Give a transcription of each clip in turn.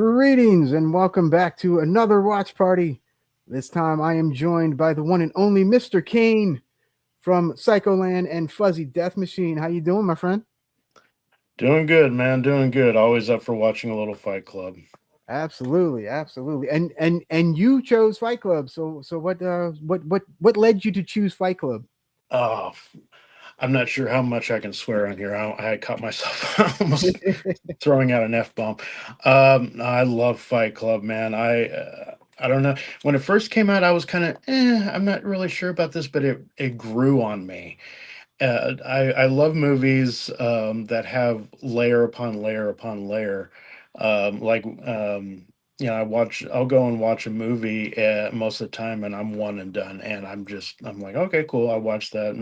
Greetings and welcome back to another watch party. This time I am joined by the one and only Mr. Kain from Psycholand and Fuzzy Death Machine. How you doing, my friend? Doing good, man. Doing good. Always up for watching a little Fight Club. Absolutely, absolutely. And you chose Fight Club. So what led you to choose Fight Club? Oh, I'm not sure how much I can swear on here. I caught myself almost throwing out an F bomb. I love Fight Club, man. I don't know. When it first came out, I was kind of, I'm not really sure about this, but it grew on me. I love movies that have layer upon layer upon layer. Like I'll go and watch a movie most of the time, and I'm one and done, and I'm like, okay, cool, I watched that,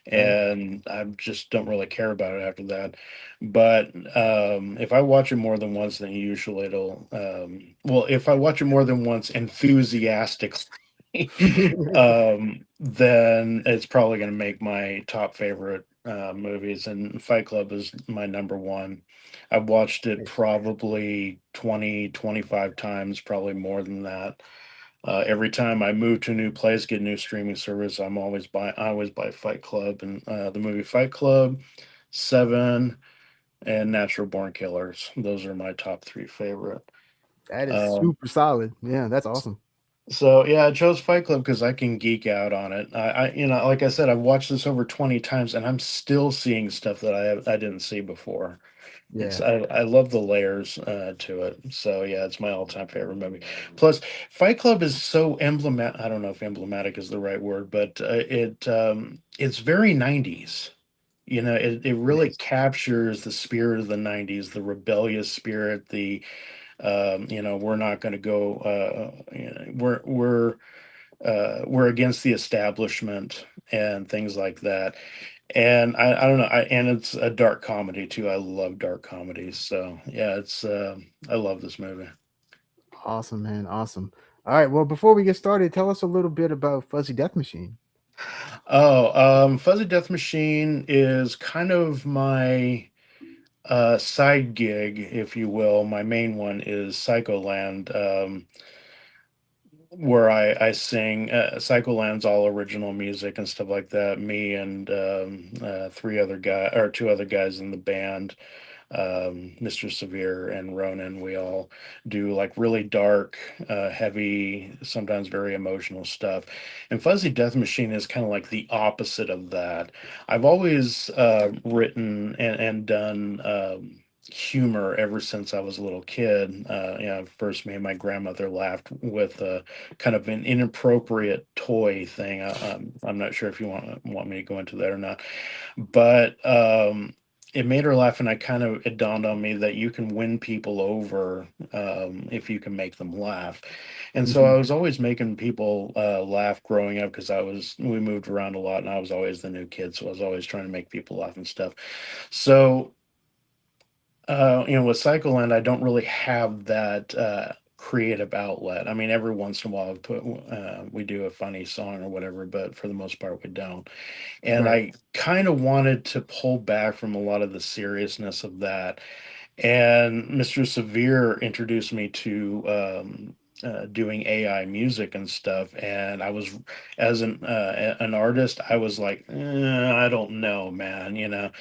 Right. and I just don't really care about it after that. But if I watch it more than once, then usually if I watch it more than once enthusiastically, then it's probably going to make my top favorite movies. And Fight Club is my number one. I've watched it probably 25 times, probably more than that. Every time I move to a new place, get a new streaming service, I always buy Fight Club and the movie Fight Club, Seven, and Natural Born Killers. Those are my top three favorite. That is Um, super solid. Yeah, that's awesome. so yeah, I chose Fight Club because I can geek out on it. Like I said, I've watched this over 20 times, and I'm still seeing stuff that I didn't see before. Yeah. I love the layers to it. So yeah, it's my all time favorite movie. Plus, Fight Club is so emblematic. I don't know if emblematic is the right word, but it's very 90s. It It really is. captures the spirit of the 90s, the rebellious spirit, we're not going to go, we're against the establishment and things like that. And I don't know, and it's a dark comedy too. I love dark comedies. So yeah, I love this movie. Awesome, man. Awesome. All right. Well, before we get started, tell us a little bit about Fuzzy Death Machine. Fuzzy Death Machine is kind of my side gig, if you will. My main one is Psycholand, where I sing Psycholand's all original music and stuff like that. Me and two other guys in the band, Mr. Severe and Ronan, we all do like really dark, heavy, sometimes very emotional stuff. And Fuzzy Death Machine is kind of like the opposite of that. I've always written and done. Humor ever since I was a little kid. First me and my grandmother laughed with kind of an inappropriate toy thing. I'm not sure if you want me to go into that or not, but it made her laugh, and it dawned on me that you can win people over if you can make them laugh. And so I Mhm. was always making people laugh growing up because we moved around a lot, and I was always the new kid, so I was always trying to make people laugh and stuff. So with Cycleland, I don't really have that creative outlet. I mean, every once in a while, we do a funny song or whatever, but for the most part, we don't. And Right. I kind of wanted to pull back from a lot of the seriousness of that. And Mr. Severe introduced me to doing AI music and stuff. And I was, as an artist, I was like, I don't know, man,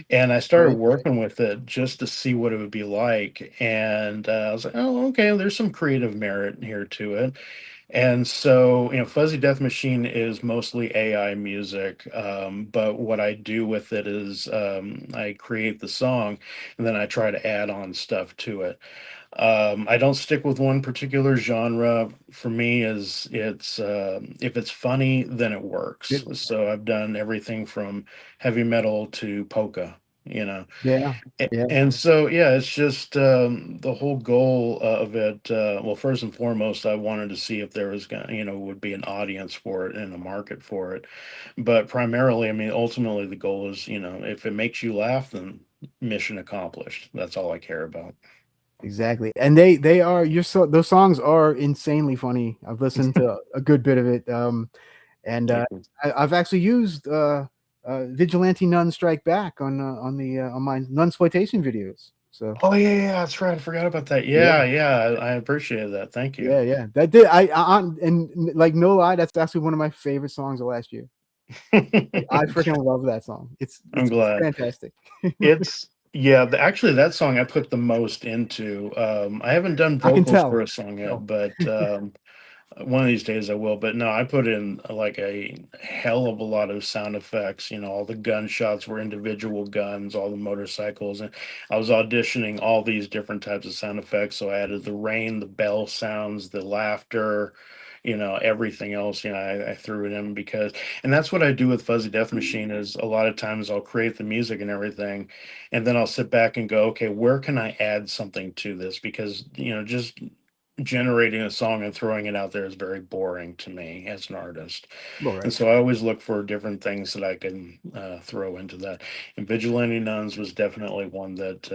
and I started Right. working with it just to see what it would be like. And I was like, oh, okay, there's some creative merit here to it. And so, Fuzzy Death Machine is mostly AI music. But what I do with it is I create the song and then I try to add on stuff to it. I don't stick with one particular genre. For me, is it's if it's funny, then it works. It- So I've done everything from heavy metal to polka. You know, yeah. Yeah. and so, yeah, it's just the whole goal of it. Well, first and foremost, I wanted to see if there was, would be an audience for it and a market for it. But primarily, I mean, ultimately, the goal is, if it makes you laugh, then mission accomplished. That's all I care about. Exactly. And they are those songs are insanely funny. I've listened to a good bit of it. And Thank you. I've actually used Vigilante Nun Strike Back on the on my nunsploitation videos. So Oh yeah, that's right. I forgot about that. yeah, Yeah, I appreciate that. Thank you. yeah. That did and like no lie, that's actually one of my favorite songs of last year. Like, I freaking love that song. I'm It's glad. fantastic. It's yeah, actually that song I put the most into. I haven't done I can vocals for tell. a song No. yet, but one of these days I will. But no, I put in like a hell of a lot of sound effects. All the gunshots were individual guns, all the motorcycles, and I was auditioning all these different types of sound effects. So I added the rain, the bell sounds, the laughter, everything else. I threw it in because, and that's what I do with Fuzzy Death Machine. Is a lot of times I'll create the music and everything, and then I'll sit back and go, okay, where can I add something to this? Because just generating a song and throwing it out there is very boring to me as an artist. All And right. so I always look for different things that I can throw into that. And Vigilante Nuns was definitely one that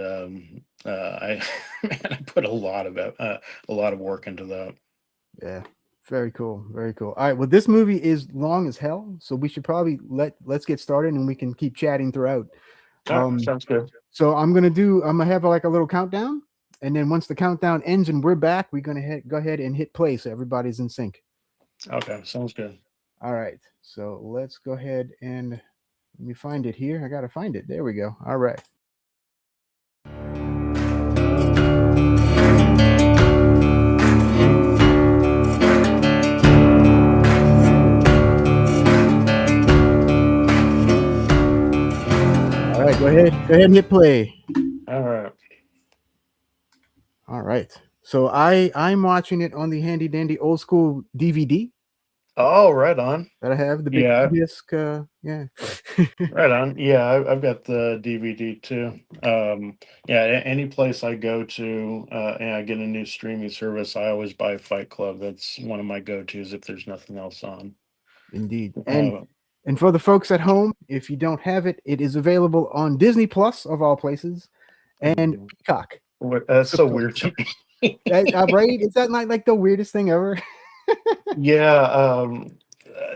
I man, I put a lot of work into that. Yeah. Very cool. Very cool. All right. Well, this movie is long as hell, so we should probably let's get started and we can keep chatting throughout. All right, Um, sounds good. so I'm gonna have like a little countdown, and then once the countdown ends and we're back, we're gonna go ahead and hit play so everybody's in sync. Okay, sounds good. All right. So let's go ahead and let me find it here. I gotta find it. There we go. All right. All right. Go ahead. Go ahead and hit play. All right. All right. So I'm watching it on the handy dandy old school DVD Oh, right on. that I have, the big Yeah, disc. Yeah. right on. Yeah, I've got the DVD too. Yeah, any place I go to and I get a new streaming service, I always buy Fight Club. That's one of my go-tos if there's nothing else on. Indeed. Uh, And for the folks at home, if you don't have it, it is available on Disney Plus of all places and mhm. Peacock. That's so So, weird to me. right? Is that not like the weirdest thing ever? Yeah,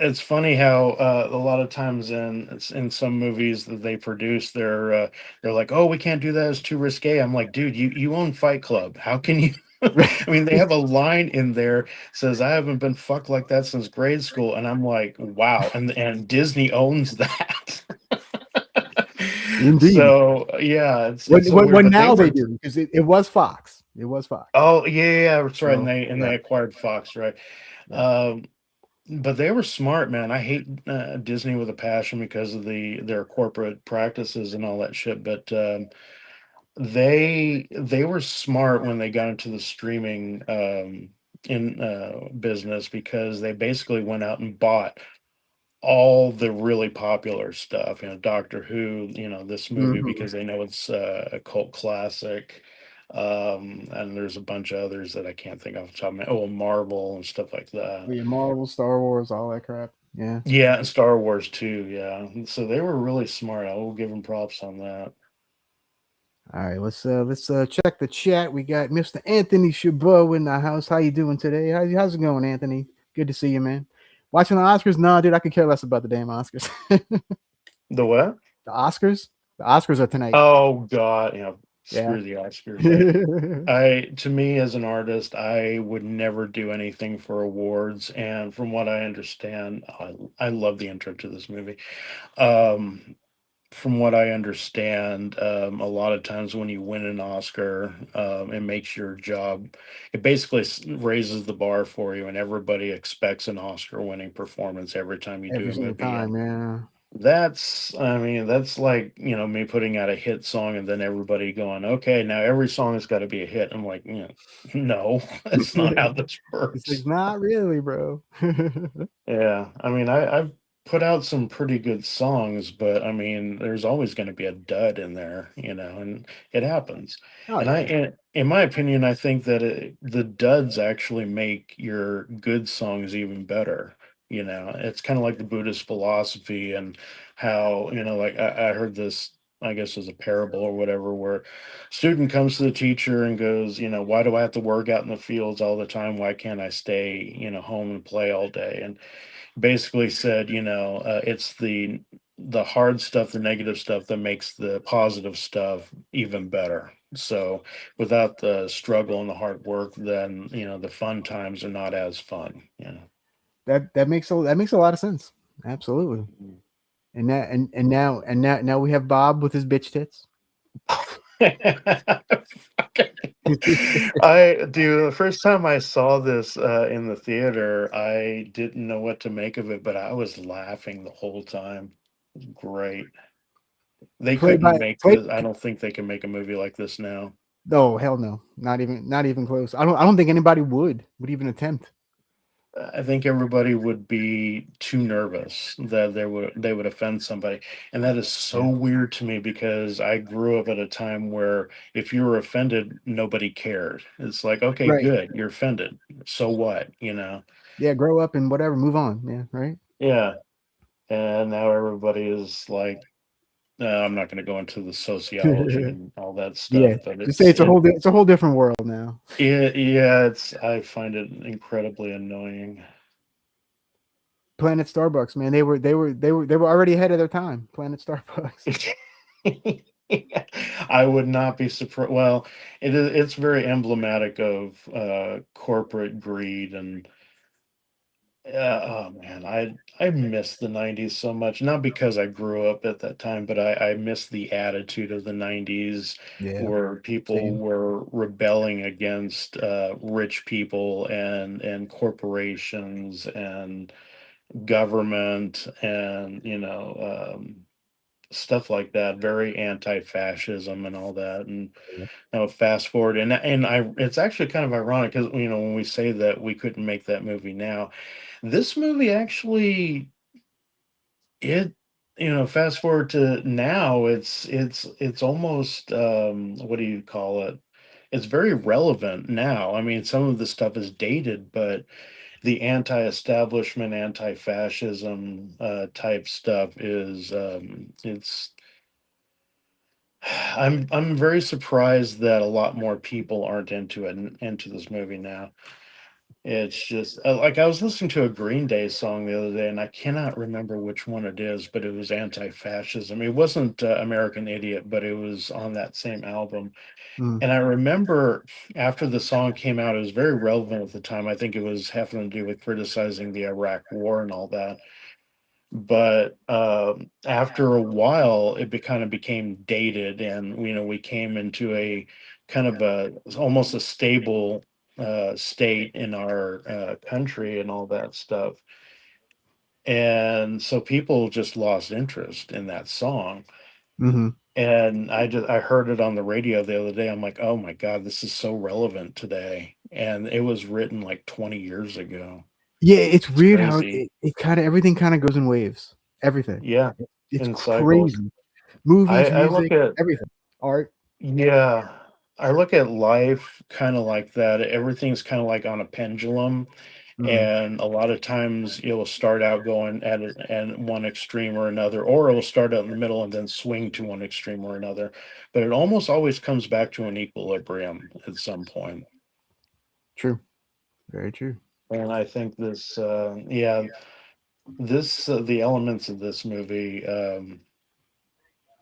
it's funny how a lot of times in some movies that they produce, they're like, "Oh, we can't do that; it's too risque." I'm like, "Dude, you own Fight Club. How can you?" I mean, they have a line in there says, "I haven't been fucked like that since grade school," and I'm like, "Wow!" And Disney owns that. Indeed. So yeah, it's so weird. When But they now they were do, because it was Fox. It was Fox. oh yeah, that's right, and So they yeah, acquired Fox, right? yeah. Um, But they were smart, man. I hate Disney with a passion because of their corporate practices and all that shit. But they were smart when they got into the streaming in business because they basically went out and bought all the really popular stuff. Doctor Who. This movie Hmm. because they know it's a cult classic. And there's a bunch of others that I can't think off the top of my. Oh, Marvel and stuff like that. Yeah, Marvel, Star Wars, all that crap. Yeah. Yeah, and Star Wars too, yeah. So they were really smart. I will give them props on that. All right, let's check the chat. We got Mr. Anthony Chabot in the house. How you doing today? How's it going, Anthony? Good to see you, man. Watching the Oscars? No, dude, I could care less about the damn Oscars. the The what? Oscars? The Oscars are tonight. Oh God, Yeah. screw the Oscars. I to me as an artist, I would never do anything for awards. And from what I understand, I love the intro to this movie. Um, from what I understand, a lot of times when you win an Oscar, it makes your job, it basically raises the bar for you, and everybody expects an Oscar winning performance every time you do Every a single movie. time, And yeah. I mean, that's like, me putting out a hit song and then everybody going, okay, now every song has got to be a hit. I'm like, no, that's not how this It's like works. not really, bro. Yeah, I mean, I've put out some pretty good songs, but I mean, there's always going to be a dud in there, and it happens. Oh And yeah. in my opinion, I think that the duds actually make your good songs even better. It's kind of like the Buddhist philosophy and how, like I heard this, I guess, as a parable or whatever, where student comes to the teacher and goes, why do I have to work out in the fields all the time? Why can't I stay, home and play all day? And basically said, it's the hard stuff, the negative stuff that makes the positive stuff even better. So without the struggle and the hard work, then the fun times are not as fun. That makes a lot of sense. Absolutely. And now we have Bob with his bitch tits. I do. The first time I saw this in the theater, I didn't know what to make of it, but I was laughing the whole time. Great. They Played couldn't by make played. this. I don't think they can make a movie like this now. Oh hell no, not even close. I don't think anybody would even attempt. I think everybody would be too nervous that they would offend somebody, and that is so Yeah. weird to me because I grew up at a time where if you were offended, nobody cared. It's like, okay, Right. good, you're offended. So what, Yeah. Grow up and whatever. Move on. Yeah. Right. Yeah, and now everybody is like, I'm not going to go into the sociology and all that stuff, Yeah. but Just say it's it, it's a whole different world now. it yeah, it's I find it incredibly annoying. Planet Starbucks, man. They were already ahead of their time. Planet Starbucks. I would not be surprised. Well, it's very emblematic of corporate greed and oh man, I miss the '90s so much. Not because I grew up at that time, but I miss the attitude of the '90s, Yeah. where people Same. were rebelling against rich people and corporations and government and stuff like that. Very anti-fascism and all that. And fast forward, and it's actually kind of ironic because when we say that we couldn't make that movie now, this movie actually it fast forward to now, it's almost what do you call it? It's very relevant now. I mean, some of the stuff is dated, but the anti-establishment, anti-fascism type stuff is it's I'm very surprised that a lot more people aren't into it and into this movie now. It's just like I was listening to a Green Day song the other day, and I cannot remember which one it is, but it was anti-fascism. It wasn't American Idiot, but it was on that same album. Mm, And I remember after the song came out, it was very relevant at the time. I think it was having to do with criticizing the Iraq War and all that. But after a while, kind of became dated, and we came into a kind of a almost a stable state in our country and all that stuff. And so people just lost interest in that song. hmm And I heard it on the radio the other day. I'm like, oh my God, this is so relevant today. And it was written like 20 years ago. Yeah, it's It's weird how crazy. it kind of everything kind of goes in waves. Everything. Yeah, It's in cycles. crazy. I, Movies, I look music, at everything. Art. Yeah, I look at life kind of like that. Everything's kind of like on a pendulum, Mm, and a lot of times it'll start out going at one extreme or another, or it'll start out in the middle and then swing to one extreme or another. But it almost always comes back to an equilibrium at some point. true. Very true. And I think yeah, the elements of this movie.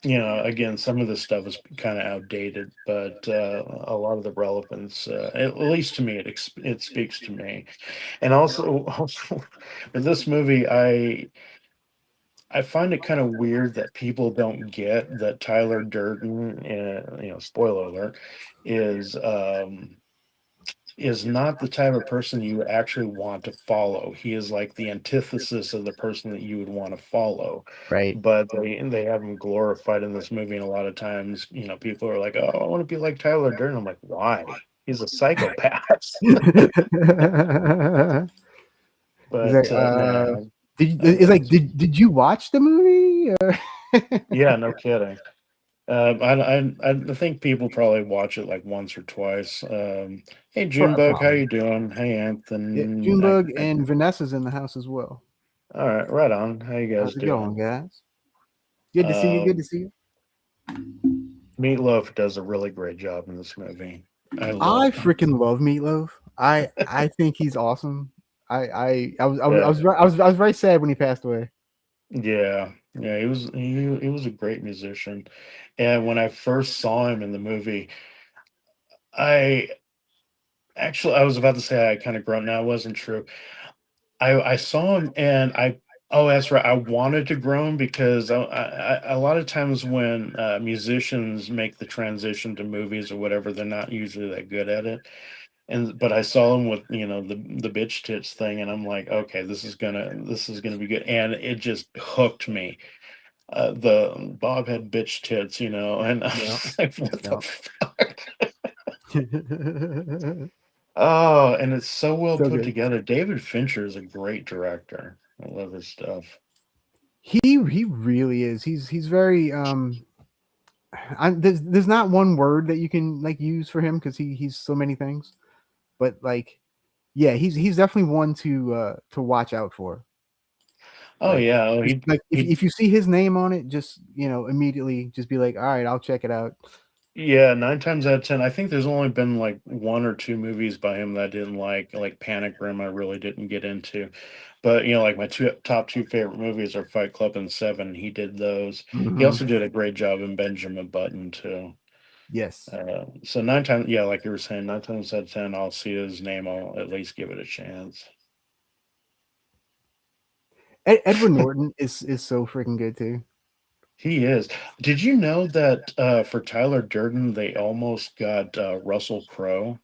Again, some of the stuff is kind of outdated, but a lot of the relevance, at least to me, it speaks to me. And also with this movie, I find it kind of weird that people don't get that Tyler Durden, spoiler alert, is um, is not the type of person you actually want to follow. He is like the antithesis of the person that you would want to follow. Right. But they have him glorified in this movie, and a lot of times, people are like, "Oh, I want to be like Tyler Durden." I'm like, "Why? He's a psychopath." It's But like, nah, it's like, it's did you watch the movie? yeah, no kidding. I think people probably watch it like once or twice. Hey, Junebug, how Probably. you doing? Hey, Yeah, Anthony. Junebug and Vanessa's in the house as well. All right, right on. How you guys How's it going, doing? guys? Good to see you. Good to Um, see you. Meatloaf does a really great job in this movie. I I love him. freaking love Meatloaf. I think he's awesome. Yeah, I was very sad when he passed away. yeah. He was a great musician, and when I first saw him in the movie, I actually, I was about to say I kind of grown. No, it wasn't true. I saw him and oh, that's right. I wanted to groan because a lot of times when musicians make the transition to movies or whatever, they're not usually that good at it. And but I saw him with the bitch tits thing, and I'm like, okay, this is gonna be good, and it just hooked me. The Bob had bitch tits, and I Yeah, was like, what the yeah. fuck? Oh, and it's so well So put good. together. David Fincher is a great director. I love his stuff. He really is. He's very there's not one word that you can like use for him because he's so many things. But like, yeah, he's definitely one to watch out for. Oh Like, yeah, oh, just he like he if you see his name on it, just immediately just be like, all right, I'll check it out. yeah, 9 times out of 10. I think there's only been like one or two movies by him that I didn't like Panic Room. I really didn't get into, but like my top two favorite movies are Fight Club and Seven. He did those. He Hmm. also did a great job in Benjamin Button too. Yes, So 9 times, yeah, like you were saying, 9 times out of 10, I'll see his name. I'll at least give it a chance. Edward Norton is so freaking good too. He is. Did you know that for Tyler Durden, they almost got Russell Crowe?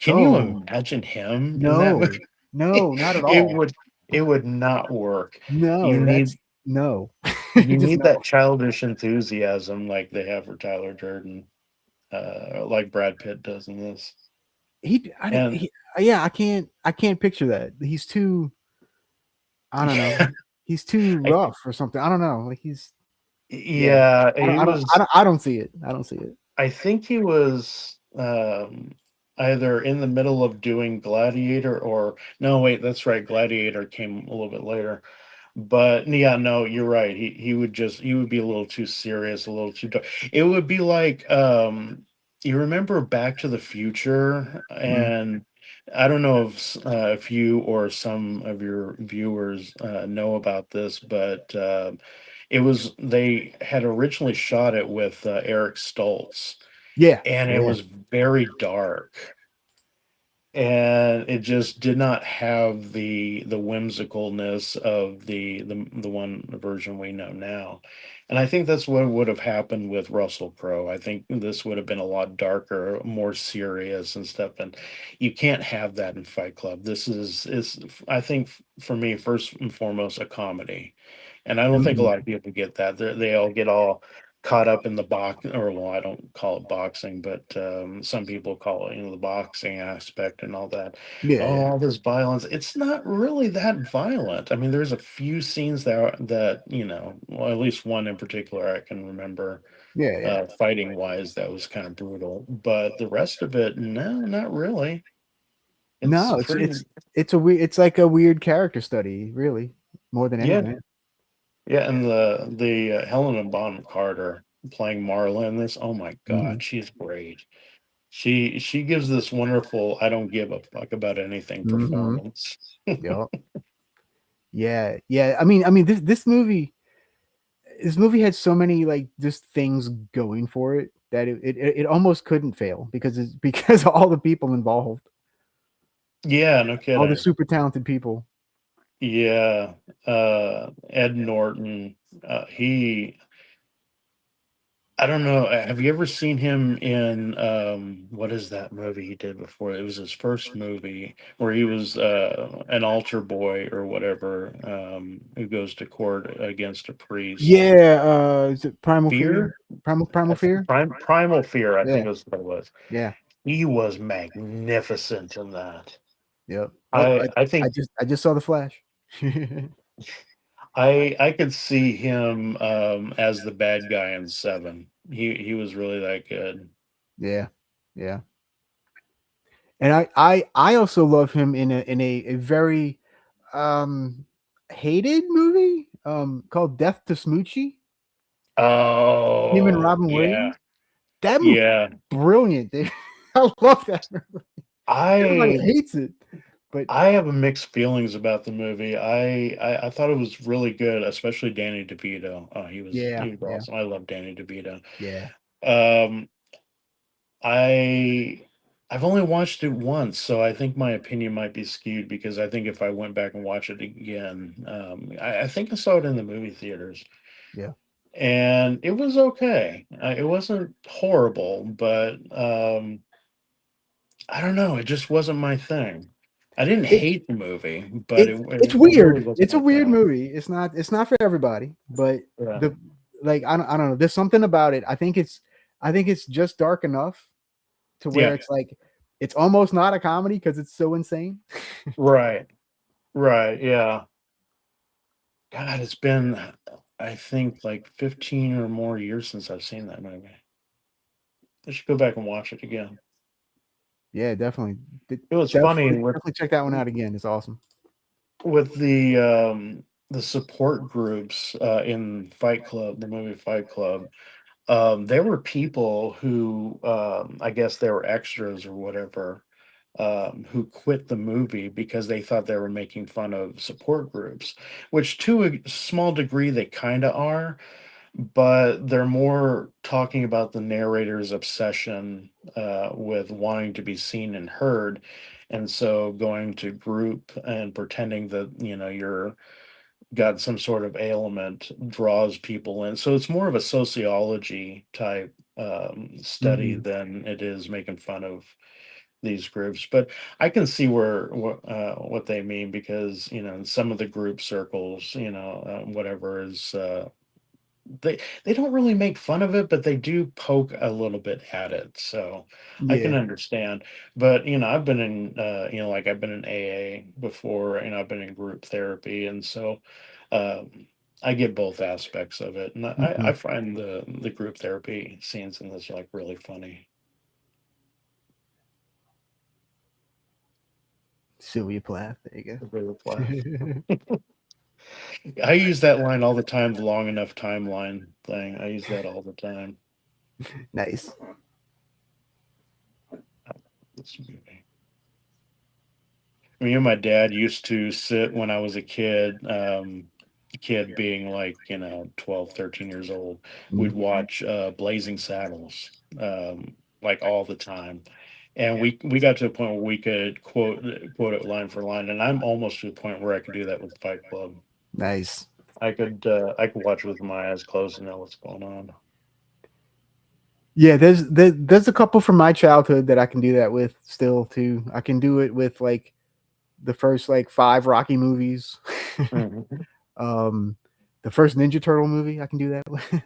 Can you Oh imagine him in that movie? no, no, not at It all. would it would not work. You No, need that's no, just you need no. that childish enthusiasm like they have for Tyler Durden, like Brad Pitt does in this. And Yeah, I can't picture that. He's too, I don't know. yeah, He's too I, rough or something. I don't know. Like yeah. yeah, I don't he I don't I was. don't I don't see it. I don't see it. I think he was either in the middle of doing Gladiator or no, wait, that's right. Gladiator came a little bit later. But yeah, no, you're right. He would be a little too serious, a little too dark. It would be like you remember Back to the Future, Mhm. and I don't know if you or some of your viewers know about this, but it was they had originally shot it with Eric Stoltz, Yeah. and it Yeah. was very dark, and it just did not have the whimsicalness of the one version we know now. And I think that's what would have happened with Russell Crowe. I think this would have been a lot darker, more serious and stuff, and you can't have that in Fight Club. This is I think for me first and foremost a comedy, and I don't think a Mhm. lot of people get that. They all get all caught up in the box, or well, I don't call it boxing, but some people call it the boxing aspect and all that. Yeah. Oh, Yeah. all this violence, it's not really that violent. I mean, there's a few scenes that well, at least one in particular I can remember, Yeah. Yeah. fighting wise, that was kind of brutal, but the rest of it, no, not really. It's No, pretty. it's like a weird character study, really, more than Yeah, anything. yeah, and the Helena Bonham Carter playing Marla in this, oh my Hmm. god, she's great. She gives this wonderful "I don't give a fuck about anything" Hmm. performance. Yep. Yeah. Yeah. I mean, this movie had so many like just things going for it that it almost couldn't fail because it's because of all the people involved, Yeah, no all the kidding. super talented people. Yeah, Ed Norton, he I don't know, have you ever seen him in, what is that movie he did before? It was his first movie where he was, an altar boy or whatever, who goes to court against a priest. Yeah. Is it Primal Fear? Fear? Primal Fear? Primal Fear, I Yeah. think is what it was. Yeah. He was magnificent in that. Yep. Oh, I I I I think just I just saw the Flash. I could see him as the bad guy in Seven. He was really that good. Yeah. Yeah. And I also love him in a very um hated movie called Death to Smoochie. Him and Oh Robin yeah, Williams. That movie yeah. brilliant, dude. I love that movie. Everybody I hates it, but I have mixed feelings about the movie. I thought it was really good, especially Danny DeVito. Oh, yeah, he was yeah, awesome. I love Danny DeVito. yeah. Um, I I've only watched it once, so I think my opinion might be skewed because I think if I went back and watched it again, I think I saw it in the movie theaters, Yeah. and it was okay. It wasn't horrible, but I don't know. It just wasn't my thing. I didn't It hate the movie, but it's it really weird. wasn't It's a my weird thing. movie. It's not for everybody, but Yeah, the like I don't know. There's something about it. I think it's just dark enough to where yeah, it's like it's almost not a comedy because it's so insane. right, right, yeah. God, it's been, I think, like 15 or more years since I've seen that movie. I should go back and watch it again. Yeah, definitely. It was funny Definitely definitely check that one out again. It's awesome. with the support groups in Fight Club, the movie Fight Club. There were people who, I guess they were extras or whatever, who quit the movie because they thought they were making fun of support groups, which to a small degree they kind of are, but they're more talking about the narrator's obsession with wanting to be seen and heard. And so going to group and pretending that, you're got some sort of ailment draws people in. So it's more of a sociology type study Hmm. than it is making fun of these groups. But I can see what they mean because in some of the group circles, whatever is they don't really make fun of it, but they do poke a little bit at it. So I can Yeah. understand. But I've been in like I've been in AA before, and I've been in group therapy, and so um, I get both aspects of it, and I Hmm. find the group therapy scenes in this like really funny. Sylvia Plath. There you Really laugh. go. I use that line all the time. The long enough timeline thing. I use that all the time. Nice. This movie. Me and my dad used to sit when I was a kid being like, 12, 13 years old, we'd Mhm. watch Blazing Saddles like all the time. And we got to a point where we could quote it line for line, and I'm almost to the point where I could do that with Fight Club. Nice. I could watch it with my eyes closed and know what's going on. Yeah, there's a couple from my childhood that I can do that with still too. I can do it with like the first like five Rocky movies. Mhm. um the first Ninja Turtle movie I can do that with.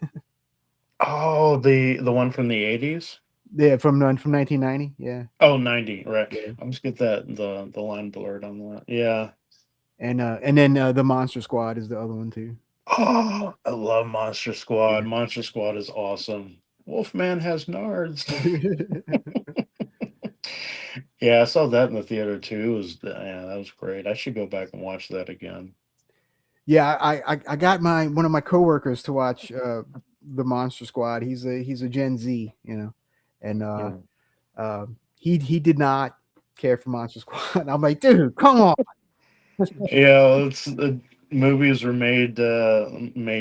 Oh, the one from the 80s? Yeah, from 1990. Yeah. Oh, 90, right. Yeah. I'm just get the line blurred on that. Yeah. And then the Monster Squad is the other one too. Oh, I love Monster Squad. Yeah. Monster Squad is awesome. Wolfman has nards. Yeah, I saw that in the theater too. Yeah, that was great. I should go back and watch that again. Yeah, I got my one of my coworkers to watch the Monster Squad. He's a Gen Z, and Yeah, he did not care for Monster Squad. I'm like, dude, come on. yeah. Well, it's the movies were made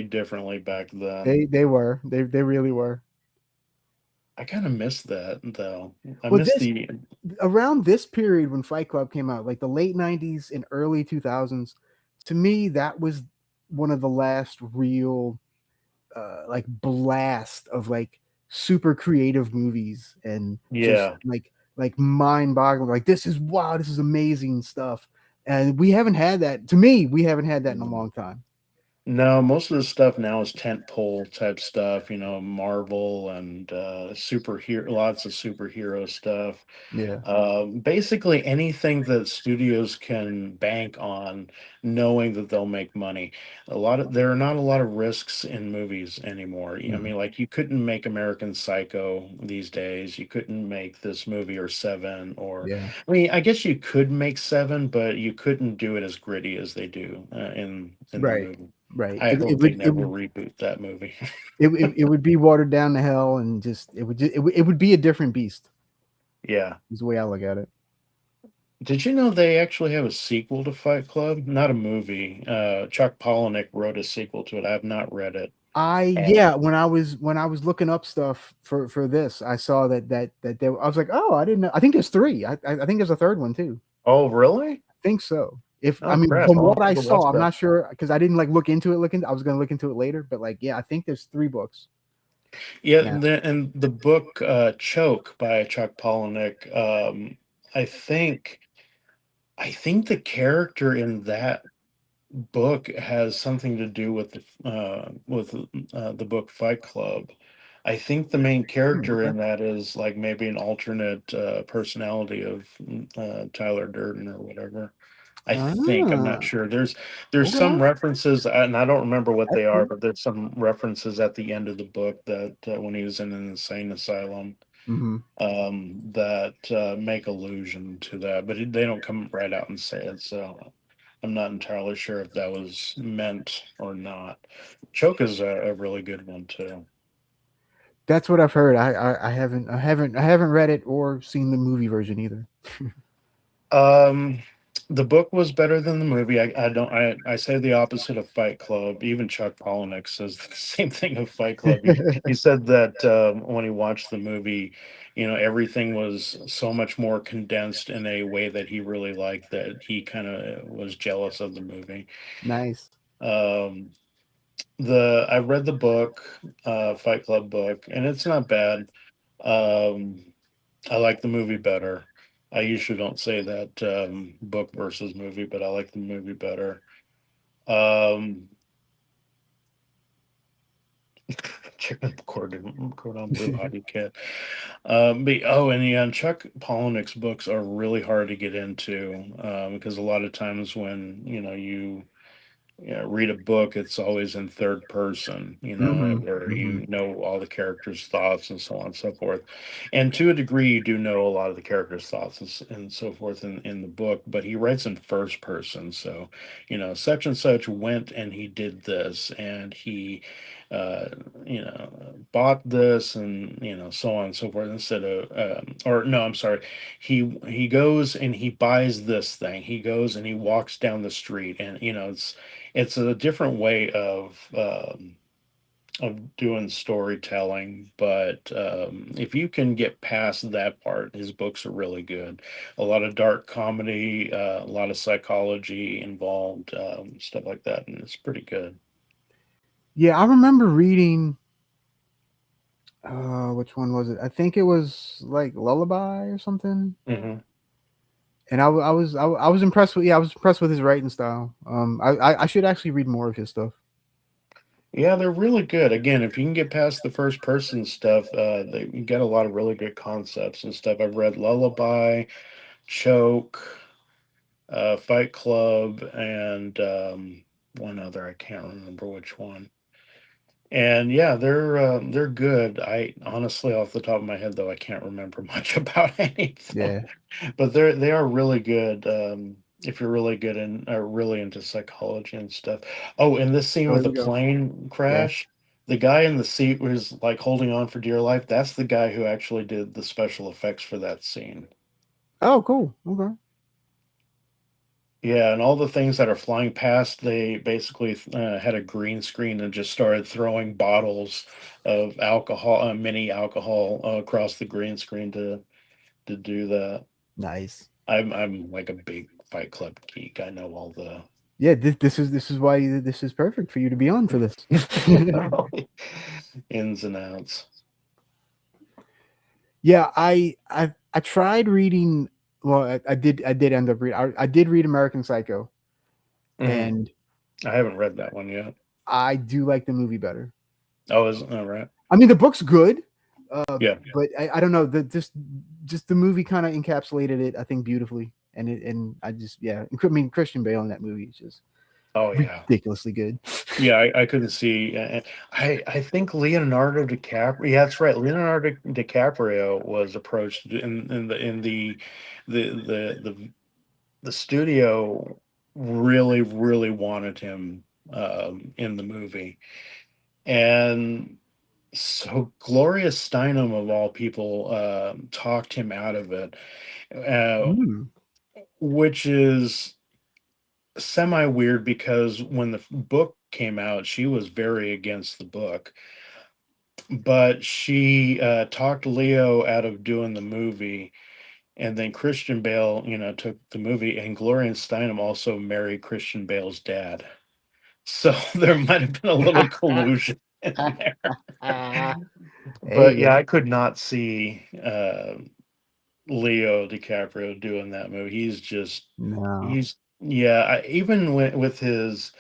differently back then. They really were. I kind of miss that though. I Well, miss this the around this period when Fight Club came out, like the late '90s and early 2000s, to me that was one of the last real like blast of like super creative movies and just yeah. like mind boggling. Like this is wow, this is amazing stuff. And we haven't had that. To me, we haven't had that in a long time. No, most of the stuff now is tentpole type stuff, Marvel and superhero, lots of superhero stuff. Yeah. Basically anything that studios can bank on, knowing that they'll make money. There are not a lot of risks in movies anymore. I Mhm. mean, like you couldn't make American Psycho these days. You couldn't make this movie or Seven, or Yeah. I mean, I guess you could make Seven, but you couldn't do it as gritty as they do in the Right. movie. Right. I It hope they would it never would reboot that movie. it would be watered down to hell and just it would be a different beast. Yeah. Is the way I look at it. Did you know they actually have a sequel to Fight Club? Not a movie. Chuck Palahniuk wrote a sequel to it. I have not read it. And Yeah, when I was looking up stuff for this, I saw that there. I was like, oh, I didn't know. I think there's three. I think there's a third one too. oh, really? I think so. If I Oh, mean, crap! from I'll what have I to watch saw, I'm that. not sure because I didn't like look into it. I was going to look into it later, but like, yeah, I think there's three books Yeah, now. and the book "Choke" by Chuck Palahniuk. I think I think the character in that book has something to do with the book Fight Club. I think the main character Okay. in that is like maybe an alternate personality of Tyler Durden or whatever. I think I'm not Ah, sure. There's okay. some references, and I don't remember what That's they are, cool. but there's some references at the end of the book that when he was in an insane asylum Hmm. that make allusion to that, but they don't come right out and say it. So I'm not entirely sure if that was meant or not. Choke is a really good one too. That's what I've heard. I haven't read it or seen the movie version either. Um, the book was better than the movie. I don't. I say the opposite of Fight Club. Even Chuck Palahniuk says the same thing of Fight Club. He said that when he watched the movie, everything was so much more condensed in a way that he really liked. That he kind of was jealous of the movie. Nice. Um, the I read the book, Fight Club book, and it's not bad. Um, I like the movie better. I usually don't say that book versus movie, but I like the movie better. Um, Chicken cordon bleu hockey kit. And yeah, Chuck Palahniuk's books are really hard to get into because a lot of times when you read a book, it's always in third person, Hmm. where Hmm. you know all the characters' thoughts and so on and so forth. And to a degree, you do know a lot of the characters' thoughts and so forth in the book, but he writes in first person. So, such and such went and he did this, and he, uh, bought this, and, so on and so forth, instead of, or no, I'm sorry. He goes and he buys this thing. He goes and he walks down the street, and, it's a different way of doing storytelling, but if you can get past that part, his books are really good. A lot of dark comedy, a lot of psychology involved, stuff like that, and it's pretty good. Yeah, I remember reading. Which one was it? I think it was like Lullaby or something. Hmm. And I was impressed with, yeah, I was impressed with his writing style. I should actually read more of his stuff. Yeah, they're really good. Again, if you can get past the first person stuff, you get a lot of really good concepts and stuff. I've read Lullaby, Choke, Fight Club, and one other. I can't remember which one. And yeah, they're good. I honestly, off the top of my head, though, I can't remember much about any of them. Yeah. But they are really good. If you're really good and are really into psychology and stuff. Oh, and this scene Oh, with here the we go. plane Yeah. crash, the guy in the seat was like holding on for dear life. That's the guy who actually did the special effects for that scene. Oh, cool. Okay. Yeah, and all the things that are flying past, they basically had a green screen and just started throwing bottles of alcohol, mini alcohol, across the green screen to do that. Nice. I'm like a big Fight Club geek. I know all the Yeah, this is why this is perfect for you to be on for this. ins and outs. Yeah, I tried reading. Well, I did end up reading. I did read American Psycho, Hmm. and I haven't read that one yet. I do like the movie better. Oh, is all right. I mean, the book's good, Yeah. but I don't know. The just the movie kind of encapsulated it, I think, beautifully. And I just, yeah. I mean, Christian Bale in that movie is just Oh yeah. ridiculously good. Yeah, I couldn't see. I think Leonardo DiCaprio. Yeah, that's right. Leonardo DiCaprio was approached in the studio really really wanted him in the movie, and so Gloria Steinem of all people talked him out of it, uh, Mm. which is semi weird because when the book came out, she was very against the book, but she talked Leo out of doing the movie. And then Christian Bale, took the movie, and Gloria Steinem also married Christian Bale's dad. So there might have been a little collusion in there. But Hey, yeah, I could not see Leo DiCaprio doing that movie. no. Yeah, even with his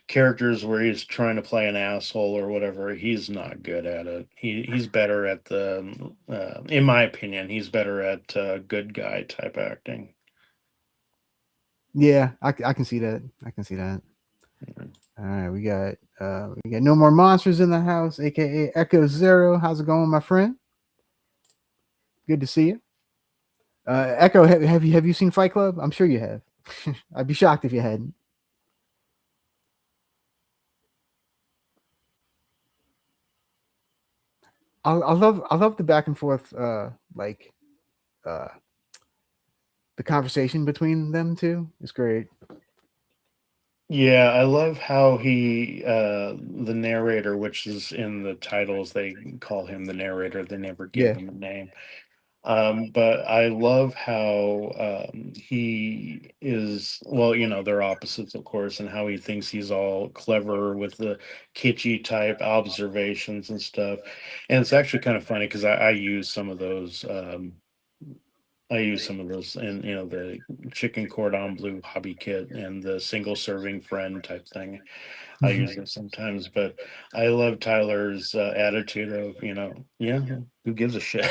characters where he's trying to play an asshole or whatever, he's not good at it. He's better at in my opinion, he's better at good guy type acting. Yeah, I can see that. I can see that. All right, we got no more monsters in the house, aka Echo Zero. How's it going, my friend? Good to see you. Echo, have you seen Fight Club? I'm sure you have. I'd be shocked if you hadn't. I love the back and forth, like uh, the conversation between them two. It's great. Yeah, I love how the narrator, which is in the titles, they call him the narrator. They never give Yeah. him a name. But I love how he is, well, they're opposites, of course, and how he thinks he's all clever with the kitschy type observations and stuff. And it's actually kind of funny because I use some of those. I use some of those in, the chicken cordon bleu hobby kit and the single serving friend type thing. I use it sometimes, but I love Tyler's attitude of, yeah, who gives a shit?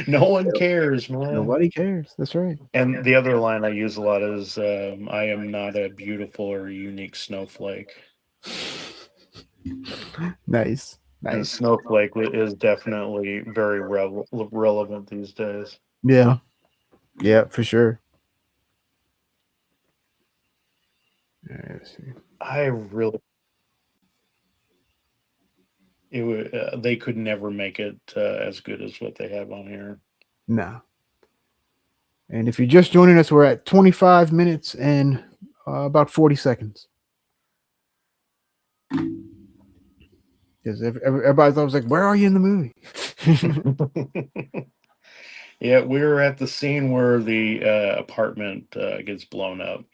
No one cares, man. Nobody cares. That's right. And the other line I use a lot is, I am not a beautiful or unique snowflake. Nice. And Nice. snowflake is definitely very relevant these days. Yeah. Yeah, for sure. All right, let's see. I really, they could never make it as good as what they have on here. No. And if you're just joining us, we're at 25 minutes and about 40 seconds. Because everybody's always like, "Where are you in the movie?" Yeah, we were at the scene where the apartment gets blown up.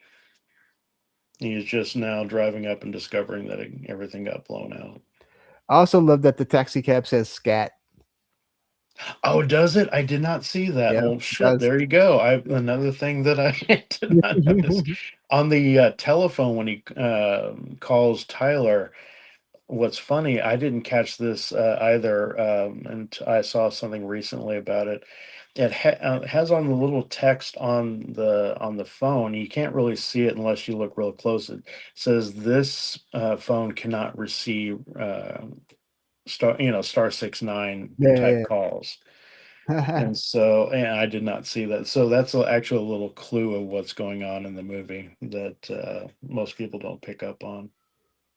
He's just now driving up and discovering that everything got blown out. I also love that the taxi cab says "scat." Oh, does it? I did not see that. Yeah, Well, it shit. does. There you go. Another thing that I did not notice on the telephone when he calls Tyler. What's funny, I didn't catch this either, and I saw something recently about it. It has on the little text on the phone. You can't really see it unless you look real close. It says this phone cannot receive star 69 type Yeah, calls. yeah. And so, and I did not see that. So that's actually a little clue of what's going on in the movie that most people don't pick up on.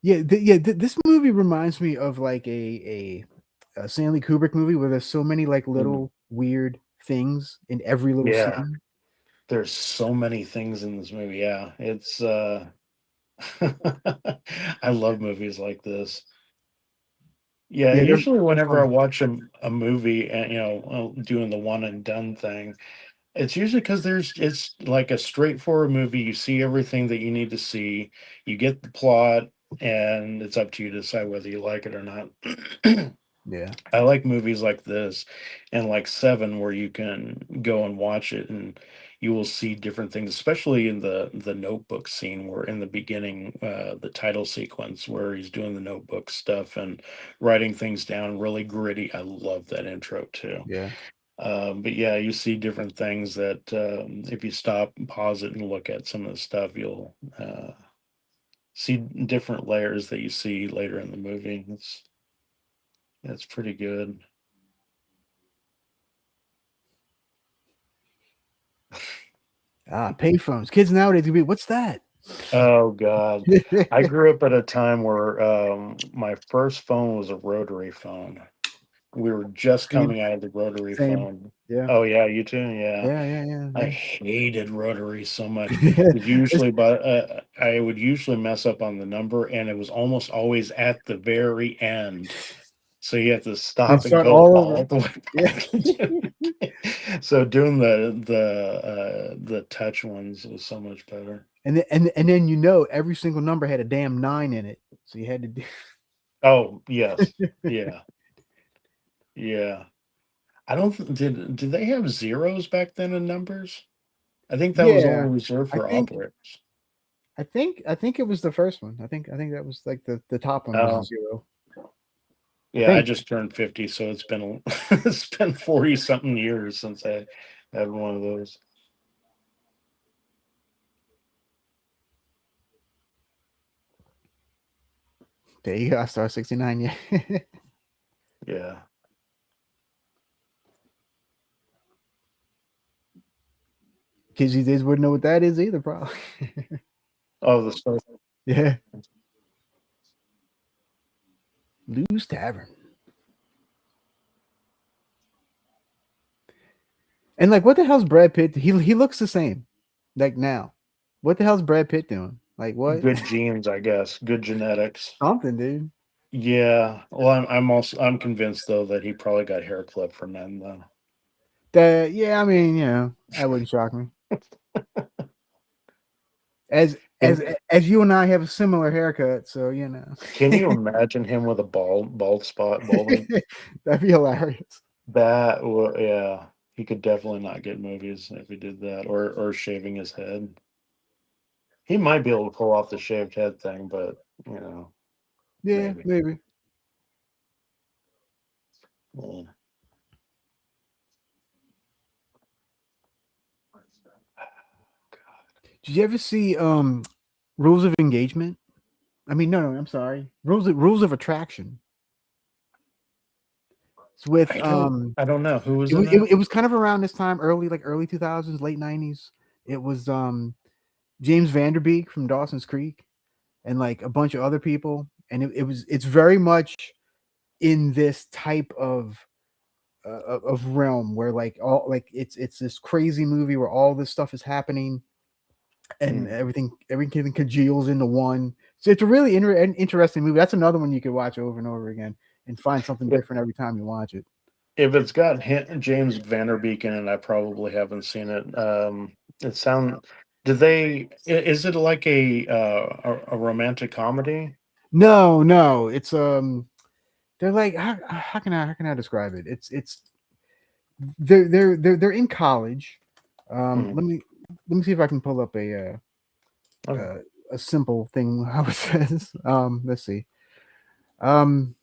This movie reminds me of like a Stanley Kubrick movie where there's so many like Mm. little weird things in every little Yeah. scene. There's so many things in this movie. Yeah, it's I love movies like this. Yeah, Yeah, usually they're whenever I fun. watch a movie and doing the one and done thing, it's usually because it's like a straightforward movie. You see everything that you need to see, you get the plot, and it's up to you to decide whether you like it or not. Yeah, I like movies like this and like Seven, where you can go and watch it and you will see different things, especially in the notebook scene where in the beginning, the title sequence where he's doing the notebook stuff and writing things down, really gritty. I love that intro too. yeah, But yeah, you see different things that if you stop, pause it, and look at some of the stuff, you'll see different layers that you see later in the movie. That's pretty good. payphones. Kids nowadays gonna be, what's that? Oh God. I grew up at a time where my first phone was a rotary phone. We were just Same, coming out of the rotary same. phone. Yeah, Oh yeah, you too. Yeah, I yeah. hated rotary so much. Yeah. It usually, but I would usually mess up on the number, and it was almost always at the very end. So you have to And stop and start go all all over. the way Yeah. back. So doing the touch ones was so much better. And then every single number had a damn 9 in it. So you had to do Oh yes, yeah, yeah. I don't did they have zeros back then in numbers? I think that was Yeah. only reserved I for think operators. I think it was the first one. I think that was like the top one was a Oh 0. I yeah, I think. just turned 50, so it's been it's been 40 something years since I had one of those. There you go. I started 69, yeah. Yeah. Kids these days wouldn't know what that is either, probably. Oh, the start. Yeah. Lou's Tavern. And like what the hell's Brad Pitt? He looks the same. Like now. What the hell's Brad Pitt doing? Like what? Good genes, I guess. Good genetics. Something, dude. Yeah. Well, I'm convinced though that he probably got hair clip from them though. That yeah, I mean, that wouldn't shock me. As as Can as you and I have a similar haircut, so can you imagine him with a bald spot, balding? that'd be hilarious. Yeah. He could definitely not get movies if he did that, or shaving his head. He might be able to pull off the shaved head thing, but you know, Yeah, maybe. maybe. Yeah. Did you ever see Rules of Engagement? I mean, no, I'm sorry. Rules of Attraction. It's with I don't know who was it in was it, that. wa- it was kind of around this time, early 2000s, late 90s. It was James Vanderbeek from Dawson's Creek and like a bunch of other people, and it's very much in this type of realm where like all like it's this crazy movie where all this stuff is happening and Hmm. everything congeals into one. So it's a really interesting movie. That's another one you could watch over and over again and find something If different every time you watch it. if it's got James Vanderbeek in it, I probably haven't seen it. It sound. Did they? Is it like a romantic comedy? No, it's they're like how can I describe it? It's they're in college. Hmm. Let me see if I can pull up Okay. uh, a simple thing how it says. Let's see. Um,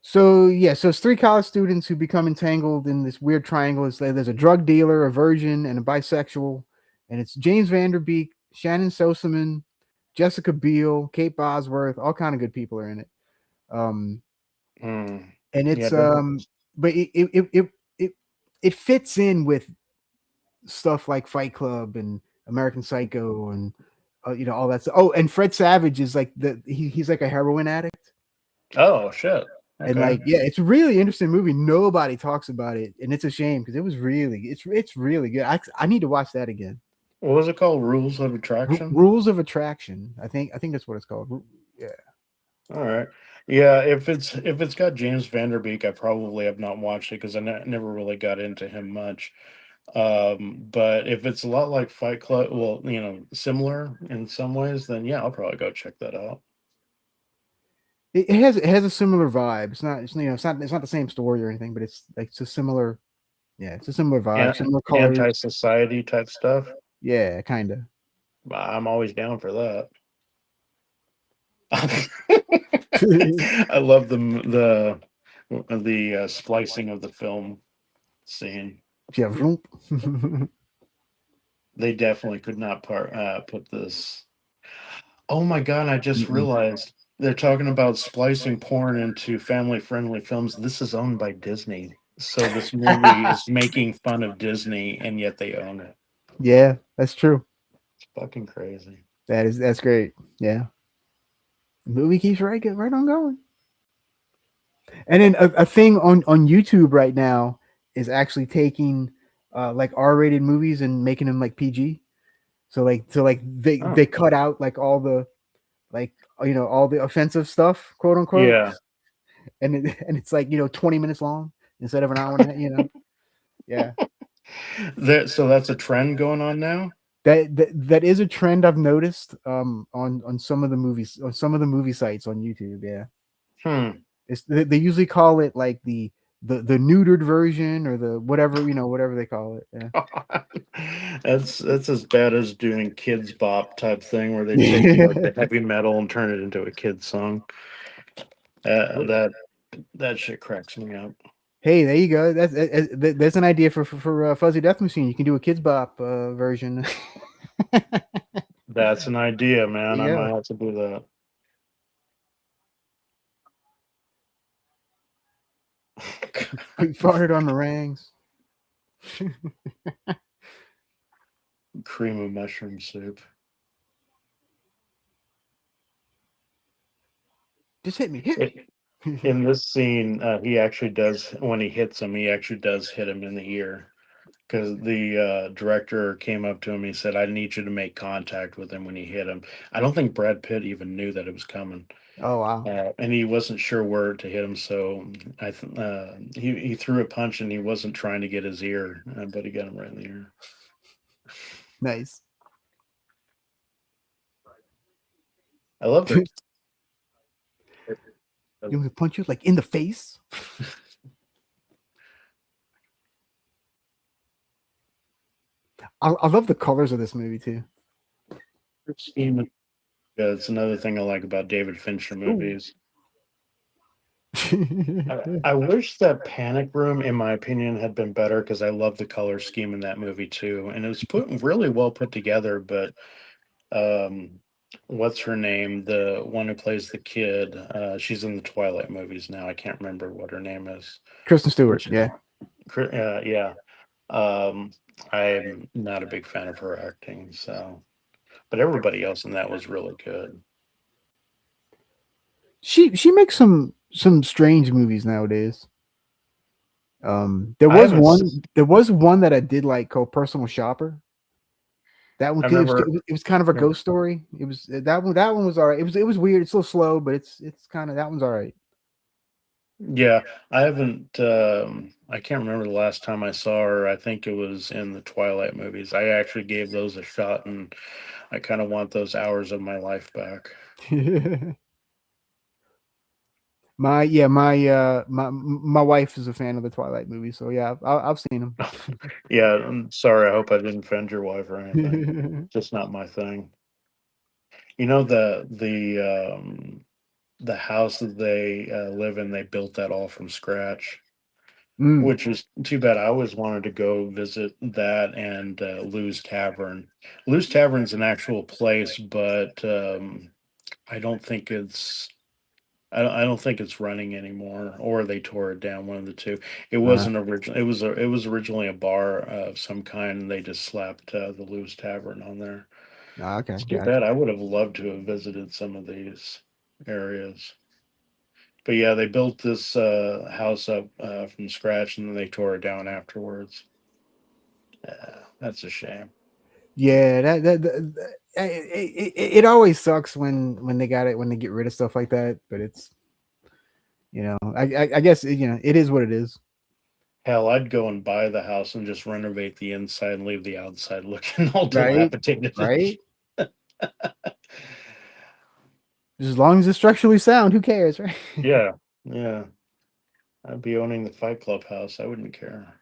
so it's three college students who become entangled in this weird triangle. There's a drug dealer, a virgin, and a bisexual, and it's James Vanderbeek, Shannon Sosaman, Jessica Biel, Kate Bosworth, all kind of good people are in it. Um, Hmm. and Yeah. it's but it fits in with stuff like Fight Club and American Psycho and all that stuff. Oh, and Fred Savage is like he's like a heroin addict. Oh shit. And Okay. like, yeah, it's a really interesting movie. Nobody talks about it, and it's a shame because it's really good. I need to watch that again. What was it called? Rules of Attraction. Rules of Attraction. I think that's what it's called. Yeah, All right. Yeah, if it's got James Vanderbeek, I probably have not watched it because I never really got into him much. But if it's a lot like Fight Club, well, similar in some ways, then yeah, I'll probably go check that out. it has a similar vibe. It's not the same story or anything, but it's like it's a similar. Yeah, it's a similar vibe, And similar colors. anti-society type stuff. Yeah, kind of. I'm always down for that. I love the splicing of the film scene. Yeah, vroom. They definitely could not put this. Oh my god! I just Mm-mm. realized they're talking about splicing porn into family-friendly films. This is owned by Disney, so this movie is making fun of Disney, and yet they own it. Yeah, that's true. It's fucking crazy. That's great. Yeah, the movie keeps right on going. And then a thing on YouTube right now is actually taking like R-rated movies and making them like PG. So they Oh, cut out like all the like all the offensive stuff, quote unquote, yeah. and it's like 20 minutes long instead of an hour and a half. Yeah. So that's a trend going on now. That is a trend I've noticed on some of the movies on some of the movie sites on YouTube. Yeah, Hmm. they usually call it like the neutered version or the whatever whatever they call it. That's as bad as doing kids bop type thing where they take like Yeah. the heavy metal and turn it into a kid's song. That that shit cracks me up. Hey, there you go. That's an idea for Fuzzy Death Machine. You can do a Kids Bop version. That's an idea, man. I Yeah, might have to do that. we farted on meringues. Cream of mushroom soup. Just hit It, me. in this scene, he actually does when he hits him. He actually does hit him in the ear because the director came up to him. He said, "I need you to make contact with him when you hit him." I don't think Brad Pitt even knew that it was coming, Oh wow, and he wasn't sure where to hit him. So he threw a punch, and he wasn't trying to get his ear, but he got him right in the ear. nice. I love that. You want me to punch you like in the face? I love the colors of this movie too. Yeah, it's another thing I like about David Fincher Ooh. movies. I wish that Panic Room, in my opinion, had been better because I love the color scheme in that movie too, and it was put really well put together. But um, what's her name? The one who plays the kid. She's in the Twilight movies now. I can't remember what her name is. Kristen Stewart. Which, Yeah. yeah. Um, I'm not a big fan of her acting, so but everybody else in that was really good. She makes some strange movies nowadays. I haven't. There was one that I did like called Personal Shopper. That one I've never. it was kind of a ghost story. It was that one was all right. It was weird. It's a little slow, but it's kind of that one's all right. Yeah, I haven't. I can't remember the last time I saw her. I think it was in the Twilight movies. I actually gave those a shot, and I kind of want those hours of my life back. My wife is a fan of the Twilight movies, so yeah, I've seen Yeah, I'm sorry. I hope I didn't offend your wife or anything. them. Just not my thing. You know the house that they live in. They built that all from scratch, Mm. which is too bad. I always wanted to go visit that and Lou's Tavern. Lou's Tavern's an actual place, but I don't think it's I don't think it's running anymore, or they tore it down. One of the two. It Uh, wasn't original. It was originally a bar of some kind, and they just slapped the Lou's Tavern on there. okay, It's too bad. gotcha. I would have loved to have visited some of these areas. But yeah, they built this house up from scratch, and then they tore it down afterwards. That's a shame. Yeah, it always sucks when they got it when they get rid of stuff like that. But it's I guess it is what it is. Hell, I'd go and buy the house and just renovate the inside and leave the outside looking all Right, dilapidated. right. As long as it's structurally sound, who cares, right? Yeah, yeah. I'd be owning the Fight Club house. I wouldn't care.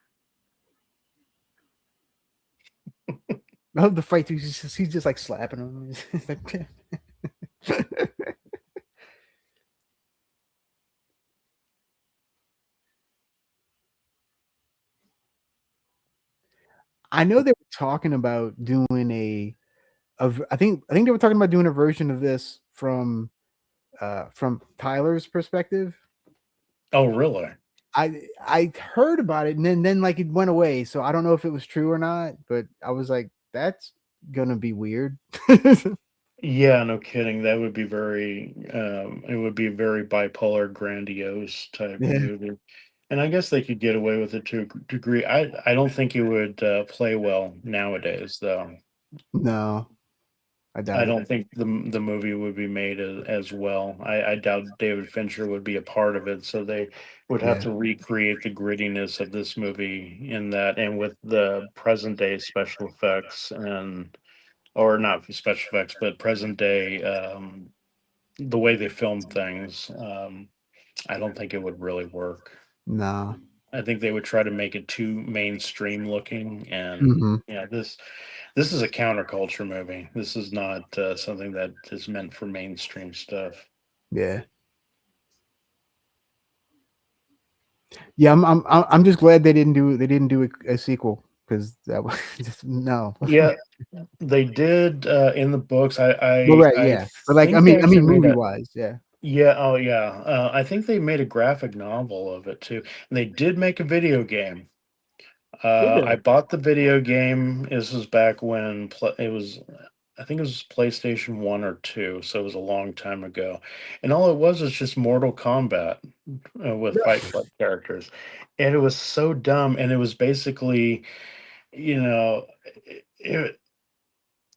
I love the fight too. He's just like slapping him. It's like, I know they were talking about doing I think they were talking about doing a version of this from Tyler's perspective. Oh, really? I heard about it and then like it went away. So I don't know if it was true or not, but I was like, that's gonna be weird. Yeah, no kidding. That would be very, it would be a very bipolar, grandiose type Yeah. movie. And I guess they could get away with it to a degree. I don't think it would play well nowadays, though. No, I I doubt it. don't think the movie would be made as well. I doubt David Fincher would be a part of it, so they would have Yeah. to recreate the grittiness of this movie in that, and with the present day special effects and or not special effects, but present day the way they film things. I don't think it would really work. No. I think they would try to make it too mainstream looking, and Hmm. yeah, this is a counterculture movie. This is not something that is meant for mainstream stuff. Yeah. Yeah. I'm just glad they didn't do a sequel because that was just no. Yeah, they did in the books. But right, I yeah. But like, I think they mean, I actually mean, made movie a wise, yeah. yeah. Oh yeah, I think they made a graphic novel of it too. And they did make a video game. Did I they? bought the video game. This was back when it was, I think it was PlayStation 1 or 2, so it was a long time ago. And all it was just Mortal Kombat with Fight Club characters. And it was so dumb. And it was basically, you know,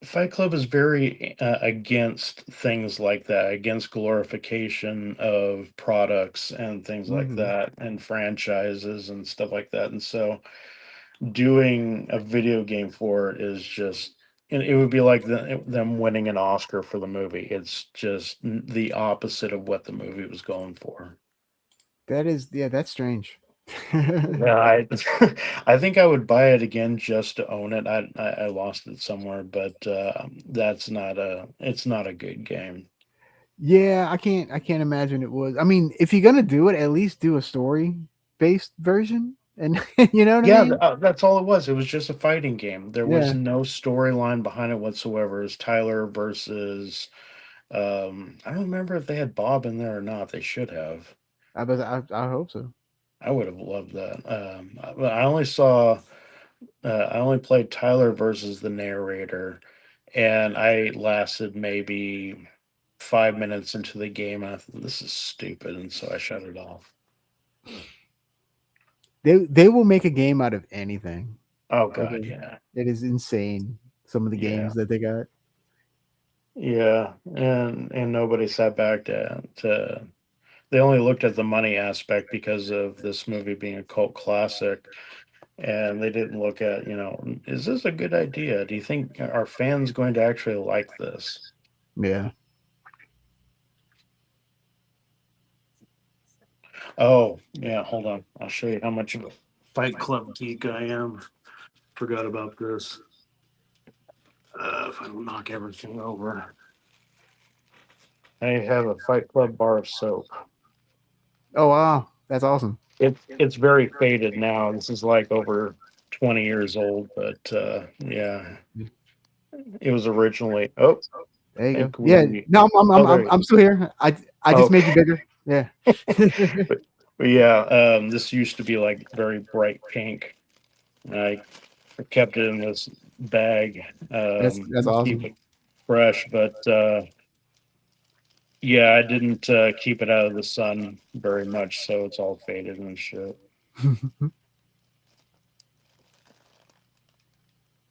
Fight Club is very against things like that, against glorification of products and things like Hmm. that, and franchises and stuff like that. And so doing a video game for it is just, and it would be like them winning an Oscar for the movie. It's just the opposite of what the movie was going for. That is, yeah, that's strange. Yeah, I think I would buy it again just to own it. I lost it somewhere, but that's not a it's not a good game. Yeah, I can't imagine it was. I mean, if you're gonna do it, at least do a story based version, and you know what I Yeah, mean? that's all it was. It was just a fighting game. There was Yeah, no storyline behind it whatsoever. It was Tyler versus I don't remember if they had Bob in there or not. They should have. I hope so. I would have loved that. I only saw I only played Tyler versus the narrator, and I lasted maybe 5 minutes into the game, and I thought this is stupid, and so I shut it off. They will make a game out of anything. Oh Like God, yeah, it is insane. Some of the yeah, games that they got. yeah, and nobody sat back to. They only looked at the money aspect because of this movie being a cult classic, and they didn't look at, is this a good idea? Do you think are fans going to actually like this? Yeah. Oh, yeah, hold on. I'll show you how much of a Fight Club geek I am. Forgot about this. If I don't knock everything over, I have a Fight Club bar of soap. Oh wow, that's awesome. It's very faded now. This is like over 20 years old, but yeah, it was originally. Oh, There you hey, go. Yeah. we? No, Oh, there. I'm still here. I just Oh, made you bigger. Yeah. but yeah, this used to be like very bright pink. I kept it in this bag That's to keep awesome. it fresh, but yeah, I didn't keep it out of the sun very much, so it's all faded and shit.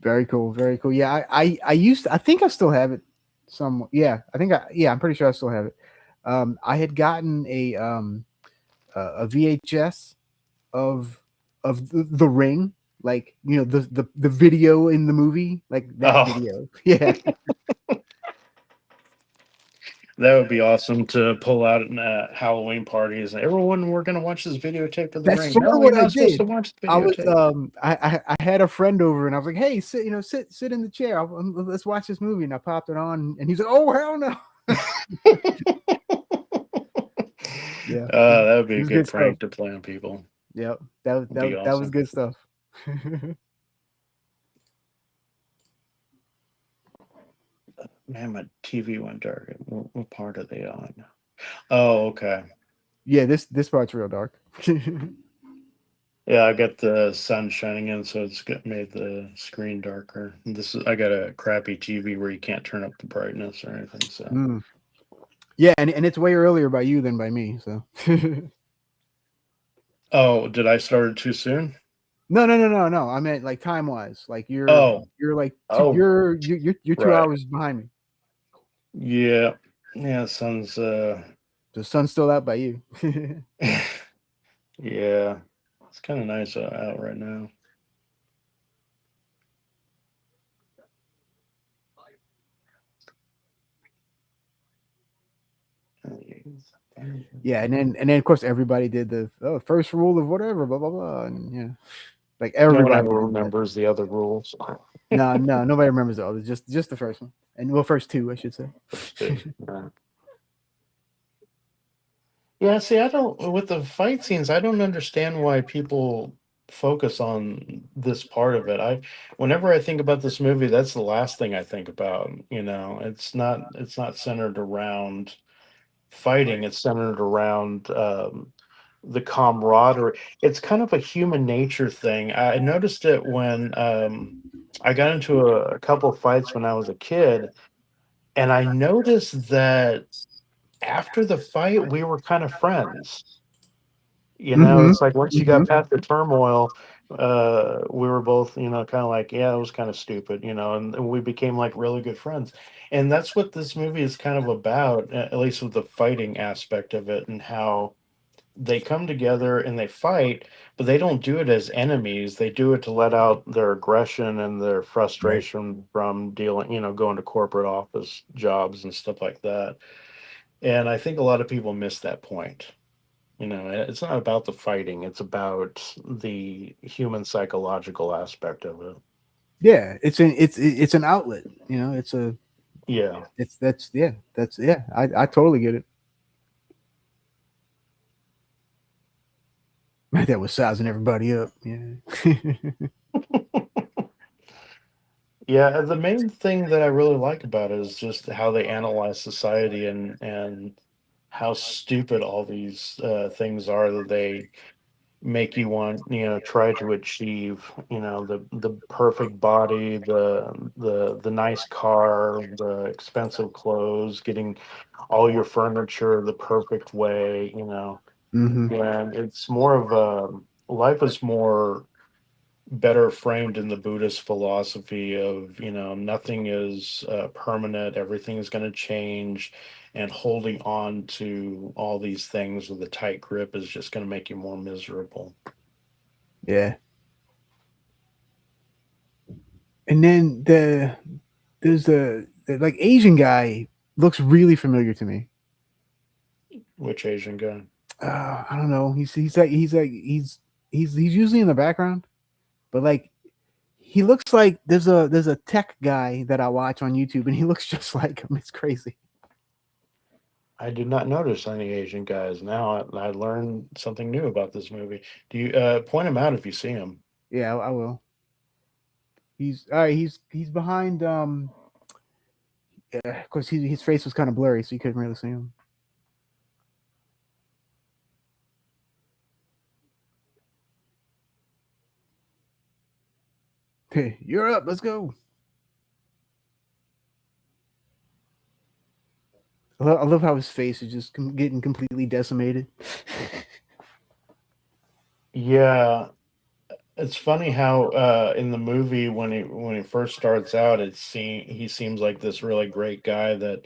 Very cool. Very cool. Yeah, I used to, I think I still have it. Some, yeah, I think yeah, I'm pretty sure I still have it. I had gotten a VHS of the Ring, like the video in the movie, like that Oh, video. Yeah, that would be awesome to pull out in Halloween parties. Everyone, we're gonna watch this videotape of the that's ring. sort No, of you're what I not supposed to did. watch the I was videotape. I had a friend over and I was like, hey, sit in the chair. Let's watch this movie. And I popped it on, and he's like, oh hell no. Yeah, That would be it a was good good stuff. prank to play on people. Yep, that was It'd be that was awesome. good stuff. Man, my TV went dark. What part are they on? Oh, okay. Yeah, this part's real dark. Yeah, I got the sun shining in, so made the screen darker. I got a crappy TV where you can't turn up the brightness or anything. So, Mm. Yeah, and it's way earlier by you than by me. So oh, did I start it too soon? no. I meant like time wise. Like Oh, you're like oh, you're two right. hours behind me. Yeah, yeah. Sun's The sun's still out by you. yeah. It's kind of nice out right now. Yeah, and then of course everybody did the first rule of whatever, blah blah blah, and yeah, like No one everybody ever did that. remembers the other rules. No, nobody remembers the others. Just the first one, and well, first two, I should say. First two. Yeah, see, I don't, with the fight scenes, I don't understand why people focus on this part of it. Whenever I think about this movie, that's the last thing I think about. It's not centered around fighting. It's centered around the camaraderie. It's kind of a human nature thing. I noticed it when I got into a couple fights when I was a kid, and I noticed that after the fight, we were kind of friends. Mm-hmm. It's like once you Mm-hmm. got past the turmoil, we were both, kind of like, yeah, it was kind of stupid, and we became like really good friends. And that's what this movie is kind of about, at least with the fighting aspect of it and how they come together and they fight, but they don't do it as enemies. They do it to let out their aggression and their Right. frustration from dealing, going to corporate office jobs and stuff like that. And I think a lot of people miss that point. It's not about the fighting, it's about the human psychological aspect of it. Yeah, it's an outlet. It's a Yeah. it's that's yeah. I totally get it. That was sizing everybody up. Yeah. Yeah, the main thing that I really like about it is just how they analyze society and how stupid all these things are that they make you want, try to achieve, the perfect body, the nice car, the expensive clothes, getting all your furniture the perfect way, Mm-hmm. and it's more of a life is more better framed in the Buddhist philosophy of, nothing is permanent, everything is going to change, and holding on to all these things with a tight grip is just going to make you more miserable. Yeah. And then there's the like Asian guy looks really familiar to me. Which Asian guy? I don't know. He's usually in the background, but like he looks like there's a tech guy that I watch on YouTube, and he looks just like him. It's crazy. I did not notice any Asian guys. Now I learned something new about this movie. Do you point him out if you see him? Yeah, I will. He's all right. He's behind. Of course, his face was kind of blurry, so you couldn't really see him. Hey, you're up. Let's go. I love how his face is just getting completely decimated. Yeah, it's funny how in the movie when he first starts out, he seems like this really great guy that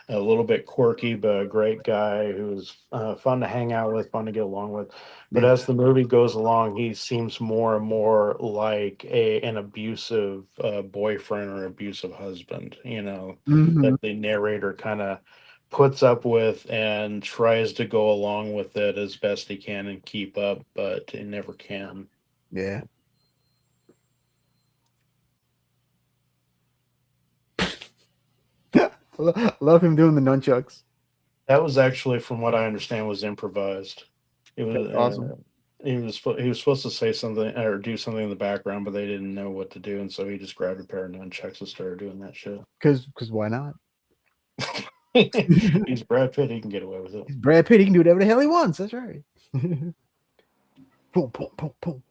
a little bit quirky, but a great guy who's fun to hang out with, fun to get along with. But Yeah. as the movie goes along, he seems more and more like an abusive boyfriend or abusive husband. Hmm. That the narrator kind of puts up with and tries to go along with it as best he can and keep up, but he never can. Yeah. Love him doing the nunchucks. That was actually, from what I understand, was improvised. It was That's awesome. he was supposed to say something or do something in the background, but they didn't know what to do, and so he just grabbed a pair of nunchucks and started doing that shit. Because why not? He's Brad Pitt; he can get away with it. He's Brad Pitt. He can do whatever the hell he wants. That's right. Boom, boom, boom, boom.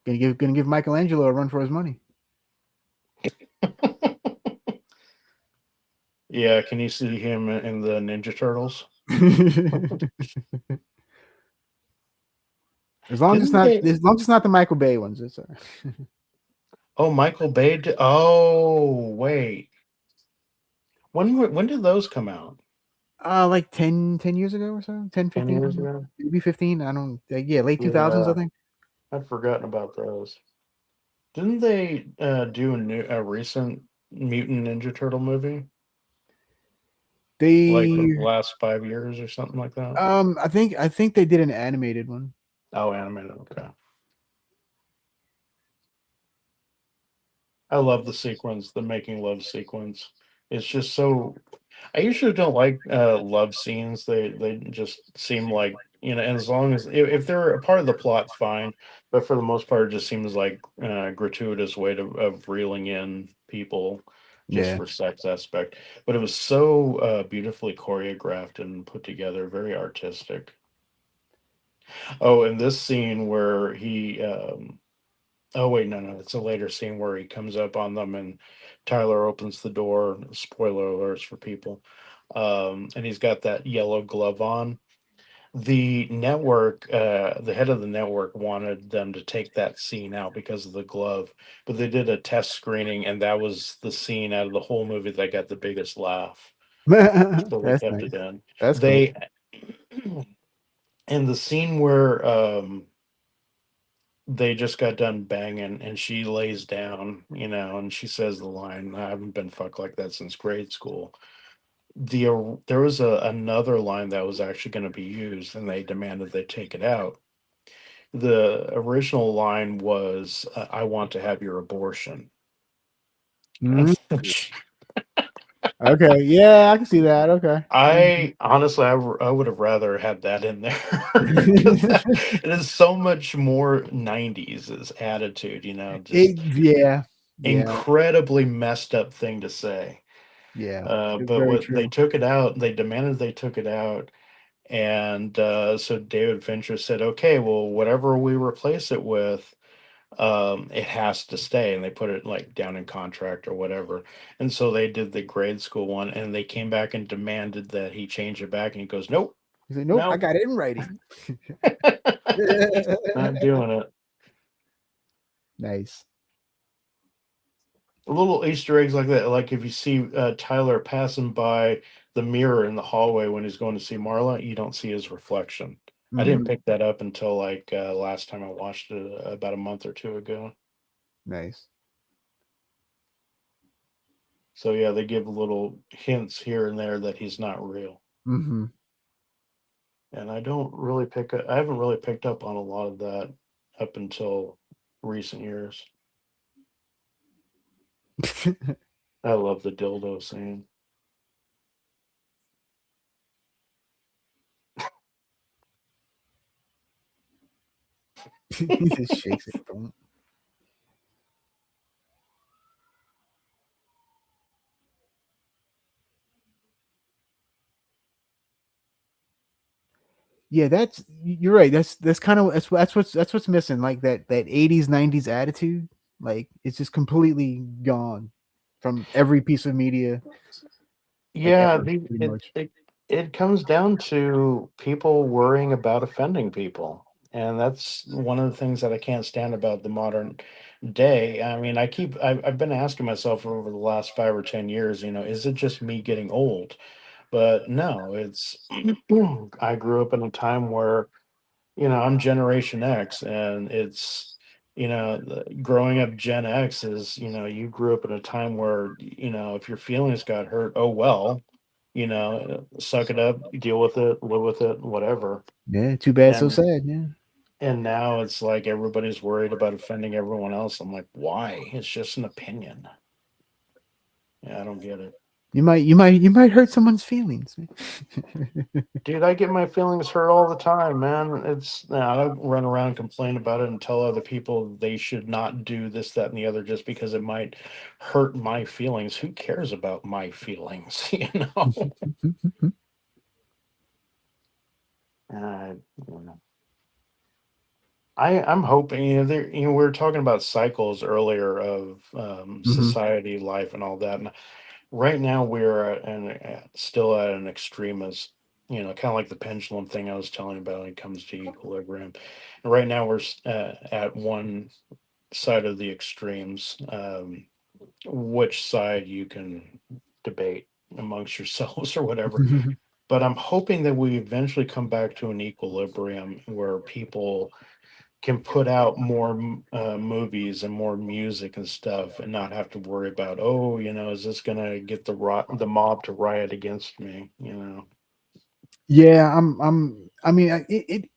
Gonna give Michelangelo a run for his money. Yeah, can you see him in the Ninja Turtles? As long as it's Didn't not, they? as long as it's not the Michael Bay ones, it's Oh, Michael Bay. Oh, wait. When did those come out? like 10 years ago or so, 10, 10 15, years ago? maybe 15. I don't. Yeah, late 2000s, I Yeah, think. I'd forgotten about those. Didn't they do a recent Mutant Ninja Turtle movie? Like They, the last 5 years or something like that? I think they did an animated one. Oh, animated. Okay. I love the sequence, the making love sequence. It's just so. I usually don't like love scenes. They just seem like, as long as if they're a part of the plot, fine. But for the most part, it just seems like gratuitous way of reeling in people just Yeah. for sex aspect. But it was so beautifully choreographed and put together, very artistic. Oh, and this scene where he oh wait, no, it's a later scene where he comes up on them and Tyler opens the door. Spoiler alerts for people. And he's got that yellow glove on. The network, the head of the network wanted them to take that scene out because of the glove, but they did a test screening, and that was the scene out of the whole movie that got the biggest laugh. So they That's kept nice. it in. That's cool. They and the scene where they just got done banging and she lays down, and she says the line, I haven't been fucked like that since grade school. There was another line that was actually going to be used and they demanded they take it out. The original line was, I want to have your abortion. Mm, okay. Yeah, I can see that. Okay. I honestly, I would have rather had that in there because it is so much more 90s as attitude, just Yeah. Yeah. incredibly messed up thing to say. Yeah. It's But very what they true. took it out, they demanded they took it out, and so David Fincher said, "Okay, well, whatever we replace it with, it has to stay." And they put it like down in contract or whatever. And so they did the grade school one, and they came back and demanded that he change it back, and he goes, "Nope, He said, "Nope, I nope, got it in writing." not doing it." Nice. Little Easter eggs like that, like if you see Tyler passing by the mirror in the hallway when he's going to see Marla, you don't see his reflection. I didn't Hmm. pick that up until like last time I watched it about a month or two ago. Nice. So yeah, they give little hints here and there that he's not real. Hmm. And I haven't really picked up on a lot of that up until recent years. I love the dildo scene. He just shakes it. Boom. Yeah, you're right. That's kind of that's what's missing. Like that 80s 90s attitude. Like it's just completely gone from every piece of media, like Yeah, ever, pretty it, much. it it comes down to people worrying about offending people. And that's one of the things that I can't stand about the modern day. I mean, I've been asking myself over the last 5 or 10 years, is it just me getting old? But no, it's I grew up in a time where, I'm Generation X, and it's, growing up Gen X is, you grew up in a time where, if your feelings got hurt, oh well, suck it up, deal with it, live with it, whatever. Yeah, too bad, so And sad. Yeah. and now it's like everybody's worried about offending everyone else. I'm like, why? It's just an opinion. Yeah, I don't get it. You might hurt someone's feelings. Dude, I get my feelings hurt all the time, man. I don't run around and complain about it and tell other people they should not do this, that, and the other just because it might hurt my feelings. Who cares about my feelings? I, I'm hoping, we were talking about cycles earlier of Hmm. society, life, and all that. And right now we're still at an extremist, kind of like the pendulum thing I was telling you about when it comes to equilibrium. And right now we're at one side of the extremes, which side you can debate amongst yourselves or whatever. But I'm hoping that we eventually come back to an equilibrium where people can put out more movies and more music and stuff, and not have to worry about, oh, is this gonna get the mob to riot against me. Yeah, I mean,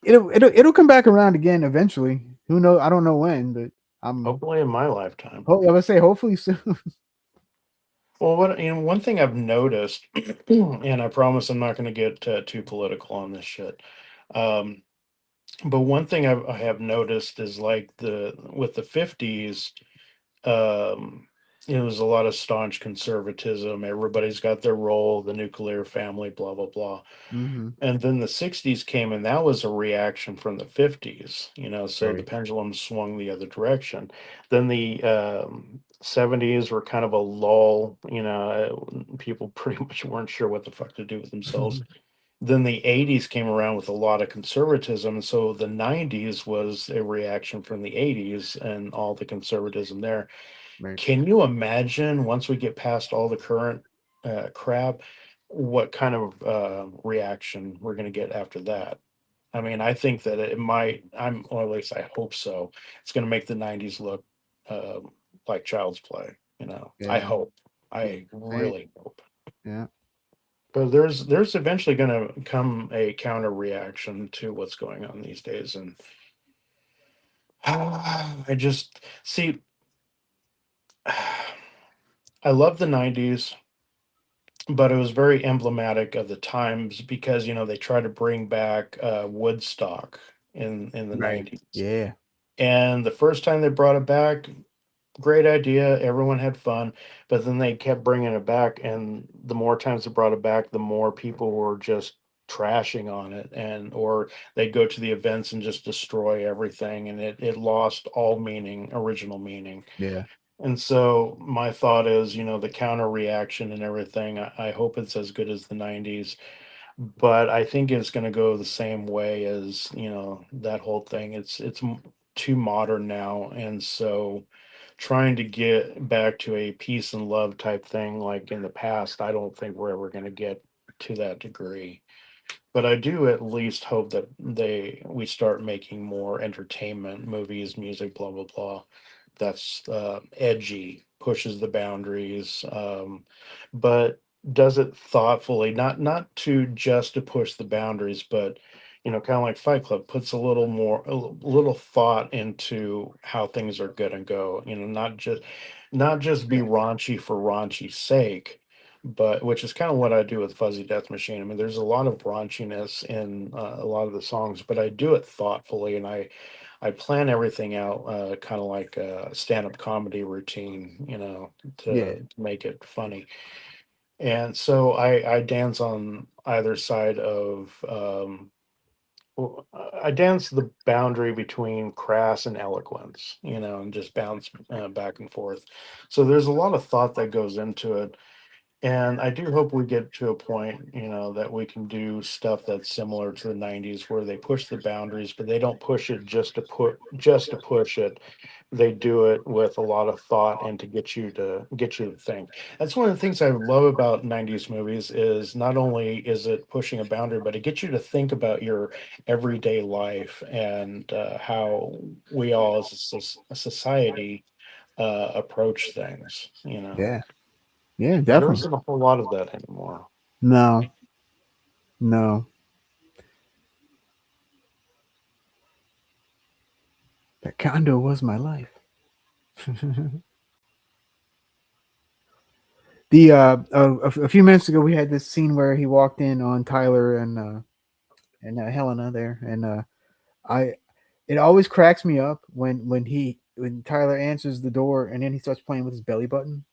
it'll come back around again eventually. Who knows? I don't know when, but I'm. Hopefully in my lifetime. I would say hopefully soon. Well, one thing I've noticed, and I promise I'm not going to get too political on this shit. Um, but one thing I have noticed is like the with the 50s, it was a lot of staunch conservatism. Everybody's got their role, the nuclear family, blah blah blah. Hmm. And then the 60s came, and that was a reaction from the 50s, so the Right. pendulum swung the other direction. Then the 70s were kind of a lull, people pretty much weren't sure what the fuck to do with themselves. Then the 80s came around with a lot of conservatism. And so the 90s was a reaction from the 80s and all the conservatism there. Right. Can you imagine once we get past all the current crap, what kind of reaction we're going to get after that? I mean, I think that it might, or at least I hope so. It's going to make the 90s look uh, like child's play, I Yeah. hope. Yeah. I Same. really hope. Yeah. But there's eventually going to come a counter reaction to what's going on these days. And I just see, I love the 90s, but it was very emblematic of the times because they try to bring back Woodstock in the Right. 90s. Yeah. And the first time they brought it back, great idea, everyone had fun, but then they kept bringing it back, and the more times they brought it back, the more people were just trashing on it, and or they'd go to the events and just destroy everything, and it lost all meaning, original meaning. Yeah. And so my thought is, the counter reaction and everything, I hope it's as good as the 90s, but I think it's going to go the same way as, that whole thing. It's too modern now. And so trying to get back to a peace and love type thing like in the past, I don't think we're ever going to get to that degree. But I do at least hope that we start making more entertainment, movies, music, blah blah blah. That's edgy, pushes the boundaries, but does it thoughtfully, not to just to push the boundaries, but kind of like Fight Club, puts a little thought into how things are gonna go. Not just be Yeah. raunchy for raunchy's sake, but which is kind of what I do with Fuzzy Death Machine. I mean, there's a lot of raunchiness in a lot of the songs, but I do it thoughtfully, and I plan everything out kind of like a stand-up comedy routine, Yeah. to make it funny. And so I dance on either side of I dance the boundary between crass and eloquence, and just bounce back and forth. So there's a lot of thought that goes into it, and I do hope we get to a point, that we can do stuff that's similar to the 90s where they push the boundaries, but they don't push it just to push it. They do it with a lot of thought and to get you to think. That's one of the things I love about 90s movies is not only is it pushing a boundary, but it gets you to think about your everyday life and how we all as a society approach things. Yeah. Yeah. And there Definitely. isn't a whole lot of that anymore. No. No. That condo was my life. The a few minutes ago we had this scene where he walked in on Tyler and Helena there, and I it always cracks me up when Tyler answers the door and then he starts playing with his belly button.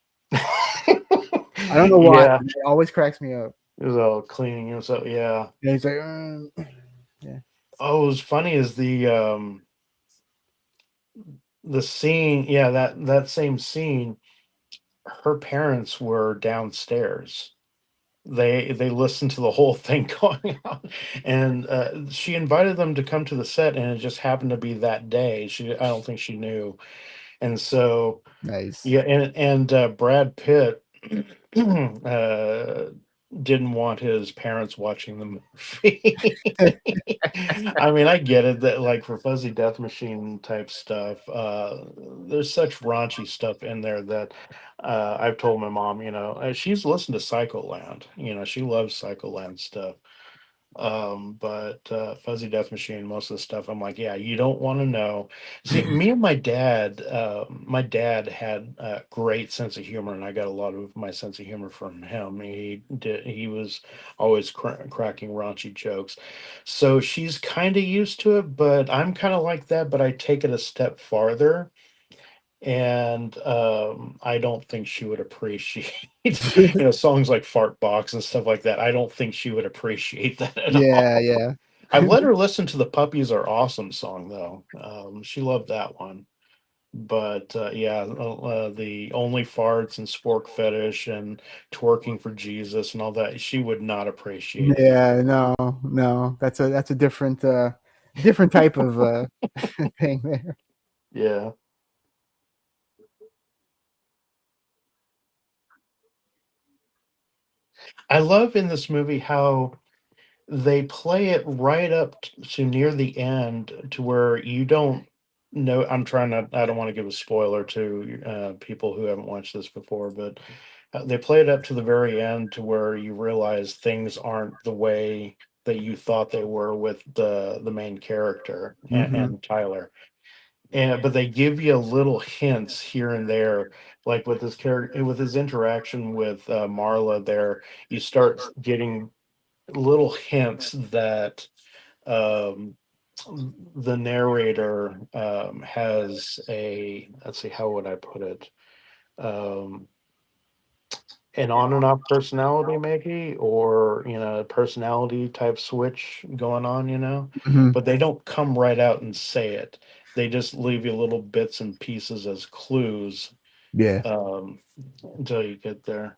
I don't know why. Yeah, It always cracks me up. it was all cleaning himself. Yeah. And he's like, yeah, Oh, it was funny is the the scene, yeah, that same scene, her parents were downstairs. They listened to the whole thing going on, and she invited them to come to the set, and it just happened to be that day. I don't think she knew, and so Nice. yeah, and Brad Pitt uh, didn't want his parents watching the movie. I mean, I get it that like for Fuzzy Death Machine type stuff, there's such raunchy stuff in there that I've told my mom, she's listened to Psycholand. She loves Psycholand stuff. But Fuzzy Death Machine, most of the stuff, I'm like, yeah, you don't want to know. See, me and my dad had a great sense of humor, and I got a lot of my sense of humor from him. He was always cracking raunchy jokes, so she's kind of used to it. But I'm kind of like that, but I take it a step farther, and I don't think she would appreciate songs like Fart Box and stuff like that. I don't think she would appreciate that at Yeah, all. yeah. I've let her listen to the Puppies Are Awesome song though. She loved that one. But yeah, the Only Farts and Spork Fetish and Twerking for Jesus and all that, she would not appreciate any of Yeah, no, no. That's a different type of thing there. it. Yeah. I love in this movie how they play it right up to near the end to where you don't know. I don't want to give a spoiler to people who haven't watched this before, but they play it up to the very end to where you realize things aren't the way that you thought they were with the main character Hmm. and Tyler. And but they give you little hints here and there, like with his character, with his interaction with Marla. There, you start getting little hints that um, the narrator has a, let's see, how would I put it? Um, an on and off personality, maybe, or personality type switch going on, Hmm. but they don't come right out and say it. They just leave you little bits and pieces as clues Yeah. um, until you get there.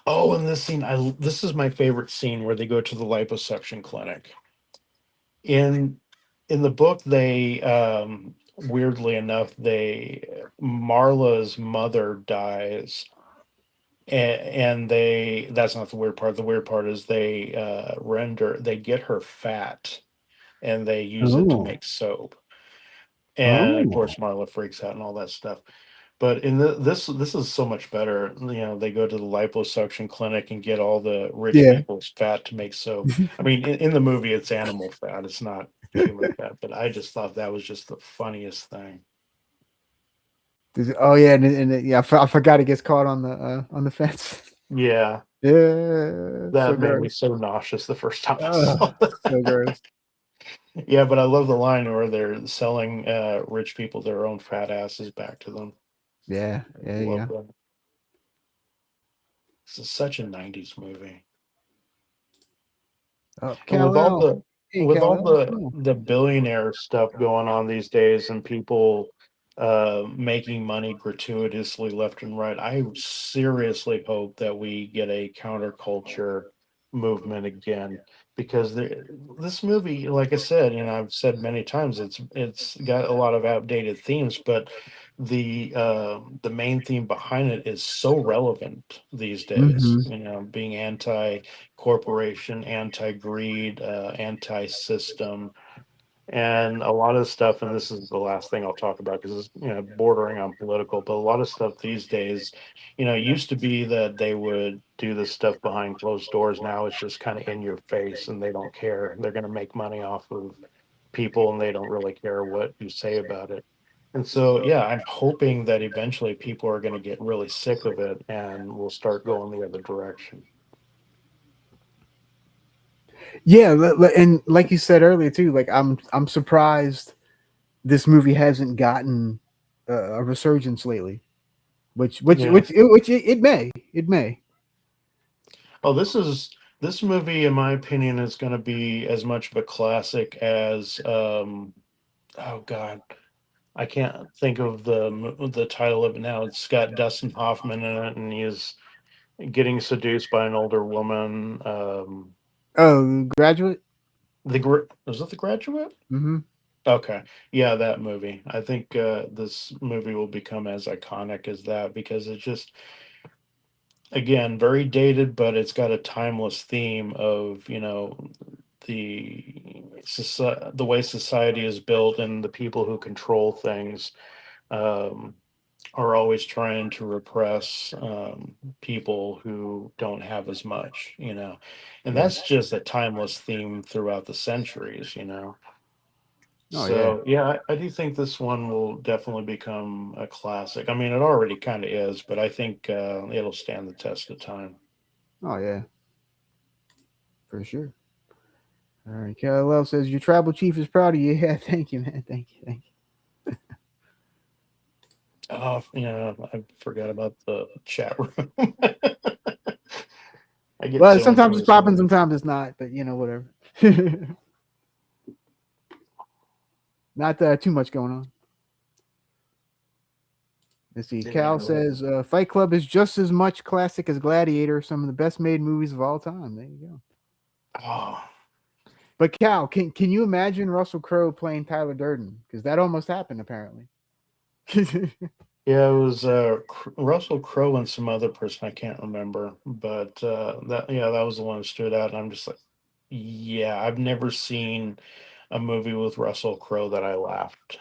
Oh, and this is my favorite scene where they go to the liposuction clinic. In the book, they weirdly enough, they Marla's mother dies, and they that's not the weird part. The weird part is they get her fat and they use it to Oh. make soap. And of Oh. course Marla freaks out and all that stuff. But this is so much better. They go to the liposuction clinic and get all the rich Yeah. people's fat to make soap. I mean, in the movie, it's animal fat; it's not human fat. But I just thought that was just the funniest thing. Oh yeah, yeah. I forgot it gets caught on the fence. Yeah, Yeah, so that made me gross. so nauseous the first time I Oh, saw so that. gross. Yeah, but I love the line where they're selling rich people their own fat asses back to them. Yeah, I yeah, love yeah. that. This is such a '90s movie. Oh, And Kal-El. Hey, with all Kal-El, what's the going on? billionaire stuff going on these days and people making money gratuitously left and right, I seriously hope that we get a counterculture movement again because this movie, like I said, I've said many times, it's got a lot of outdated themes, but the main theme behind it is so relevant these days. Hmm. Being anti corporation, anti greed, anti system, and a lot of stuff. And this is the last thing I'll talk about because it's bordering on political. But a lot of stuff these days, it used to be that they would do this stuff behind closed doors. Now it's just kind of in your face, and they don't care. They're going to make money off of people, and they don't really care what you say about it. And so, yeah, I'm hoping that eventually people are going to get really sick of it and will start going the other direction. Yeah, and like you said earlier too, like I'm surprised this movie hasn't gotten a resurgence lately. Yeah. Which it may. Oh, this movie, in my opinion, is going to be as much of a classic as oh God, I can't think of the title of it now. It's got Dustin Hoffman in it, and he's getting seduced by an older woman. Oh, Graduate. Was it The Graduate? Mm-hmm. Okay, yeah, that movie. I think this movie will become as iconic as that because it's just, again, very dated, but it's got a timeless theme of, the way society is built and the people who control things. Um, are always trying to repress people who don't have as much, and Yeah. that's just a timeless theme throughout the centuries, Oh yeah. So yeah, I do think this one will definitely become a classic. I mean, it already kind of is, but I think it'll stand the test of time. Oh yeah. For sure. All right. Kelly Love says your tribal chief is proud of you. Yeah. Thank you, man. Thank you. Thank Oh, yeah, I forgot about the chat room. I you. get Well, so into sometimes it's this popping, movie. sometimes it's not. But whatever. Not too much going on. Let's see. Cal Yeah. says Fight Club is just as much classic as Gladiator. Some of the best made movies of all time. There you go. Oh, But Cal, can you imagine Russell Crowe playing Tyler Durden? Because that almost happened apparently. yeah, it was Russell Crowe and some other person I can't remember, but that was the one that stood out, and I'm just like, yeah, I've never seen a movie with Russell Crowe that I laughed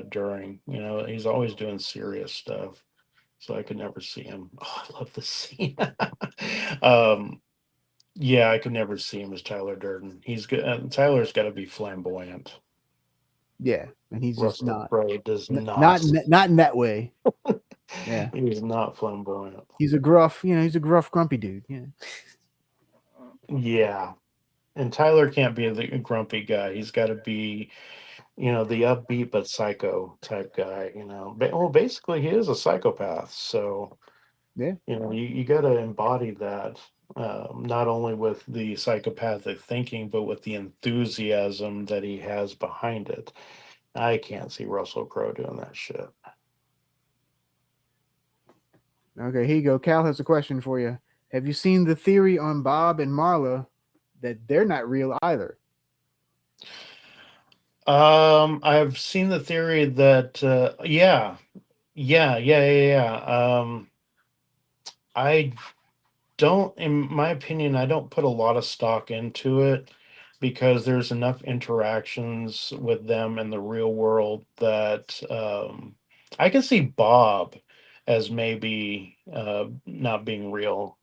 during. He's always doing serious stuff, so I could never see him. Oh, I love this scene. um, yeah, I could never see him as Tyler Durden. He's good. Tyler's got to be flamboyant. Yeah, and he's just Russell not. Crowe does not. Not in that way. Yeah, He's not flamboyant. he's a gruff. He's a gruff, grumpy dude. Yeah. Yeah. And Tyler can't be the grumpy guy. He's got to be, the upbeat but psycho type guy. Well, basically, he is a psychopath. So, Yeah. you got to embody that, not only with the psychopathic thinking, but with the enthusiasm that he has behind it. I can't see Russell Crowe doing that shit. Okay, here you go. Cal has a question for you. Have you seen the theory on Bob and Marla that they're not real either? I've seen the theory that, yeah, yeah, yeah, yeah, yeah. I don't, in my opinion, I don't put a lot of stock into it because there's enough interactions with them in the real world that I can see Bob as maybe not being real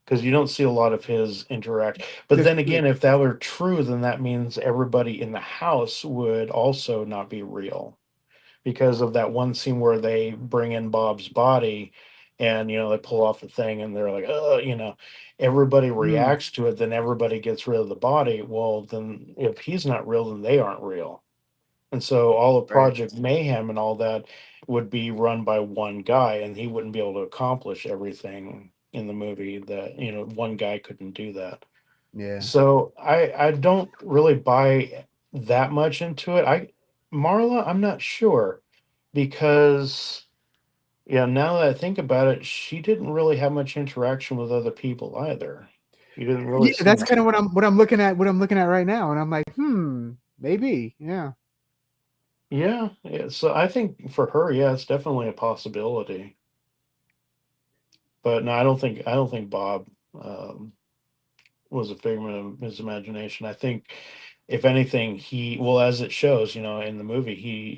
because you don't see a lot of his interact. But That's then true. again, if that were true, then that means everybody in the house would also not be real because of that one scene where they bring in Bob's body and they pull off the thing and they're like, oh, everybody Mm, reacts to it, then everybody gets rid of the body. Well, then if he's not real, then they aren't real. And so all of right. Project Mayhem and all that would be run by one guy, and he wouldn't be able to accomplish everything in the movie that, one guy couldn't do that. Yeah. So I don't really buy that much into it. Marla, I'm not sure because yeah, now that I think about it, she didn't really have much interaction with other people either. You didn't really Yeah, that's seem kind of to. what I'm looking at. What I'm looking at right now, and I'm like, maybe. Yeah. Yeah, yeah. So I think for her, yeah, it's definitely a possibility. But no, I don't think Bob um, was a figment of his imagination. I think if anything, well, as it shows, in the movie, he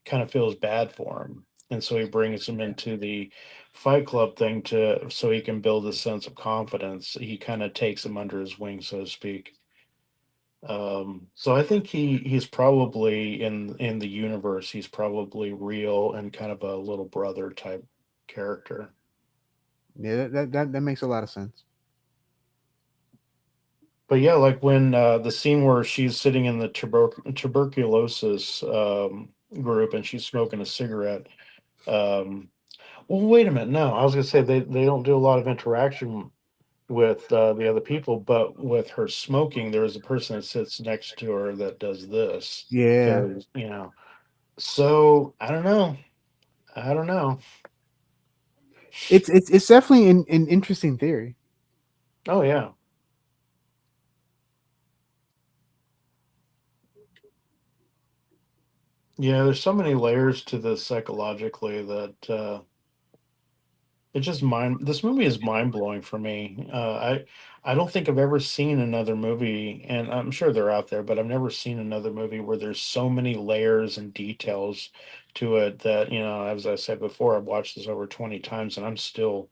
kind of feels bad for him, and so he brings him into the Fight Club thing to so he can build a sense of confidence. He kind of takes him under his wing, so to speak. So I think he's probably in the universe. He's probably real and kind of a little brother type character. Yeah. That makes a lot of sense. But yeah, like when the scene where she's sitting in the tuberculosis group and she's smoking a cigarette. Um, well, wait a minute. No, I was gonna say they don't do a lot of interaction with the other people, but with her smoking, there is a person that sits next to her that does this Yeah. because. So I don't know. I don't know. It's definitely an interesting theory. Oh yeah, yeah. There's so many layers to this psychologically that it's just mind. This movie is mind blowing for me. I don't think I've ever seen another movie, and I'm sure they're out there, but I've never seen another movie where there's so many layers and details to it that, as I said before, I've watched this over 20 times, and I'm still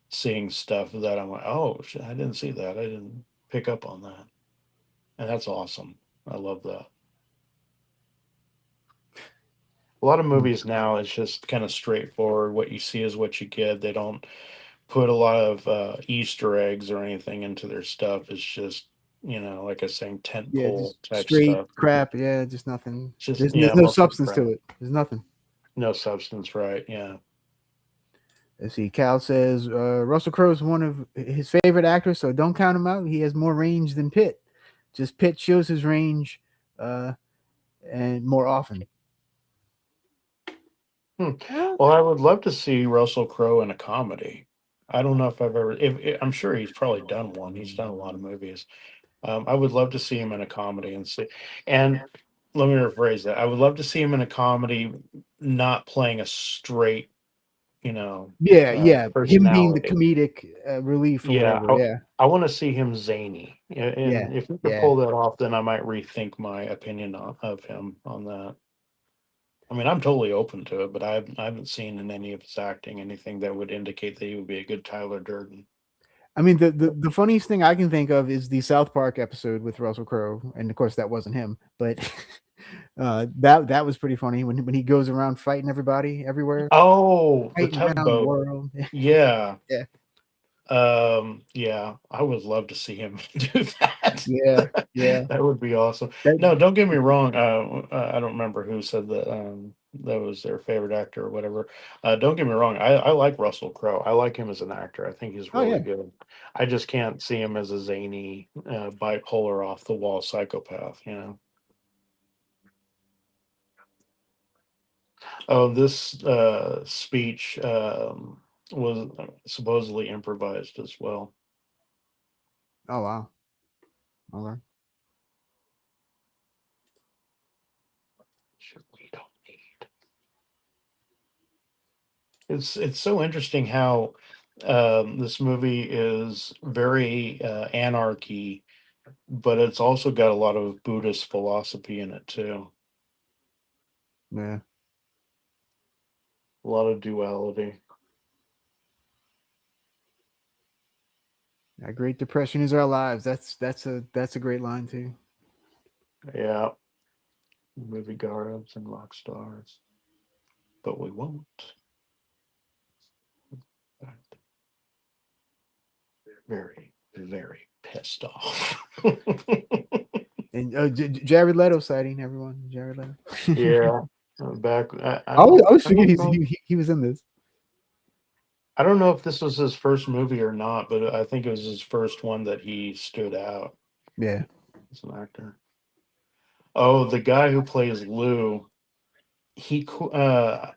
seeing stuff that I'm like, oh shit, I didn't see that. I didn't pick up on that, and that's awesome. I love that. A lot of Mm. movies now, it's just kind of straightforward. What you see is what you get. They don't put a lot of Easter eggs or anything into their stuff. It's just, like I was saying, tent Yeah, pole just type straight stuff. crap. Yeah, just nothing. It's just, There's yeah, no mostly substance crap. to it. There's nothing. No substance, right? Yeah. Let's see. Cal says Russell Crowe is one of his favorite actors, so don't count him out. He has more range than Pitt. Just Pitt shows his range, uh, and more often. Hmm. Well, Well, I would love to see Russell Crowe in a comedy. I don't know if I've ever, I'm sure he's probably done one. He's done a lot of movies. I would love to see him in a comedy and let me rephrase that. I would love to see him in a comedy, not playing a straight, yeah, yeah. Him being the personality. comedic relief or Yeah, whatever. Yeah, I want to see him zany, yeah, and if we could yeah. pull that off, then I might rethink my opinion of him on that. I mean, I'm totally open to it, but I haven't seen in any of his acting anything that would indicate that he would be a good Tyler Durden. I mean, the funniest thing I can think of is the South Park episode with Russell Crowe, and of course that wasn't him, but that was pretty funny when he goes around fighting everybody everywhere, Oh, the fighting around the tugboat. world. Yeah. Yeah, Yeah, I would love to see him do that. yeah, yeah. That would be awesome. That, No, don't get me wrong. I don't remember who said that that was their favorite actor or whatever. Don't get me wrong. I like Russell Crowe. I like him as an actor. I think he's oh really yeah, good. I just can't see him as a zany, bipolar, off the wall psychopath. Oh, this speech was supposedly improvised as well. oh wow, okay. We don't need. It's so interesting how this movie is very anarchy, but it's also got a lot of Buddhist philosophy in it too. Yeah, A lot of duality. that Great Depression is our lives. That's a great line too. Yeah, movie garbs and rock stars, but we won't. Very, very pissed off. And Jared Leto sighting everyone. Jared Leto. Yeah, back. I always I forget don't know. he was in this. I don't know if this was his first movie or not, but I think it was his first one that he stood out Yeah, as an actor. Oh, the guy who plays Lou, he I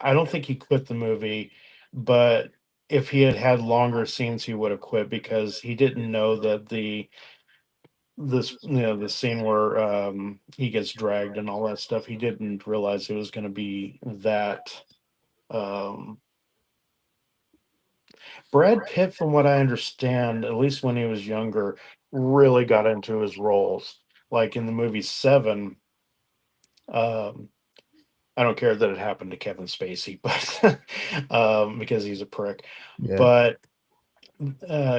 don't think he quit the movie, but if he had had longer scenes, he would have quit because he didn't know that the scene where he gets dragged and all that stuff. He didn't realize it was going to be that. Um, Brad Pitt, from what I understand, at least when he was younger, really got into his roles. Like in the movie Seven, um, I don't care that it happened to Kevin Spacey, but because he's a prick. yeah, But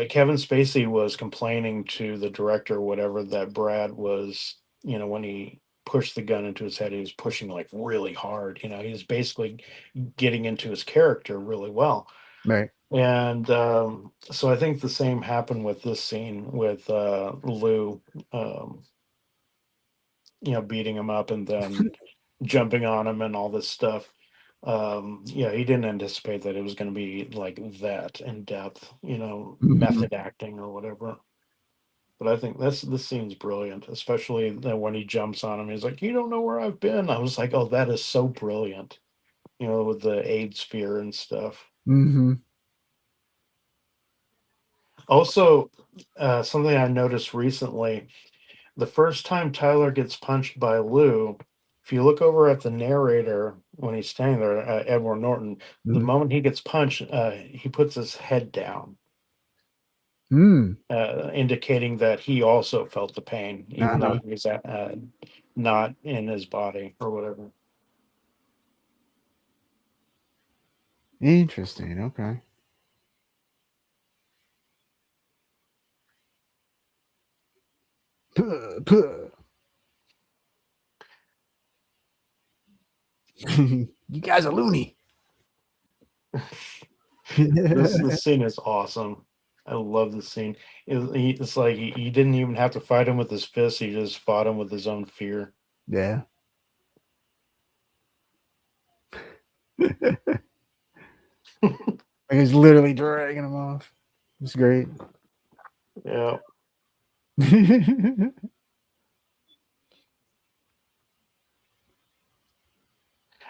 Kevin Spacey was complaining to the director, or whatever, that Brad was, when he pushed the gun into his head, he was pushing like really hard. He was basically getting into his character really well. right. And so I think the same happened with this scene with Lou, um, beating him up and then jumping on him and all this stuff. Yeah, he didn't anticipate that it was going to be like that in depth, Mhm. method acting or whatever. But I think this scene's brilliant, especially when he jumps on him. He's like, "You don't know where I've been." I was like, "Oh, that is so brilliant." With the AIDS fear and stuff. Mm-hmm. Also, something I noticed recently: the first time Tyler gets punched by Lou, if you look over at the narrator when he's standing there, Edward Norton, the Mm-hmm. moment he gets punched, he puts his head down, Mm. indicating that he also felt the pain, even though Uh-huh. he was not in his body or whatever. Interesting. Okay. Puh, puh. You guys are loony. This scene is awesome. I love this scene. It's like he didn't even have to fight him with his fists. He just fought him with his own fear. Yeah. Like he's literally dragging him off. It's great. Yeah.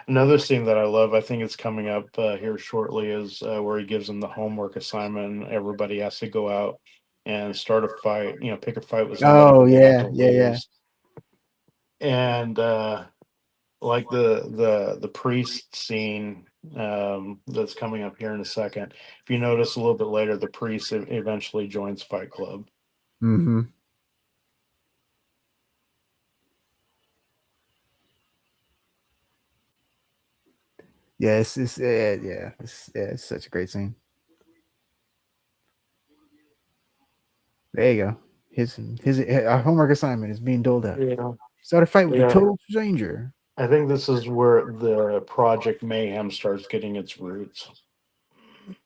Another scene that I love, I think it's coming up here shortly, is where he gives them the homework assignment. And everybody has to go out and start a fight. Pick a fight with somebody Oh who they have yeah, to yeah, yeah. lose. And like the priest scene that's coming up here in a second. If you notice a little bit later, the priest eventually joins Fight Club. Mm-hmm. Yeah, it's yeah, yeah. It's such a great scene. There you go. His our homework assignment is being doled out. Yeah, Start a fight with a yeah. total stranger. I think this is where the Project Mayhem starts getting its roots.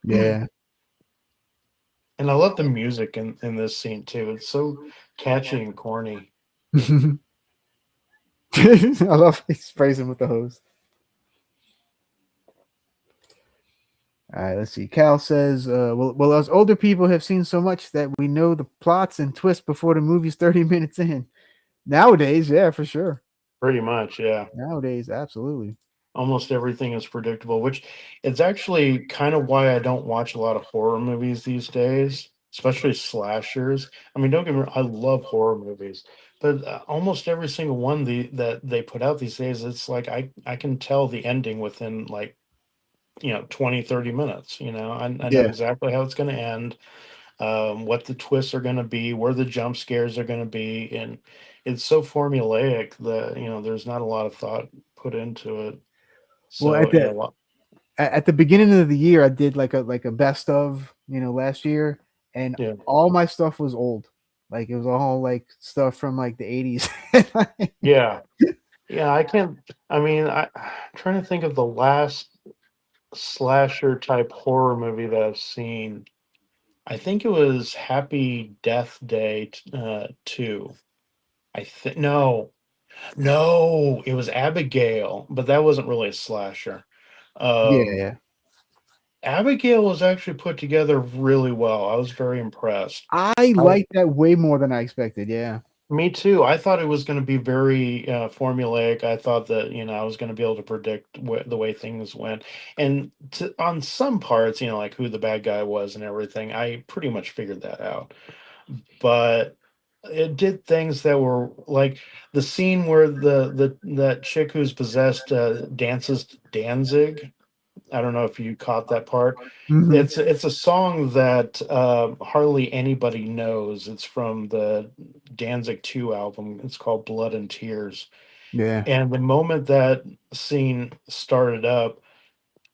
Yeah. And I love the music in this scene too. It's so catchy and corny. I love he sprays him with the hose. All right, let's see. Cal says, well, us older people have seen so much that we know the plots and twists before the movie's 30 minutes in. Nowadays, yeah, for sure. Pretty much, yeah. Nowadays, absolutely. Almost everything is predictable, which it's actually kind of why I don't watch a lot of horror movies these days, especially slashers. I mean, don't get me wrong, I love horror movies, but almost every single one that they put out these days, it's like I can tell the ending within like 20, 30 minutes. I know Yeah. exactly how it's going to end, what the twists are going to be, where the jump scares are going to be, and it's so formulaic that there's not a lot of thought put into it. Well, So yeah, well, at the beginning of the year, I did like a best of last year, and yeah, all my stuff was old. Like it was all like stuff from like the 80s. yeah, yeah. I can't. I mean, I'm trying to think of the last slasher type horror movie that I've seen. I think it was Happy Death Day 2. I think no, it was Abigail, but that wasn't really a slasher. Yeah, Um, yeah. Abigail was actually put together really well. I was very impressed. I I, like that way more than I expected. Yeah. Me too. I thought it was going to be very formulaic. I thought that I was going to be able to predict the way things went, and on some parts, like who the bad guy was and everything. I pretty much figured that out, but it did things that were like the scene where the that chick who's possessed dances Danzig. I don't know if you caught that part. Hmm. It's a song that hardly anybody knows. It's from the Danzig 2 album. It's called Blood and Tears. Yeah. And the moment that scene started up,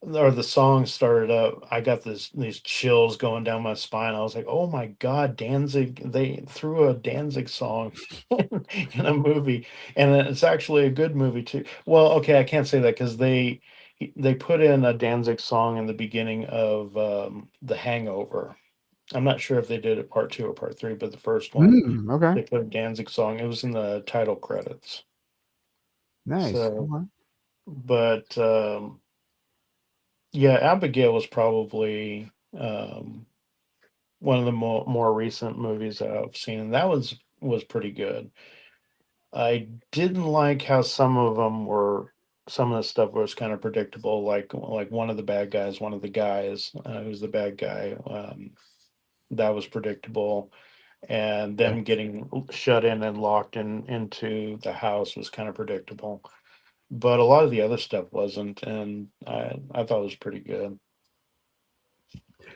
or the song started up, I got these chills going down my spine. I was like, "Oh my God, Danzig! They threw a Danzig song in a movie, and it's actually a good movie too." Well, okay, I can't say that because they put in a Danzig song in the beginning of The Hangover. I'm not sure if they did it part two or part three, but the first one Okay. they put a Danzig song. It was in the title credits. Nice. So, Okay. but yeah, Abigail was probably. one of the more recent movies that I've seen, and that was pretty good. I didn't like how some of the stuff was kind of predictable, like one of the bad guys, one of the guys who's the bad guy, that was predictable, and Yeah. them getting shut in and locked into the house was kind of predictable. But a lot of the other stuff wasn't, and I thought it was pretty good.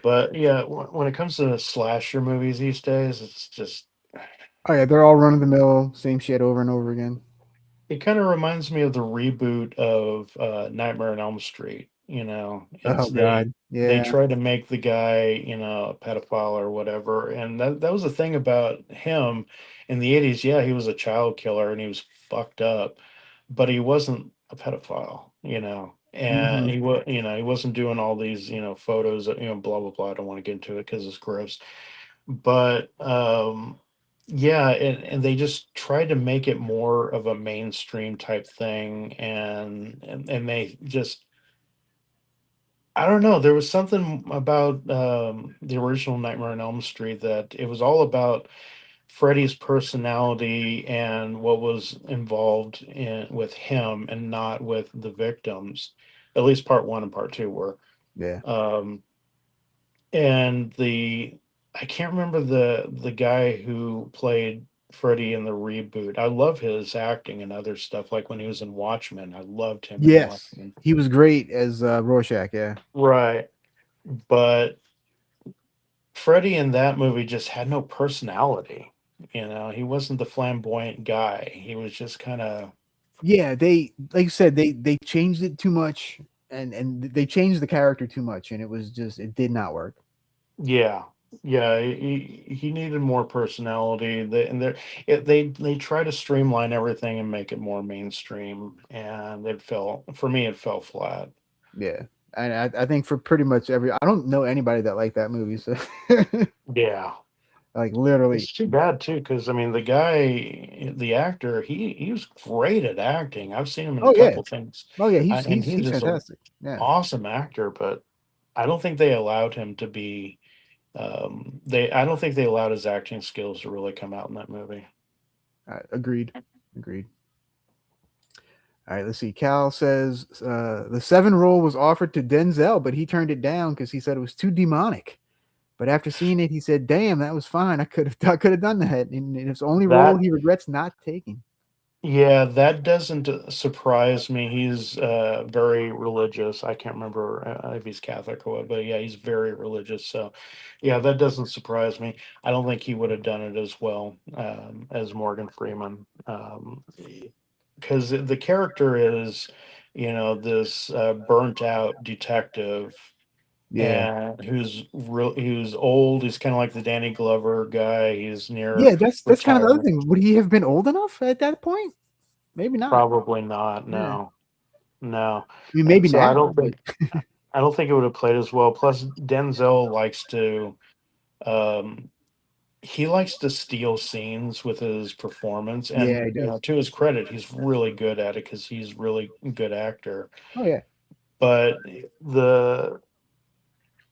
But yeah, when it comes to slasher movies these days, it's just Oh yeah, they're all run of the mill, same shit over and over again. it kind of reminds me of the reboot of Nightmare on Elm Street. You know, Oh it's god. they Yeah. try to make the guy, you know, a pedophile or whatever, and that was the thing about him in the '80s. Yeah, he was a child killer and he was fucked up, but he wasn't a pedophile. You know, and Hmm. he wasn't doing all these, you know, photos, blah blah blah. I don't want to get into it because it's gross, but yeah, and they just tried to make it more of a mainstream type thing, and they just, I don't know, there was something about the original Nightmare on Elm Street that it was all about Freddy's personality and what was involved in with him and not with the victims. At least part one and part two were. Yeah. Um, and the I can't remember the guy who played Freddy in the reboot. I love his acting and other stuff, like when he was in Watchmen. I loved him in Yes. Watchmen. He was great as Rorschach, yeah. Right. But Freddy in that movie just had no personality. You know, he wasn't the flamboyant guy. He was just kind of, Yeah, they like you said, they changed it too much and they changed the character too much and it was just it did not work. yeah. Yeah, he needed more personality. They try to streamline everything and make it more mainstream, and it fell for me. It fell flat. Yeah. And I think for pretty much every I don't know anybody that liked that movie, so Yeah, like literally. it's too bad too, because I mean, the guy, the actor, he was great at acting. I've seen him in a Oh yeah. couple things, Oh yeah, and he's he's just an fantastic. Yeah. awesome actor. But I don't think they allowed him to be. I don't think they allowed his acting skills to really come out in that movie. Agreed. Agreed. All right, let's see. Cal says the Seven role was offered to Denzel, but he turned it down because he said it was too demonic. But after seeing it, he said, "Damn, that was fine. I could have done that." And it's the only role That he regrets not taking. Yeah, that doesn't surprise me. He's very religious. I can't remember if he's Catholic or what, but yeah, he's very religious. So, yeah, that doesn't surprise me. I don't think he would have done it as well as Morgan Freeman, because the character is, this burnt out detective, Yeah, and who's old. He's kind of like the Danny Glover guy. He's near yeah. That's kind of the other retirement. thing. Would he have been old enough at that point? Maybe not. Probably not. Yeah, No. No. I mean, maybe So I now, don't but think I don't think it would have played as well. Plus, Denzel likes to um, he likes to steal scenes with his performance, yeah, and he does. to his credit, he's really good at it because he's really good actor. Oh yeah, But the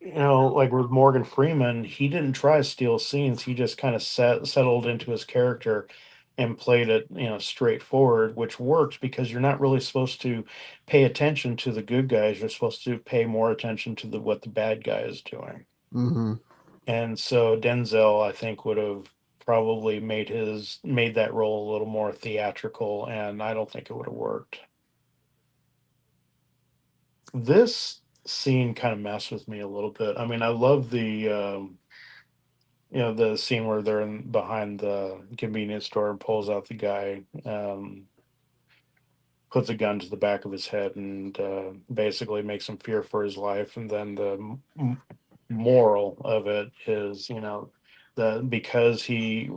like with Morgan Freeman, he didn't try to steal scenes. He just kind of settled into his character and played it, straightforward, which works because you're not really supposed to pay attention to the good guys. You're supposed to pay more attention to the what the bad guy is doing. hmm, And so Denzel, I think, would have probably made that role a little more theatrical, and I don't think it would have worked. This scene kind of messed with me a little bit. I mean, I love the scene where they're behind the convenience store and pulls out the guy, puts a gun to the back of his head, and basically makes him fear for his life. And then the moral of it is, that because he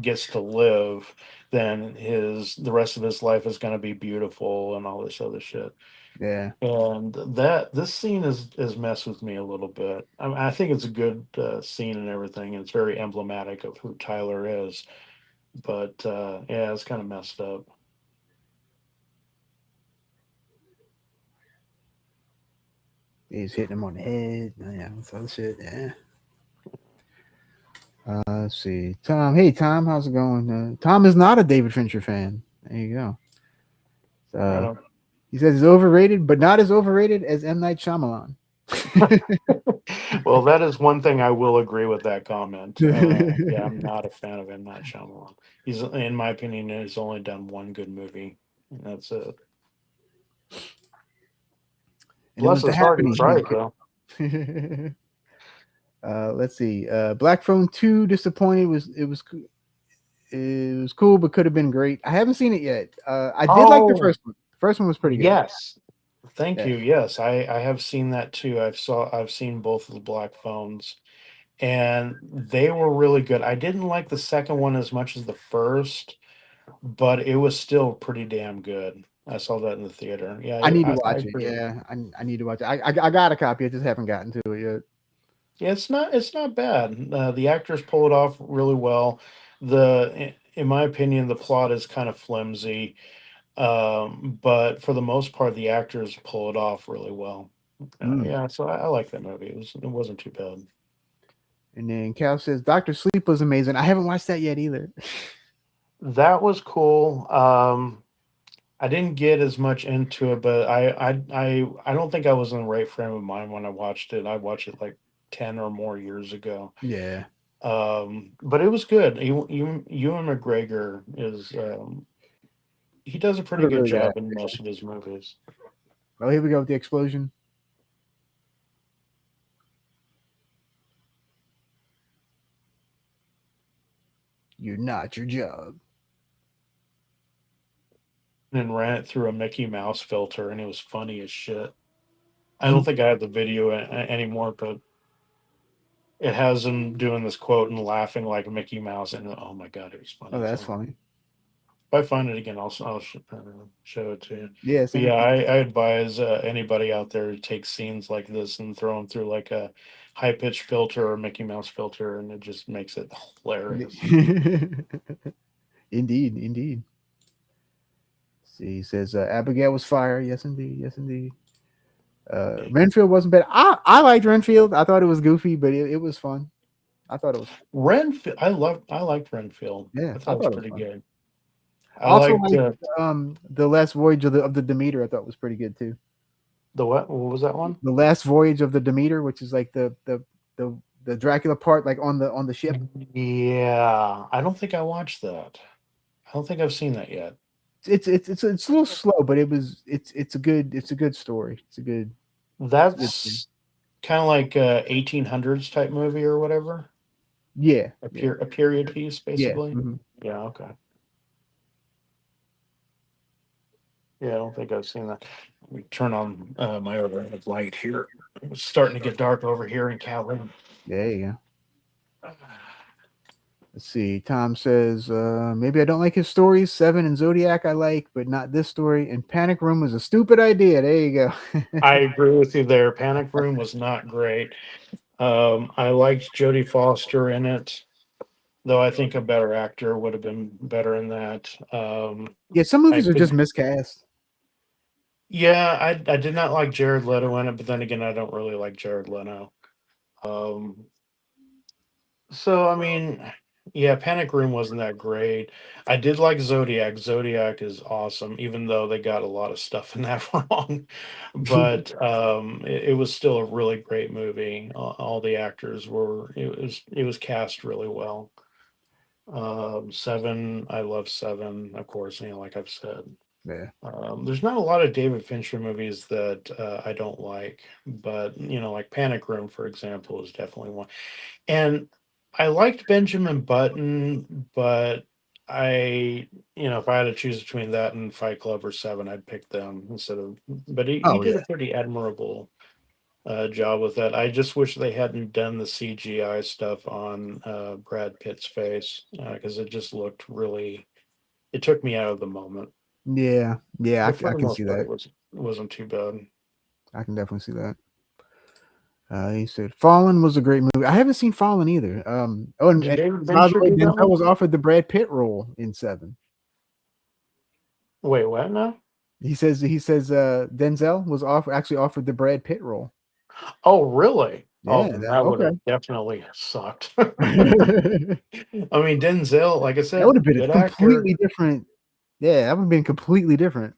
gets to live, then the rest of his life is going to be beautiful and all this other shit. yeah. And that this scene is messed with me a little bit. I think it's a good scene and everything. And it's very emblematic of who Tyler is. But yeah, it's kind of messed up. He's hitting him on the head. Yeah, that's other shit. Yeah. Let's see, Tom. Hey, Tom, how's it going? Tom is not a David Fincher fan. There you go. Right Uh, on. he says he's overrated, but not as overrated as M. Night Shyamalan. Well, that is one thing I will agree with that comment. Yeah, I'm not a fan of M. Night Shyamalan. He's, in my opinion, he's only done one good movie, and that's it. And it was Bless The his heart, he Happening. tried though. Let's see. Black Phone 2 disappointed. It was cool, but could have been great. I haven't seen it yet. I did like the Oh, first one. The first one was pretty good. yes. Thank Yeah, you. Yes, I have seen that too. I've seen both of the Black Phones, and they were really good. I didn't like the second one as much as the first, but it was still pretty damn good. I saw that in the theater. Yeah, I need to I watch it. agree. Yeah, I need to watch it. I got a copy. I just haven't gotten to it yet. Yeah, it's not bad. The actors pull it off really well. In my opinion, the plot is kind of flimsy, but for the most part, the actors pull it off really well. Mm. Yeah, so I like that movie. It wasn't too bad. And then Cal says Doctor Sleep was amazing. I haven't watched that yet either. That was cool. I didn't get as much into it, but I don't think I was in the right frame of mind when I watched it. I watched it like 10 or more years ago. Yeah, But it was good. Ewan McGregor is he does a pretty really, good really good. job in most of his movies. Oh, here we go with the explosion. You're not your job. And ran it through a Mickey Mouse filter, and it was funny as shit. I Mhm. don't think I have the video anymore, but it has him doing this quote and laughing like Mickey Mouse, and oh my god, it was funny Oh, as that's hell. funny. If I find it again, I'll show it to you. Yeah, But send yeah, it. I advise anybody out there to take scenes like this and throw them through like a high pitch filter or Mickey Mouse filter, and it just makes it hilarious. Indeed, indeed. See, he says Abigail was fire. Yes, indeed. Yes, indeed. Renfield wasn't bad. I liked Renfield. I thought it was goofy, but it was fun. I thought it was. Renfield, I liked Renfield. Yeah, I thought I it was thought it was pretty fun. good. I Also, liked like the last voyage of the Demeter. I thought was pretty good too. the what was that one? The last voyage of the Demeter, which is like the the Dracula part, like on the ship. Yeah, I don't think I watched that. I don't think I've seen that yet. It's a little slow, but it's a good story. It's a good thing. That's kind of like 1800s type movie or whatever. Yeah, yeah, A period piece, yeah. basically. Mhm. Yeah, okay. Yeah, I don't think I've seen that. Let me turn on my overhead light here. It's starting to get dark over here in Cali. There you go. Let's see. Tom says, maybe I don't like his stories. Seven and Zodiac I like, but not this story. And Panic Room was a stupid idea. There you go. I agree with you there. Panic Room was not great. I liked Jodie Foster in it, though I think a better actor would have been better in that. Yeah, some I movies are just could, miscast. yeah, I did not like Jared Leto in it, but then again, I don't really like Jared Leto. Um, So I mean, yeah, Panic Room wasn't that great. I did like Zodiac. Zodiac is awesome, even though they got a lot of stuff in that wrong. But it was still a really great movie. All the actors were it was cast really well. Seven, I love Seven, of course. Like I've said. Yeah. There's not a lot of David Fincher movies that I don't like, but like Panic Room, for example, is definitely one. And I liked Benjamin Button, but if I had to choose between that and Fight Club or Seven, I'd pick them instead of. But he Oh did yeah. a pretty admirable job with that. I just wish they hadn't done the CGI stuff on Brad Pitt's face because it just looked really. It took me out of the moment. Yeah. Yeah. But for I the can see most part, that. it wasn't too bad. I can definitely see that. He said Fallen was a great movie. I haven't seen Fallen either. Oh, Did and David by the Fincher way, do that Denzel one? was offered the Brad Pitt role in Seven. Wait, what now? He says Denzel was actually offered the Brad Pitt role. Oh, really? Oh, Yeah, then that that would okay. have definitely sucked. That I mean, Denzel, like I would said, have been a good actor. completely different. Yeah, that would have been completely different.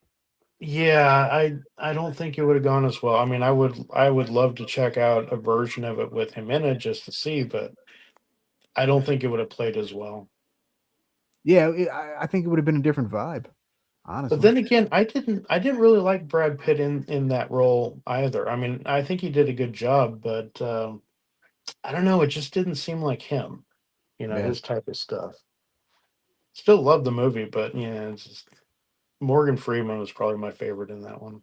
Yeah, I don't think it would have gone as well. I mean, I would love to check out a version of it with him in it just to see, but I don't think it would have played as well. Yeah, I think it would have been a different vibe, But honestly. then again, I didn't really like Brad Pitt in that role either. I mean, I think he did a good job, but I don't know, it just didn't seem like him, Yeah. his type of stuff. Still love the movie, but it's just Morgan Freeman was probably my favorite in that one.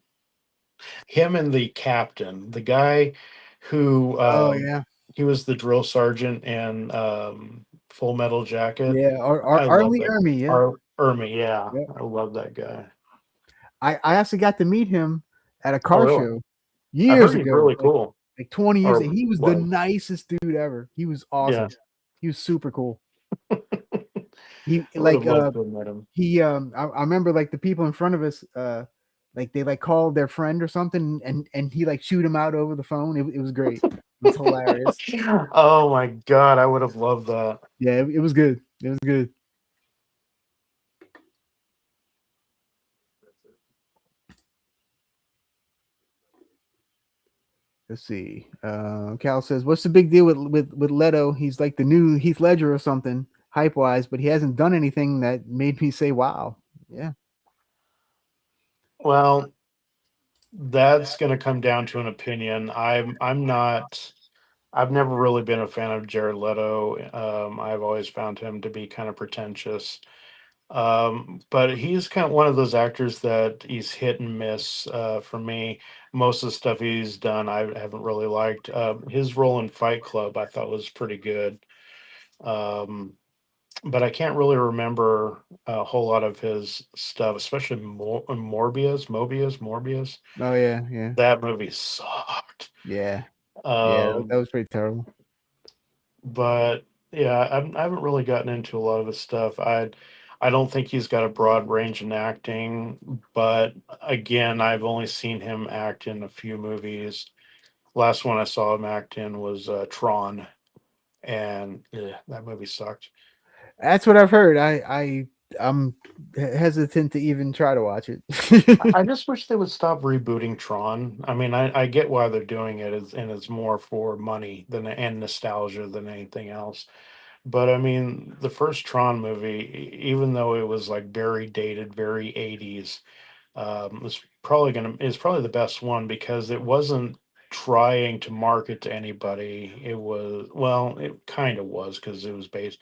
Him and the captain, the guy who Oh yeah, he was the drill sergeant in Full Metal Jacket. yeah. I love Arlie that. Ermy. Yeah, Ermy, yeah, yeah. I love that guy. I actually got to meet him at a Oh, car really? show I years heard he's ago, really cool. like 20 years. Or He was the was, nicest dude ever. He was yeah. awesome. He was super cool. He I would have like loved to have met him. he I remember like the people in front of us like they like called their friend or something and he like shoot him out over the phone. It was great. It was hilarious. Oh my god, I would have loved that. Yeah, it was good. It was good. Let's see. Cal says, "What's the big deal with Leto? He's like the new Heath Ledger or something, hype wise, but he hasn't done anything that made me say wow." Yeah, Well, that's going to come down to an opinion. I'm not. I've never really been a fan of Jared Leto. I've always found him to be kind of pretentious. But he's kind of one of those actors that he's hit and miss for me. Most of the stuff he's done, I haven't really liked. His role in Fight Club, I thought was pretty good. Um, but I can't really remember a whole lot of his stuff, especially Morbius. oh yeah, yeah, That movie sucked. yeah, yeah. That Um, was pretty terrible. but yeah, I haven't really gotten into a lot of his stuff. I don't think he's got a broad range in acting, but again, I've only seen him act in a few movies. Last one I saw him act in was Tron, and that movie sucked. That's what I've heard. I'm hesitant to even try to watch it. I just wish they would stop rebooting Tron. I mean, I get why they're doing it, and it's more for money than and nostalgia than anything else. But I mean, the first Tron movie, even though it was like very dated, very 80s, is probably the best one because it wasn't trying to market to anybody. It was, well, it kind of was because it was based.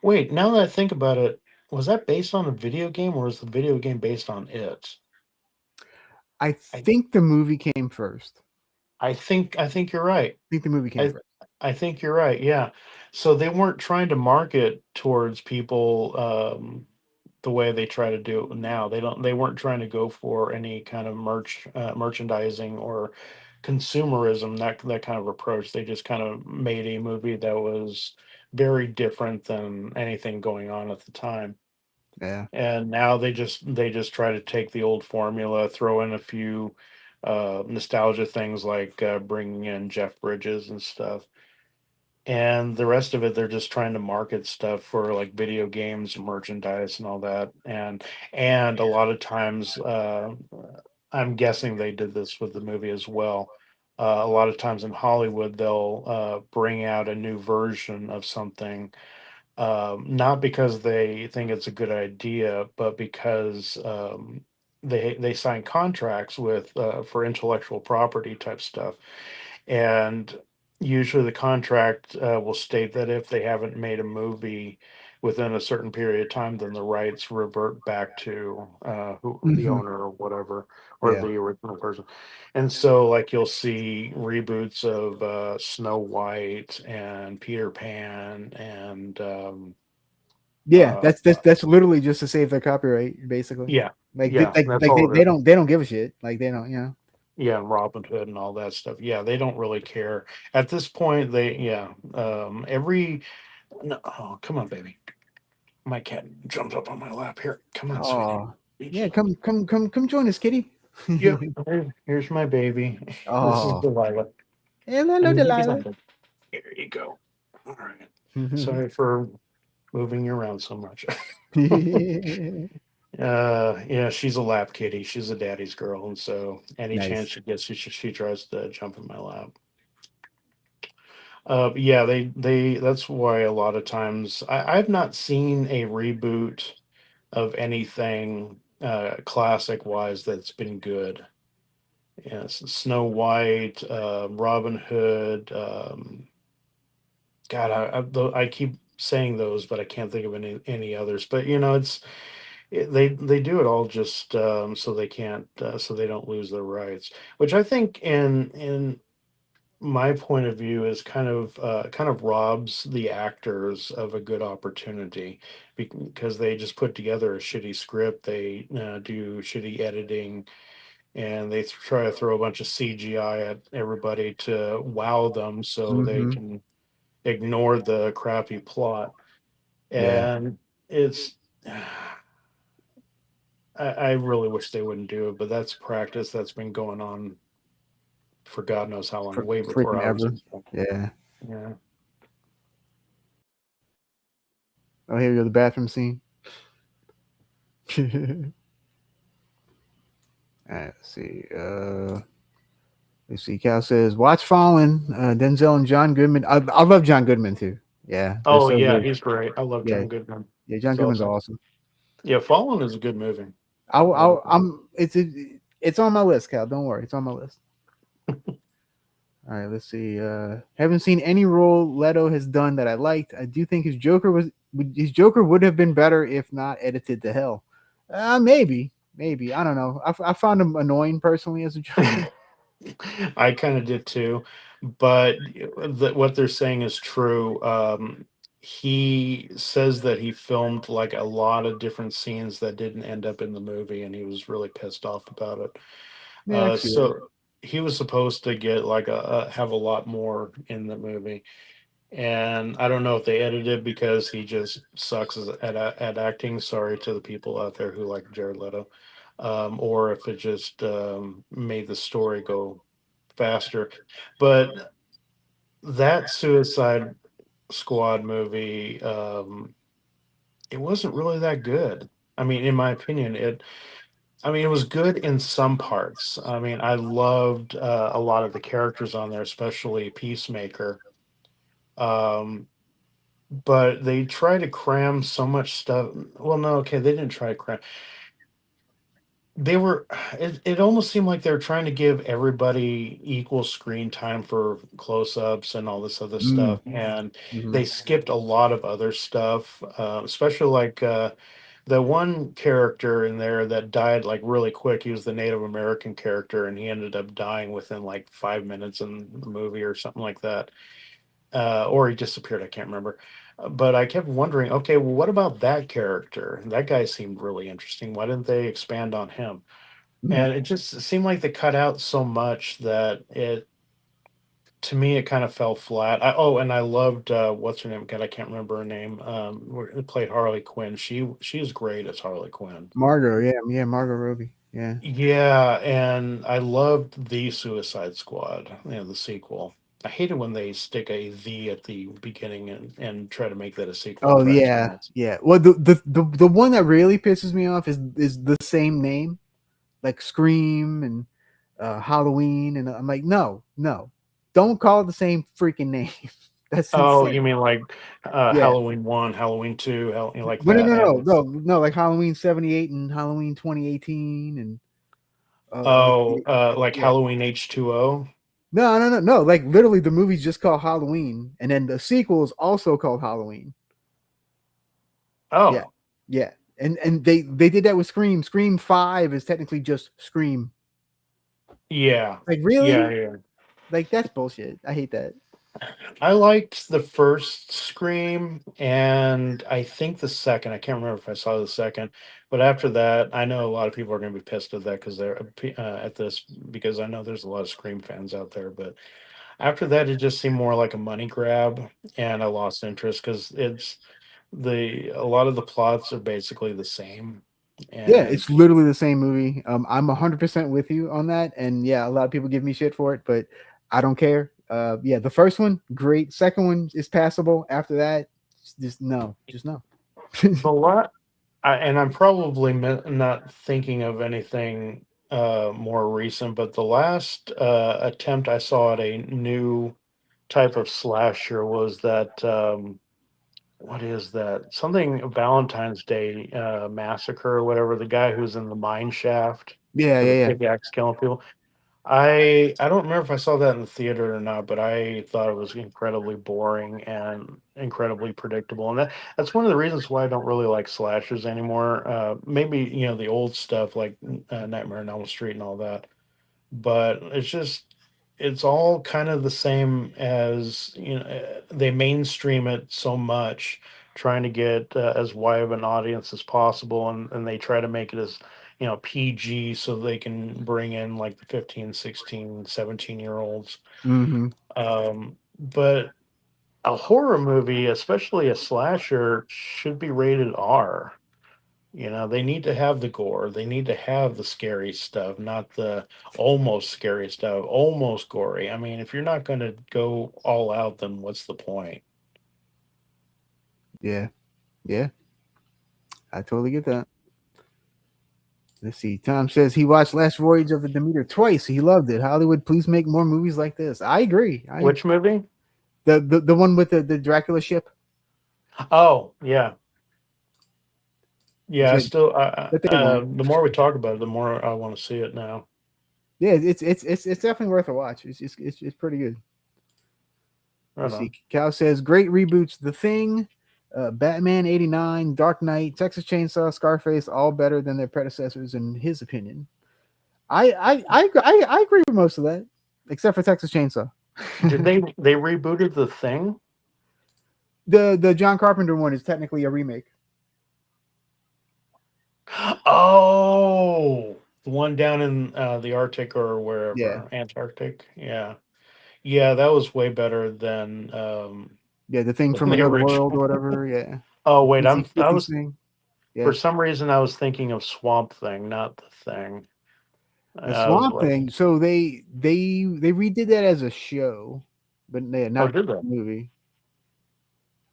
Wait, now that I think about it, was that based on a video game or was the video game based on it? I I think the movie came first. I think you're right. I think the movie came I first. I think you're right. Yeah. So they weren't trying to market towards people the way they try to do it now. They weren't trying to go for any kind of merchandising or consumerism, that kind of approach. They just kind of made a movie that was very different than anything going on at the time. Yeah. And now they just try to take the old formula, throw in a few nostalgia things like bringing in Jeff Bridges and stuff, and the rest of it they're just trying to market stuff for like video games and merchandise and all that, and a lot of times I'm guessing they did this with the movie as well. A lot of times in Hollywood they'll bring out a new version of something, not because they think it's a good idea, but because they sign contracts with for intellectual property type stuff, and usually the contract will state that if they haven't made a movie within a certain period of time, then the rights revert back to the Hmm. owner or whatever, or Yeah. the original person. And so, like, you'll see reboots of Snow White and Peter Pan and Yeah, uh, that's literally just to save their copyright, basically. yeah, Like yeah, that's they, all it is. they don't give a shit. Like they don't, you know. Yeah, and Robin Hood and all that stuff. Yeah, they don't really care at this point. They yeah, every no. Oh, come on, baby. My cat jumps up on my lap here. Come on, sweetie. Oh, yeah. Come join us, kitty. Yep. Here's my baby. This is Oh, Delilah. Hello, And maybe Delilah. not. Here you go. All right. Sorry for moving you around so much. Yeah, she's a lap kitty. She's a daddy's girl, and so any chance Nice. she gets, she tries to jump in my lap. Yeah, they that's why a lot of times I've not seen a reboot of anything classic wise that's been good. Yes, Snow White, Robin Hood. God, I keep saying those, but I can't think of any others. But they do it all just so they can't so they don't lose their rights, which I think in my point of view is kind of robs the actors of a good opportunity because they just put together a shitty script, they do shitty editing, and they try to throw a bunch of CGI at everybody to wow them so they Hmm. can ignore the crappy plot. Yeah. And it's I really wish they wouldn't do it, but that's practice that's been going on for God knows how long, way before Freaking I was ever. in school. Yeah. Yeah. Oh, here we go. The bathroom scene. All right, let's see. Let's see. Cal says, "Watch Fallen." Denzel and John Goodman. I love John Goodman too. Yeah, they're Oh so yeah, good. he's great. I love Yeah, John Goodman. yeah. John He's Goodman's awesome. awesome. Yeah, Fallen is a good movie. I, Really good. I'm. It's on my list, Cal. Don't worry, it's on my list. All right, let's see. Haven't seen any role Leto has done that I liked. I do think his Joker would have been better if not edited to hell. Maybe I don't know. I found him annoying personally as a Joker. I kind of did too, but what they're saying is true. He says that he filmed like a lot of different scenes that didn't end up in the movie, and he was really pissed off about it. Yeah, I can see that. So he was supposed to get like have a lot more in the movie, and I don't know if they edited because he just sucks at acting. Sorry to the people out there who like Jared Leto, or if it just made the story go faster. But that Suicide Squad movie, it wasn't really that good. I mean, in my opinion, it was good in some parts. I mean, I loved a lot of the characters on there, especially Peacemaker. Um, but they try to cram so much stuff. Well, no, okay, they didn't try to cram. They were. It almost seemed like they were trying to give everybody equal screen time for close-ups and all this other Mm, stuff, and hmm. they skipped a lot of other stuff, especially like the one character in there that died like really quick. He was the Native American character, and he ended up dying within like 5 minutes in the movie or something like that, or he disappeared. I can't remember. But I kept wondering, okay, well, what about that character? That guy seemed really interesting. Why didn't they expand on him? And it just seemed like they cut out so much that to me, it kind of fell flat. And I loved what's her name? God, I can't remember her name. Who played Harley Quinn? She's great as Harley Quinn. Margot, yeah, Margot Robbie, yeah. Yeah, and I loved the Suicide Squad, the sequel. I hate it when they stick a "the" at the beginning and try to make that a sequel. It Oh drives me yeah, nuts. yeah. Well, the one that really pisses me off is the same name, like Scream and Halloween, and I'm like, no, don't call it the same freaking name. That's Oh, insane. you mean like Yeah. Halloween 1, Halloween 2, like But no, that? no, no, And no, no, like Halloween '78 and Halloween 2018 and oh, like yeah. Halloween H2O. No. Like literally, the movie's just called Halloween, and then the sequel is also called Halloween. Yeah, Oh, yeah. And they did that with Scream. Scream 5 is technically just Scream. yeah. Like Yeah, really? yeah. Like that's bullshit. I hate that. I liked the first Scream and I think the second. I can't remember if I saw the second, but after that, I know a lot of people are going to be pissed at that because they're at this because I know there's a lot of Scream fans out there. But after that, it just seemed more like a money grab, and I lost interest because it's the a lot of the plots are basically the same, Yeah, and it's literally the same movie. I'm 100% with you on that, and yeah, a lot of people give me shit for it, but I don't care. Yeah, the first one great. Second one is passable. After that, just no, just no. The lot, and I'm probably not thinking of anything more recent, but the last attempt I saw at a new type of slasher was that what is that? Something Valentine's Day massacre or whatever. The guy who's in the mine shaft Yeah, with yeah, a yeah. pickaxe killing people. I don't remember if I saw that in the theater or not, but I thought it was incredibly boring and incredibly predictable. And that's one of the reasons why I don't really like slashers anymore. Maybe the old stuff like Nightmare on Elm Street and all that, but it's all kind of the same as they mainstream it so much, trying to get as wide of an audience as possible, and they try to make it as PG so they can bring in like the 15, 16, 17 year olds. Mm-hmm. But a horror movie, especially a slasher, should be rated R. They need to have the gore. They need to have the scary stuff, not the almost scary stuff, almost gory. I mean, if you're not going to go all out, then what's the point? Yeah, yeah. I totally get that. Let's see. Tom says he watched Last Voyage of the Demeter twice. He loved it. Hollywood, please make more movies like this. I agree. I Which movie? the one with the Dracula ship. Oh, yeah. It's Yeah, I a, still, the third one. the more we talk about it, the more I want to see it now. Yeah, it's definitely worth a watch. It's pretty good. Right Let's see. on. Cal says great reboots. The Thing, Batman '89, Dark Knight, Texas Chainsaw, Scarface, all better than their predecessors in his opinion. I agree with most of that, except for Texas Chainsaw. Did they rebooted the thing? The John Carpenter one is technically a remake. Oh, the one down in the Arctic or Yeah, wherever, Antarctic. Yeah, yeah, that was way better yeah, the thing than from the another world or original. whatever. Yeah, Oh the wait, I 1950s was thing. for Yeah, some reason I was thinking of Swamp Thing, not the thing. the I was Swamp like, Thing. So they redid that as a show, but yeah, oh, not did they? a movie.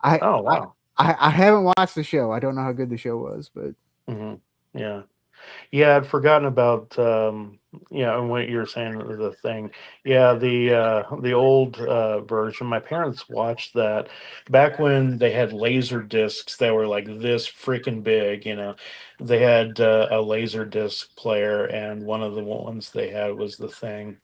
I Oh I wow. I haven't watched the show. I don't know how good the show was, but Hmm. Yeah. Yeah, I'd forgotten about yeah, and what you were saying the thing. Yeah, the old version. My parents watched that back when they had laser discs that were like this freaking big. They had a laser disc player, and one of the ones they had was the thing.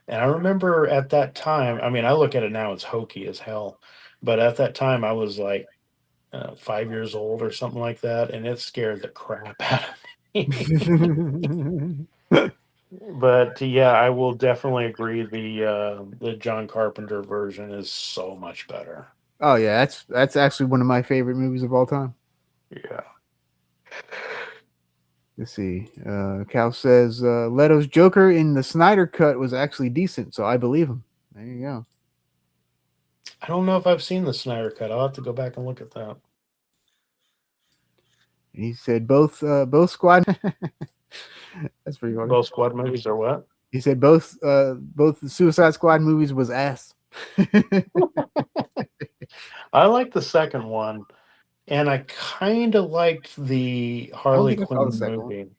And I remember at that time, I mean, I look at it now, it's hokey as hell. But at that time, I was like 5 years old or something like that, and it scared the crap out of me. But yeah, I will definitely agree. The John Carpenter version is so much better. oh yeah, that's actually one of my favorite movies of all time. Yeah, Let's see. Cal says Leto's Joker in the Snyder cut was actually decent, so I believe him. There you go. I don't know if I've seen the Snyder cut. I'll have to go back and look at that. He said both squad. That's pretty funny. Both Squad movies are what? He said both the Suicide Squad movies was ass. I I like the second one, and I kind of liked the don't Harley think I saw the Quinn second one. movie.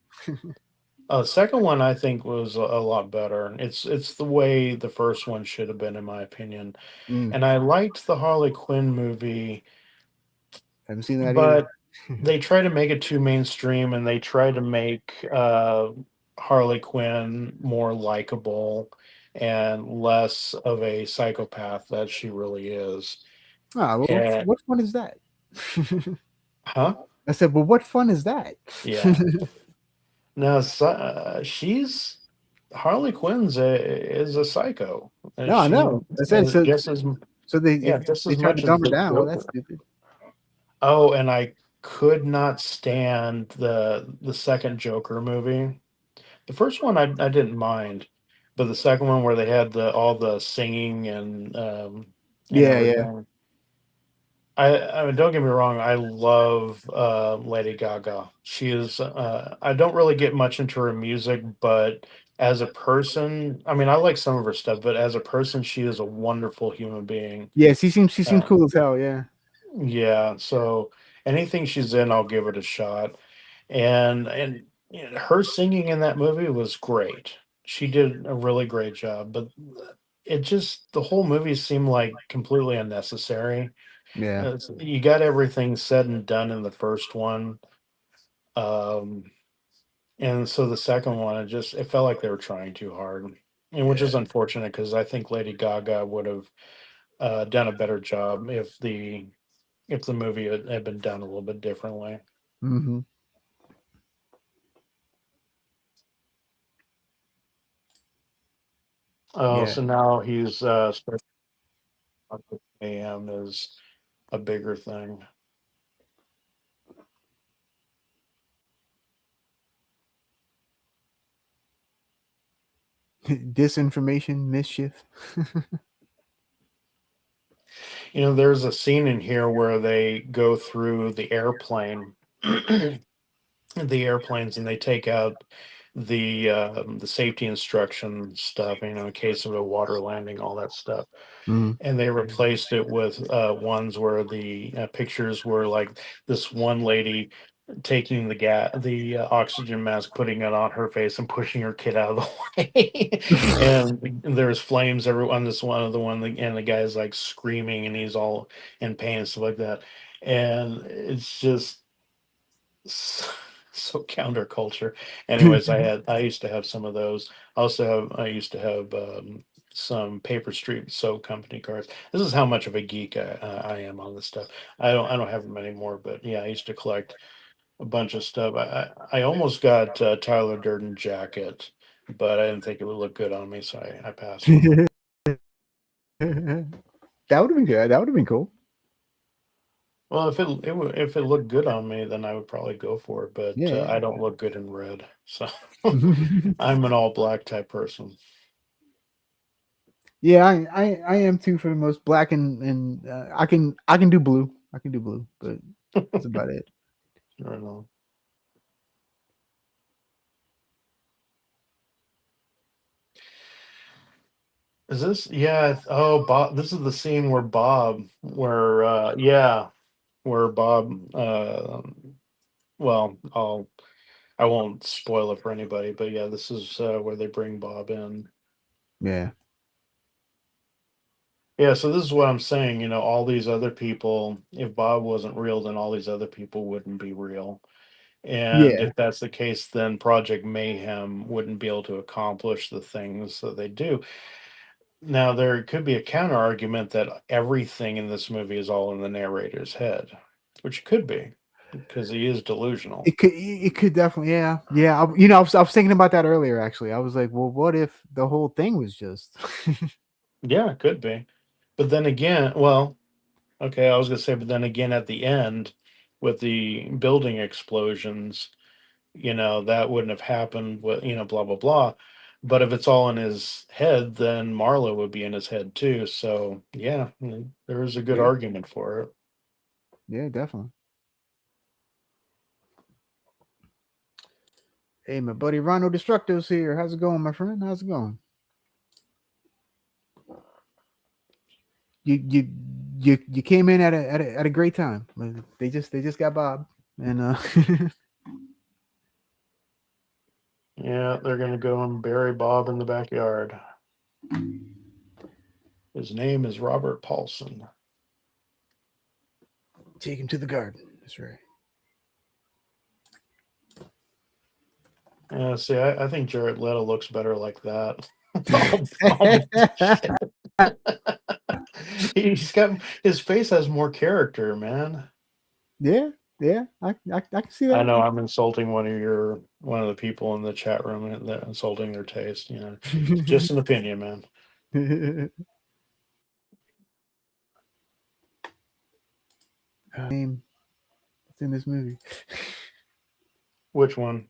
The second one I think was a lot better. It's the way the first one should have been, in my opinion. Mm, And I liked the Harley Quinn movie, haven't seen that either. but they try to make it too mainstream, and they try to make Harley Quinn more likable and less of a psychopath that she really is. Ah, well, And what fun is that? huh? I said, well, what fun is that? Yeah. Now she's Harley Quinn's is a psycho. No, I She know. I said so. just as So they yeah, if just they as tried to much as dumb her the down, well, that's Joker. stupid. Oh, and I could not stand the second Joker movie. The first one I didn't mind, but the second one where they had the all the singing and Yeah, yeah. everything. I mean, don't get me wrong. I love Lady Gaga. She is. I don't really get much into her music, but as a person, I mean, I like some of her stuff, but as a person, she is a wonderful human being. Yes, she seems Uh, cool as hell. Yeah. yeah, so anything she's in, I'll give it a shot. And you know, her singing in that movie was great. She did a really great job, but it just the whole movie seemed like completely unnecessary. Yeah. You got everything said and done in the first one. Um, And so the second one, it felt like they were trying too hard, and which Yeah. is unfortunate because I think Lady Gaga would have done a better job if the movie had been done a little bit differently. Hmm. Oh, Yeah. so now he's starting with mayhem is a bigger thing. Disinformation, mischief. You know, there's a scene in here where they go through the airplane, the airplanes, and they take out the safety instruction stuff. You know, in case of a water landing, all that stuff. Mhm. And they replaced it with ones where the pictures were like this one lady taking the oxygen mask, putting it on her face, and pushing her kid out of the way. And there's flames every on this one of the one, and the guy's like screaming, and he's all in pain and stuff like that. And it's just so, so counterculture. Anyways, I used to have some of those. I used to have some Paper Street Soap Company cards. This is how much of a geek I am on this stuff. I don't have them anymore, but yeah, I used to collect a bunch of stuff. I almost got Tyler Durden jacket, but I didn't think it would look good on me, so I passed on it. That would have been good. That would have been cool. Well, if it looked good on me, then I would probably go for it. But Yeah. I don't look good in red, so Yeah. I'm an all black type person. Yeah, I am too for the most black and I can do blue. I can do blue, but that's about it. I don't know. Is this? Yeah. Oh, Bob. This is the scene where where Bob. Well, I won't spoil it for anybody, but yeah, this is where they bring Bob in. Yeah. Yeah. So this is what I'm saying. You know, all these other people. If Bob wasn't real, then all these other people wouldn't be real. And Yeah. if that's the case, then Project Mayhem wouldn't be able to accomplish the things that they do. Now, there could be a counter argument that everything in this movie is all in the narrator's head, which could be because he is delusional. It could definitely, yeah. I was thinking about that earlier. Actually, I was like, well, what if the whole thing was just? Yeah, it could be. But then again, well, okay, I was going to say, but then again, at the end with the building explosions, you know, that wouldn't have happened with, you know, blah, blah, blah. But if it's all in his head, then Marla would be in his head too. So, yeah, there is a good Yeah, argument for it. yeah, definitely. Hey, my buddy Rhino Destructo's here. How's it going, my friend? How's it going? You you came in at a great time. They just got Bob, and Yeah, they're going to go and bury Bob in the backyard. His name is Robert Paulson. take him to the garden. That's right. Yeah, see, I think Jared Leto looks better like that. All he's got his face has more character, man. Yeah, yeah. I can see I that. know I'm insulting one of the people in the chat room and they're insulting their taste. You know, it's just an opinion, man. Name. What's in this movie? Which one?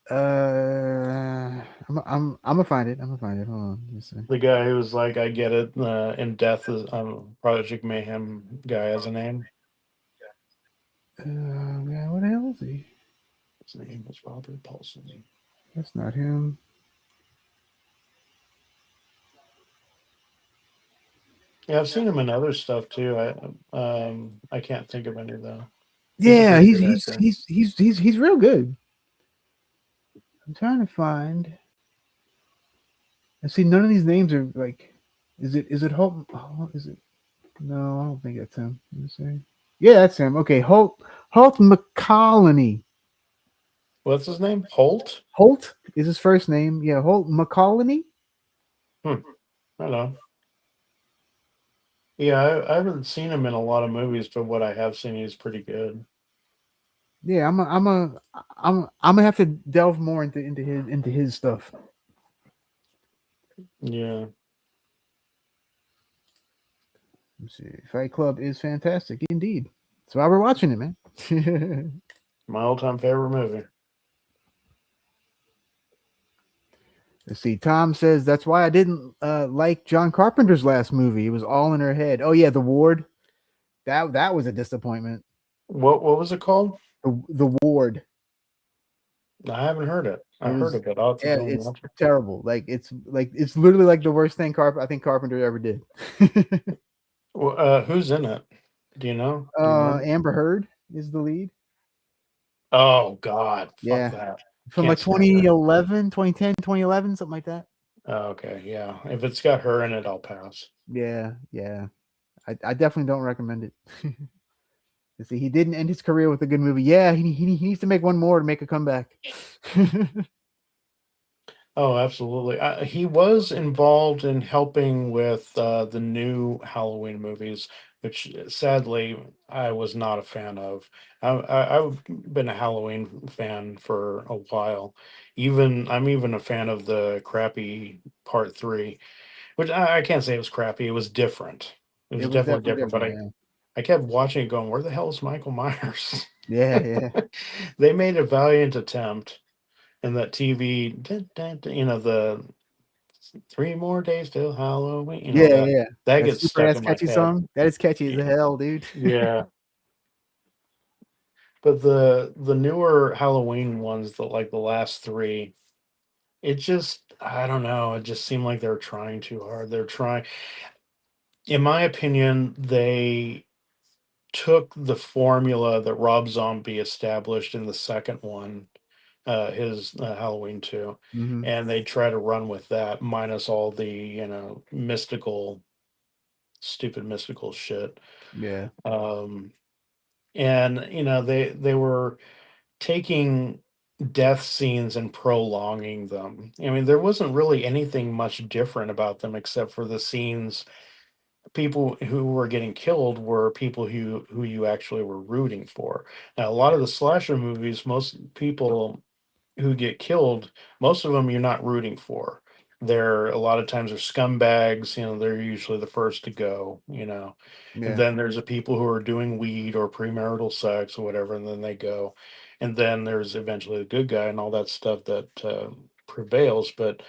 I'm gonna find it. I'm gonna find it. Hold on. Let's see. The guy who was like, I get it. In death is Project Mayhem guy has a name. Man, what the hell is he? His name is Robert Paulson. That's not him. Yeah, I've seen him in other stuff too. I can't think of any though. He's a Yeah, pretty he's good he's actor. he's he's he's he's real good. I'm trying to find. And see, none of these names are like. Is it Holt? Oh, is it? No, I don't think that's him. Let me see. Yeah, that's him. Okay, Holt McCallany. What's his name? Holt? Holt is his first name. Yeah, Holt McCallany. Hmm. I don't know. Yeah, I haven't seen him in a lot of movies, but what I have seen, he's pretty good. Yeah, I'm gonna have to delve more into his stuff. Yeah, Let's see. Fight Club is fantastic indeed. That's why we're watching it, man. my all-time favorite movie. Let's see. Tom says that's why I didn't like John Carpenter's last movie. It was all in her head. Oh yeah, The Ward. That was a disappointment. What was it called? The Ward. I haven't heard it. It I heard was of it. I'll have to yeah, go and it's watch it. terrible. It's literally like the worst thing I think Carpenter ever did. Who's in it? Do you know? Do you remember? Amber Heard is the lead. Oh God, fuck Yeah. that. From Can't like stand her. 2011, 2010, 2011, something like that. Oh, okay, yeah. If it's got her in it, I'll pass. Yeah, yeah. I definitely don't recommend it. You see, he didn't end his career with a good movie. Yeah, he needs to make one more to make a comeback. Oh, absolutely. He was involved in helping with the new Halloween movies, which sadly I was not a fan of. I've been a Halloween fan for a while. I'm even a fan of the crappy part three, which I can't say it was crappy. It was different. It It was was definitely definitely different. But different. I kept watching it, going, "Where the hell is Michael Myers?" Yeah, yeah, yeah, They made a valiant attempt in that TV, the 3 more days till Halloween, yeah, yeah. that That gets super stuck ass in my catchy head. song. That is catchy as Y- hell, dude. Yeah. But the newer Halloween ones, the last three, it just I don't know, it just seemed like they're trying too hard. They're trying In my opinion, they took the formula that Rob Zombie established in the second one, his Halloween 2, Hmm. and they try to run with that minus all the, mystical stupid mystical shit. Yeah, Um, and they were taking death scenes and prolonging them. I mean, there wasn't really anything much different about them except for the scenes. People who were getting killed were people who you actually were rooting for. Now, a lot of the slasher movies, most people who get killed, most of them you're not rooting for. They're a lot of times they're scumbags, they're usually the first to go. And yeah, then there's the people who are doing weed or premarital sex or whatever, and then they go. And then there's eventually the good guy and all that stuff that prevails. But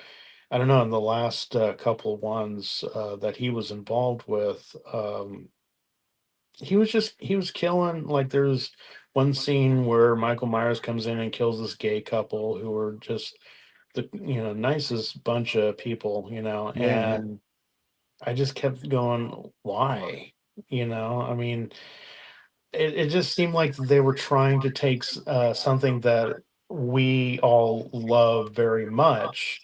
I don't know, in the last couple of ones that he was involved with, he was killing. Like, there's one scene where Michael Myers comes in and kills this gay couple who are just the nicest bunch of people, yeah, yeah, and I just kept going, why? I mean, it just seemed like they were trying to take something that we all love very much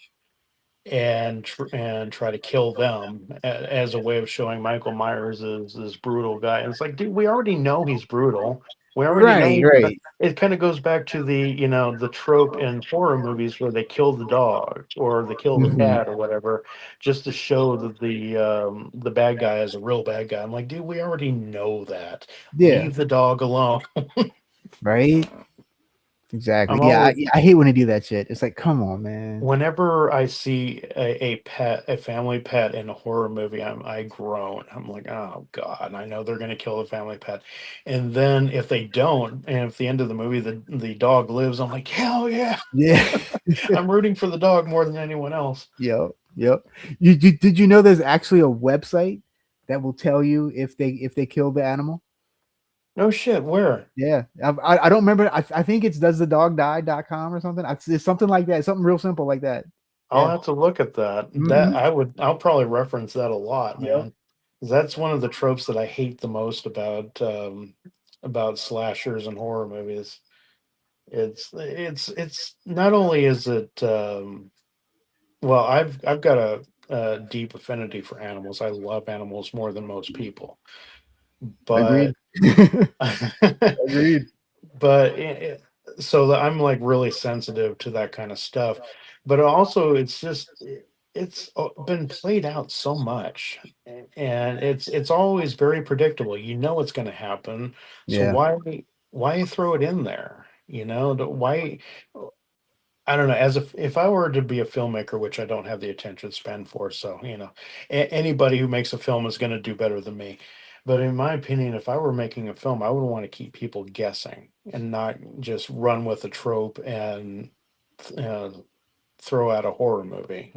and try to kill them as a way of showing Michael Myers is this brutal guy. And it's like, dude, we already know he's brutal. We already know right, he's gonna. right. It kind of goes back to the trope in horror movies where they kill the dog or they kill the Mhm. cat or whatever, just to show that the bad guy is a real bad guy. I'm like, dude, we already know that. Yeah, Leave the dog alone. right. Exactly. I'm Yeah, always I hate when they do that shit. It's like, come on, man. Whenever I see a pet, a family pet in a horror movie, I groan. I'm like, oh God, I know they're gonna kill the family pet. And then if they don't, and if the end of the movie the dog lives, I'm like, hell yeah. Yeah. I'm rooting for the dog more than anyone else. Yep. Yep. Did you know there's actually a website that will tell you if they kill the animal? No shit, where? Yeah. I don't remember. I think it's doesthedogdie.com or something. It's something like that. Something real simple like that. I'll Yeah. have to look at that. Hmm. I'll probably reference that a lot, Yep. man. That's one of the tropes that I hate the most about slashers and horror movies. It's not only is it well, I've got a deep affinity for animals. I love animals more than most people, but Agreed. Agreed. but so that I'm like really sensitive to that kind of stuff. But also, it's just it's been played out so much, and it's always very predictable. You know what's going to happen, so Yeah. why throw it in there? Why? I don't know. As if I were to be a filmmaker, which I don't have the attention span for, so anybody who makes a film is going to do better than me. But in my opinion, if I were making a film, I would want to keep people guessing and not just run with a trope and uh, throw out a horror movie.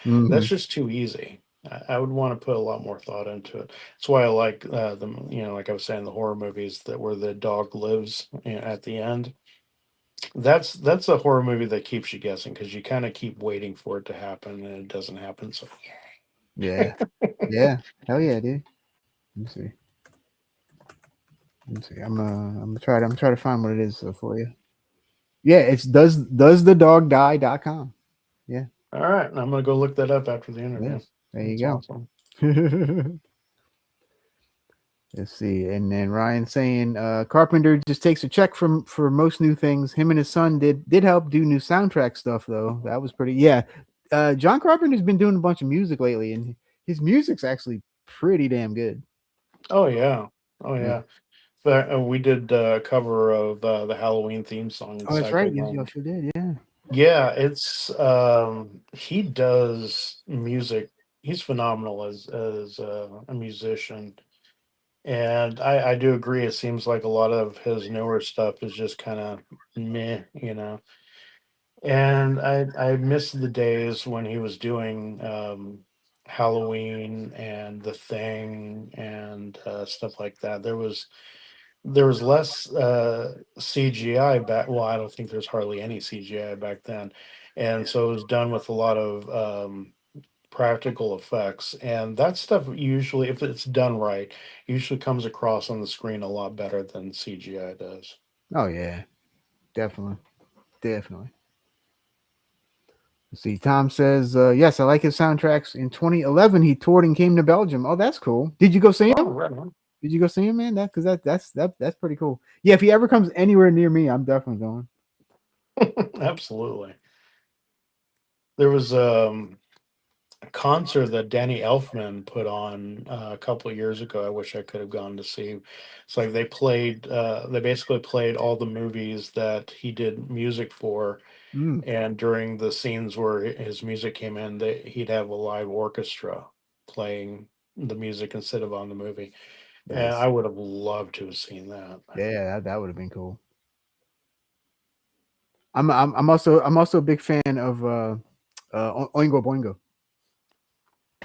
Hmm. That's just too easy. I would want to put a lot more thought into it. That's why I like the like I was saying, the horror movies that where the dog lives at the end. That's a horror movie that keeps you guessing because you kind of keep waiting for it to happen and it doesn't happen. So Yeah. Yeah. Hell yeah, dude. Let me see. Let me see. I'm trying to find what it is for you. Yeah, it's does the dog die.com. Yeah. all right, I'm gonna go look that up after the Yeah. interview. There That's you awesome. go. Let's see. And then Ryan saying Carpenter just takes a check from for most new things. Him and his son did help do new soundtrack stuff though. That was pretty yeah. John Carpenter's been doing a bunch of music lately and his music's actually pretty damn good. Oh yeah, oh Yeah. yeah. We did a cover of the Halloween theme song in Oh, that's right. Yes, y'all Psycholand. sure did. Yeah. Yeah, it's he does music. He's phenomenal as a musician. And I do agree. It seems like a lot of his newer stuff is just kind of meh. And I miss the days when he was doing Halloween and The Thing and stuff like that. There was less CGI back. Well, I don't think there's hardly any CGI back then, and so it was done with a lot of practical effects. And that stuff usually, if it's done right, usually comes across on the screen a lot better than CGI does. Oh yeah. Definitely. Definitely. Let's see. Tom says, yes, I like his soundtracks. In 2011, he toured and came to Belgium. Oh, that's cool. Did you go see Oh, him? right on. Did you go see him, man? That's pretty cool. Yeah, if he ever comes anywhere near me, I'm definitely going. Absolutely. There was a concert that Danny Elfman put on a couple of years ago. I wish I could have gone to see. It's like they basically played all the movies that he did music for, Mm, and during the scenes where his music came in, he'd have a live orchestra playing the music instead of on the movie. And nice. I would have loved to have seen that. Yeah, that would have been cool. I'm also a big fan of Oingo Boingo.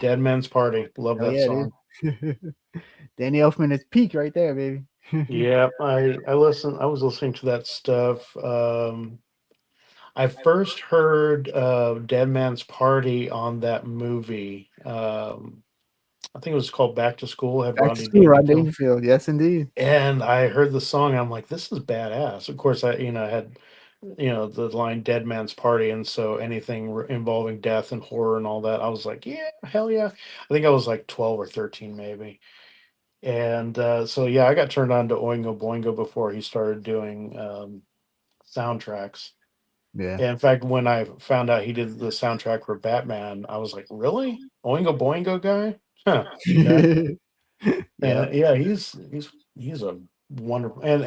Dead Man's Party, love Hell that yeah, song. dude. Danny Elfman is peak right there, baby. Yeah, I was listening to that stuff. I first heard Dead Man's Party on that movie. I think it was called Back to School, had Back to Rodney school, Rod Dangerfield. Dangerfield. Yes, indeed. And I heard the song, and I'm like, this is badass. Of course, I had, the line Dead Man's Party. And so anything involving death and horror and all that, I was like, yeah, hell yeah. I think I was like 12 or 13, maybe. And so, yeah, I got turned on to Oingo Boingo before he started doing soundtracks. Yeah. In fact, when I found out he did the soundtrack for Batman, I was like, "Really? Oingo Boingo guy? Huh, okay." Yeah. And yeah, he's a wonderful. And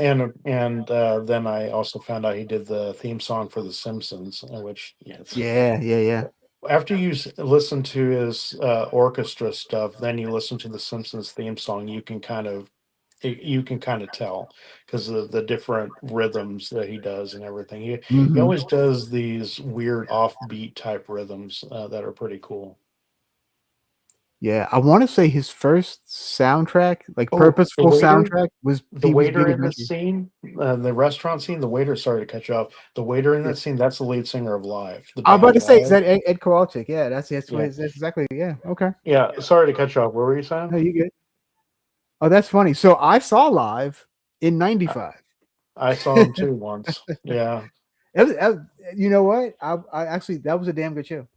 then I also found out he did the theme song for The Simpsons, which yeah, Yeah. Yeah. Yeah. after you listen to his orchestra stuff, then you listen to The Simpsons theme song, you can kind of tell because of the different rhythms that he does and everything. He Hmm. always does these weird offbeat type rhythms that are pretty cool. Yeah, I want to say his first soundtrack, like Oh, the purposeful waiter, soundtrack, was the he was waiter Big in this Adventure. scene, the restaurant scene, the waiter, sorry to cut you off. The waiter in Yeah. that scene, that's the lead singer of Live, the I was about band to say, is Live. that Ed Kowalczyk? Yeah, Yeah. that's exactly, yeah. Okay. Yeah. Sorry to cut you off. What were you saying? No, you good. Oh, that's funny. So I saw Live in I, '95. I saw him too once. Yeah. It was- you know what? I actually that was a damn good show.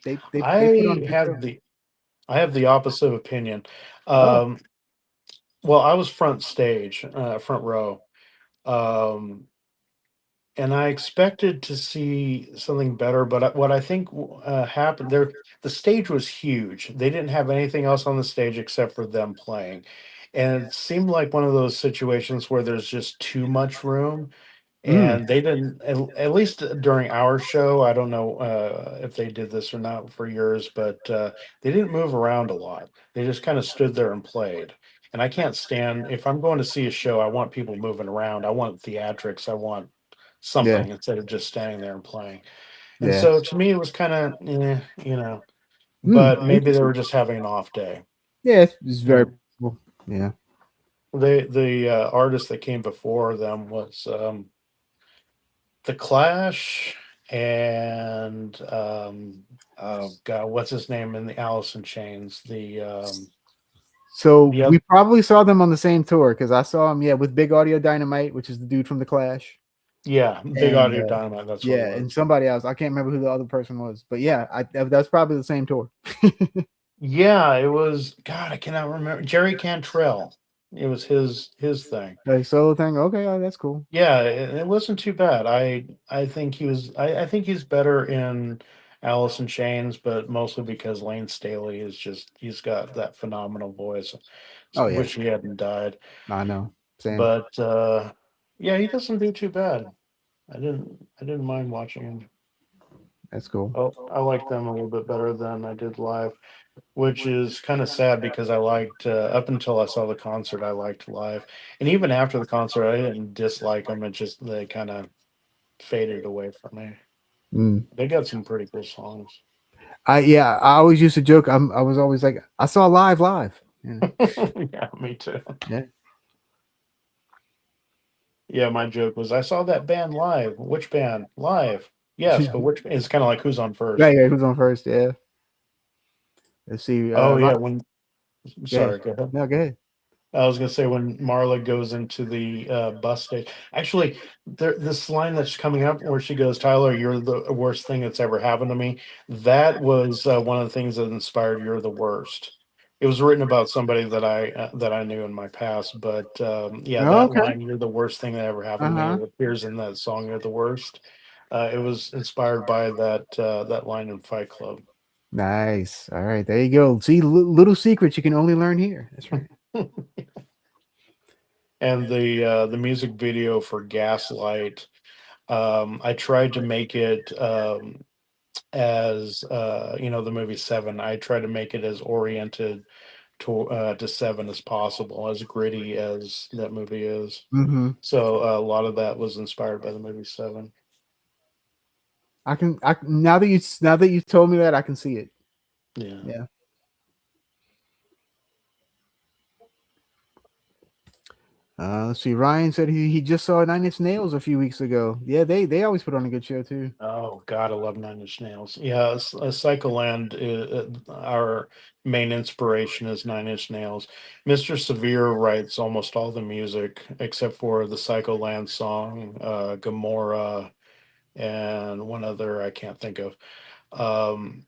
They put on a I good have show. the I have the opposite opinion. Oh. Um, well, I was front stage, front row. Um, and I expected to see something better, but what I think happened there, the stage was huge. They didn't have anything else on the stage except for them playing. And it seemed like one of those situations where there's just too much room. Mm, And they didn't, at least during our show, I don't know if they did this or not for yours, but they didn't move around a lot. They just kind of stood there and played. And I can't stand, if I'm going to see a show, I want people moving around. I want theatrics. I want yeah. something instead of just standing there and playing. And Yeah. so to me, it was kind of, you know, Mm, but maybe they interesting. were just having an off day. Yeah, it's You very know, possible. Yeah. the artist that came before them was The Clash and oh god, what's his name in the Alice in Chains? So The we other, probably saw them on the same tour because I saw him, yeah, with Big Audio Dynamite, which is the dude from the Clash, yeah, Big and Audio Dynamite. That's what it yeah, and was. somebody else. I can't remember who the other person was, but yeah, that's probably the same tour. Yeah, it was. God, I cannot remember. Jerry Cantrell. It was his thing. Like solo thing. Okay, oh, that's cool. Yeah, it wasn't too bad. I think he was. I think he's better in Alice in Chains, but mostly because Lane Staley is just he's got that phenomenal voice. Oh yeah, Wish he hadn't died. I know. Same. But yeah, he doesn't do too bad. I didn't mind watching him. That's cool. Oh, I like them a little bit better than I did live, which is kind of sad because I liked up until I saw the concert, I liked live, and even after the concert, I didn't dislike them. It just they kind of faded away from me. Mm. They got some pretty cool songs. I yeah, I always used to joke. I was always like, I saw live. Yeah, Yeah, me too. yeah. Yeah, my joke was I saw that band live. Which band? Live. Yes, but which? It's kind of like who's on Right, first. yeah. Who's on first? Yeah. Let's see. Oh Ryan, yeah, when yeah. sorry, go ahead. No, go ahead. I was gonna say when Marla goes into the bus station. Actually, this line that's coming up where she goes, "Tyler, you're the worst thing that's ever happened to me." That was one of the things that inspired "You're the Worst." It was written about somebody that I knew in my past, but yeah, Oh, that okay. line "You're the worst thing that ever happened Uh to me" huh. it appears in that song "You're the Worst." It was inspired by that line in Fight Club. Nice. All right, there you go. See, little secrets you can only learn here. That's right. And the music video for Gaslight. I tried to make it as the movie Seven. I tried to make it as oriented to Seven as possible, as gritty as that movie is. Mm-hmm. So a lot of that was inspired by the movie Seven. I can. I now that you told me that, I can see it. Yeah. Yeah. Let's see. Ryan said he just saw Nine Inch Nails a few weeks ago. Yeah, they always put on a good show too. Oh God, I love Nine Inch Nails. Yeah, Psycholand. Our main inspiration is Nine Inch Nails. Mr. Severe writes almost all the music except for the Psycholand song, Gamora, and one other I can't think of. Um,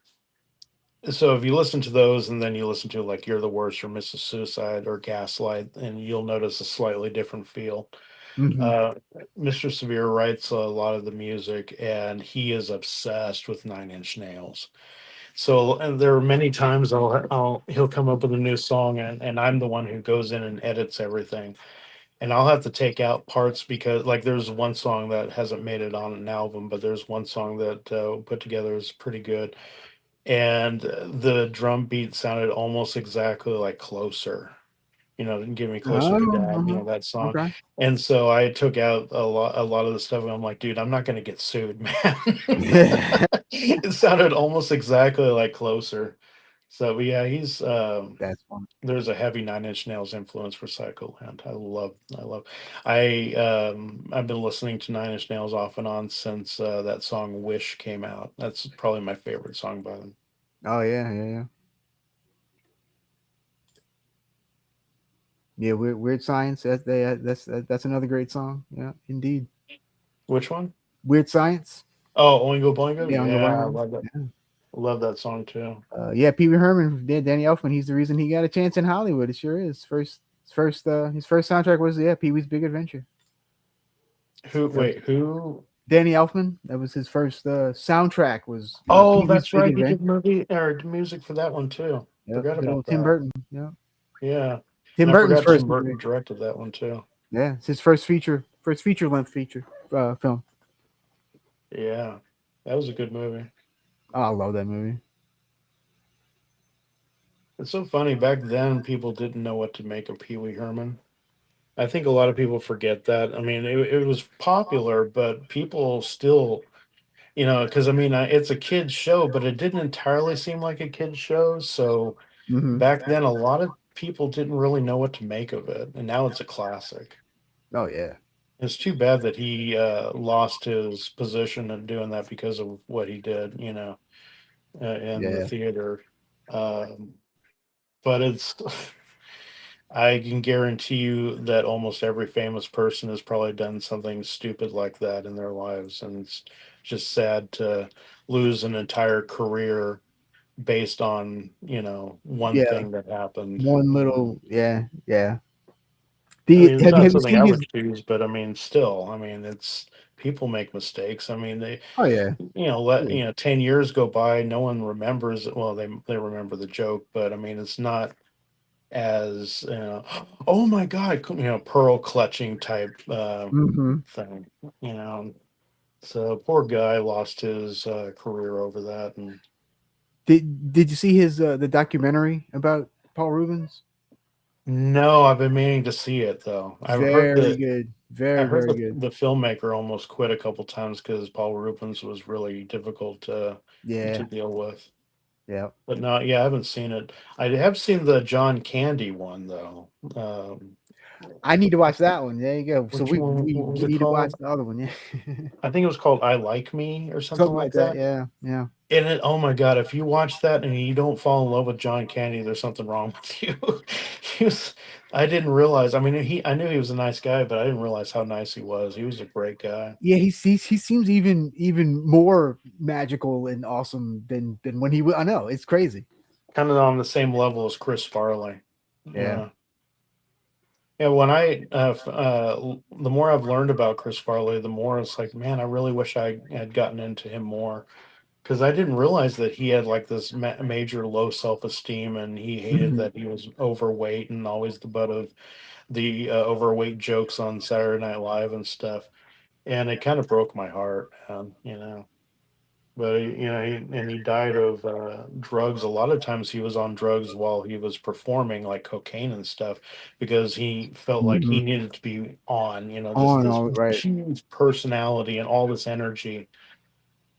so if you listen to those and then you listen to like You're the Worst or Mrs. Suicide or Gaslight, and you'll notice a slightly different feel. Mm-hmm. Uh, Mr. Severe writes a lot of the music, and he is obsessed with Nine Inch Nails. So, and there are many times he'll come up with a new song, and I'm the one who goes in and edits everything, and I'll have to take out parts because, like, there's one song that hasn't made it on an album, but there's one song that put together is pretty good, and the drum beat sounded almost exactly like Closer, Get Me Closer to Oh, God, uh-huh. that song. Okay. And so I took out a lot of the stuff, and I'm like, dude, I'm not gonna get sued, man. Yeah. It sounded almost exactly like Closer. So but yeah, he's That's fun. there's a heavy Nine Inch Nails influence for Psycholand. I've been listening to Nine Inch Nails off and on since that song Wish came out. That's probably my favorite song by them. Oh yeah, yeah, yeah. Yeah, Weird Science. That's another great song. Yeah, indeed. Which one? Weird Science. Oh, Oingo Boingo? Yeah, on the Yeah, I Boingo. love that. Yeah. Love that song too. Yeah, Pee Wee Herman, Danny Elfman. He's the reason he got a chance in Hollywood. It sure is. His first soundtrack was Pee Wee's Big Adventure. Who That was wait, who Danny Elfman. That was his first soundtrack. Was Oh, Pee Wee's that's Big right. He Adventure. did movie or music for that one too. Yep, Forgot good about old Tim that. Burton. Yeah, Yeah. Tim And I Burton's forgot first Tim movie. Burton directed that one too. Yeah, it's his first feature length feature film. Yeah. That was a good movie. Oh, I love that movie. It's so funny. Back then, people didn't know what to make of Pee Wee Herman. I think a lot of people forget that. I mean, it was popular, but people still, because I mean, it's a kid's show, but it didn't entirely seem like a kid's show. So Hmm. back then, a lot of people didn't really know what to make of it. And now it's a classic. Oh yeah, It's too bad that he lost his position in doing that because of what he did, in the yeah, theater. Um, but it's I can guarantee you that almost every famous person has probably done something stupid like that in their lives, and it's just sad to lose an entire career based on one yeah. thing that happened. One little, yeah, yeah. I The mean, it's not have you something seen I his? would choose, but I mean, still, I mean, it's people make mistakes. I mean, they Oh yeah, let yeah. 10 years go by, no one remembers it. Well, they remember the joke, but I mean, it's not as oh my god, pearl clutching type Hmm. thing, you know so poor guy lost his career over that. And Did you see his the documentary about Paul Rubens? no, I've been meaning to see it though. Very good, I very heard very good. the filmmaker almost quit a couple times because Paul Rubens was really difficult to Yeah, deal with. yeah. But no, yeah, I haven't seen it. I have seen the John Candy one though. I need to watch that one. There you go. So Which one? What we was it need to watch called? the other one. Yeah, I think it was called I Like Me or something something like like that. that. Yeah, yeah, And oh my god, if you watch that and you don't fall in love with John Candy, there's something wrong with you. he was, I didn't realize. I mean, I knew he was a nice guy, but I didn't realize how nice he was. He was a great guy. yeah. He seems even more magical and awesome than when he was. I know it's crazy. Kind of on the same level as Chris Farley. Yeah. Yeah. Yeah, when the more I've learned about Chris Farley, the more it's like, man, I really wish I had gotten into him more because I didn't realize that he had like this major low self-esteem, and he hated Hmm. that he was overweight and always the butt of the overweight jokes on Saturday Night Live and stuff. And it kind of broke my heart, But he died of drugs. A lot of times he was on drugs while he was performing, like cocaine and stuff, because he felt like he Hmm. needed to be on, just On this all right. huge personality and all this energy.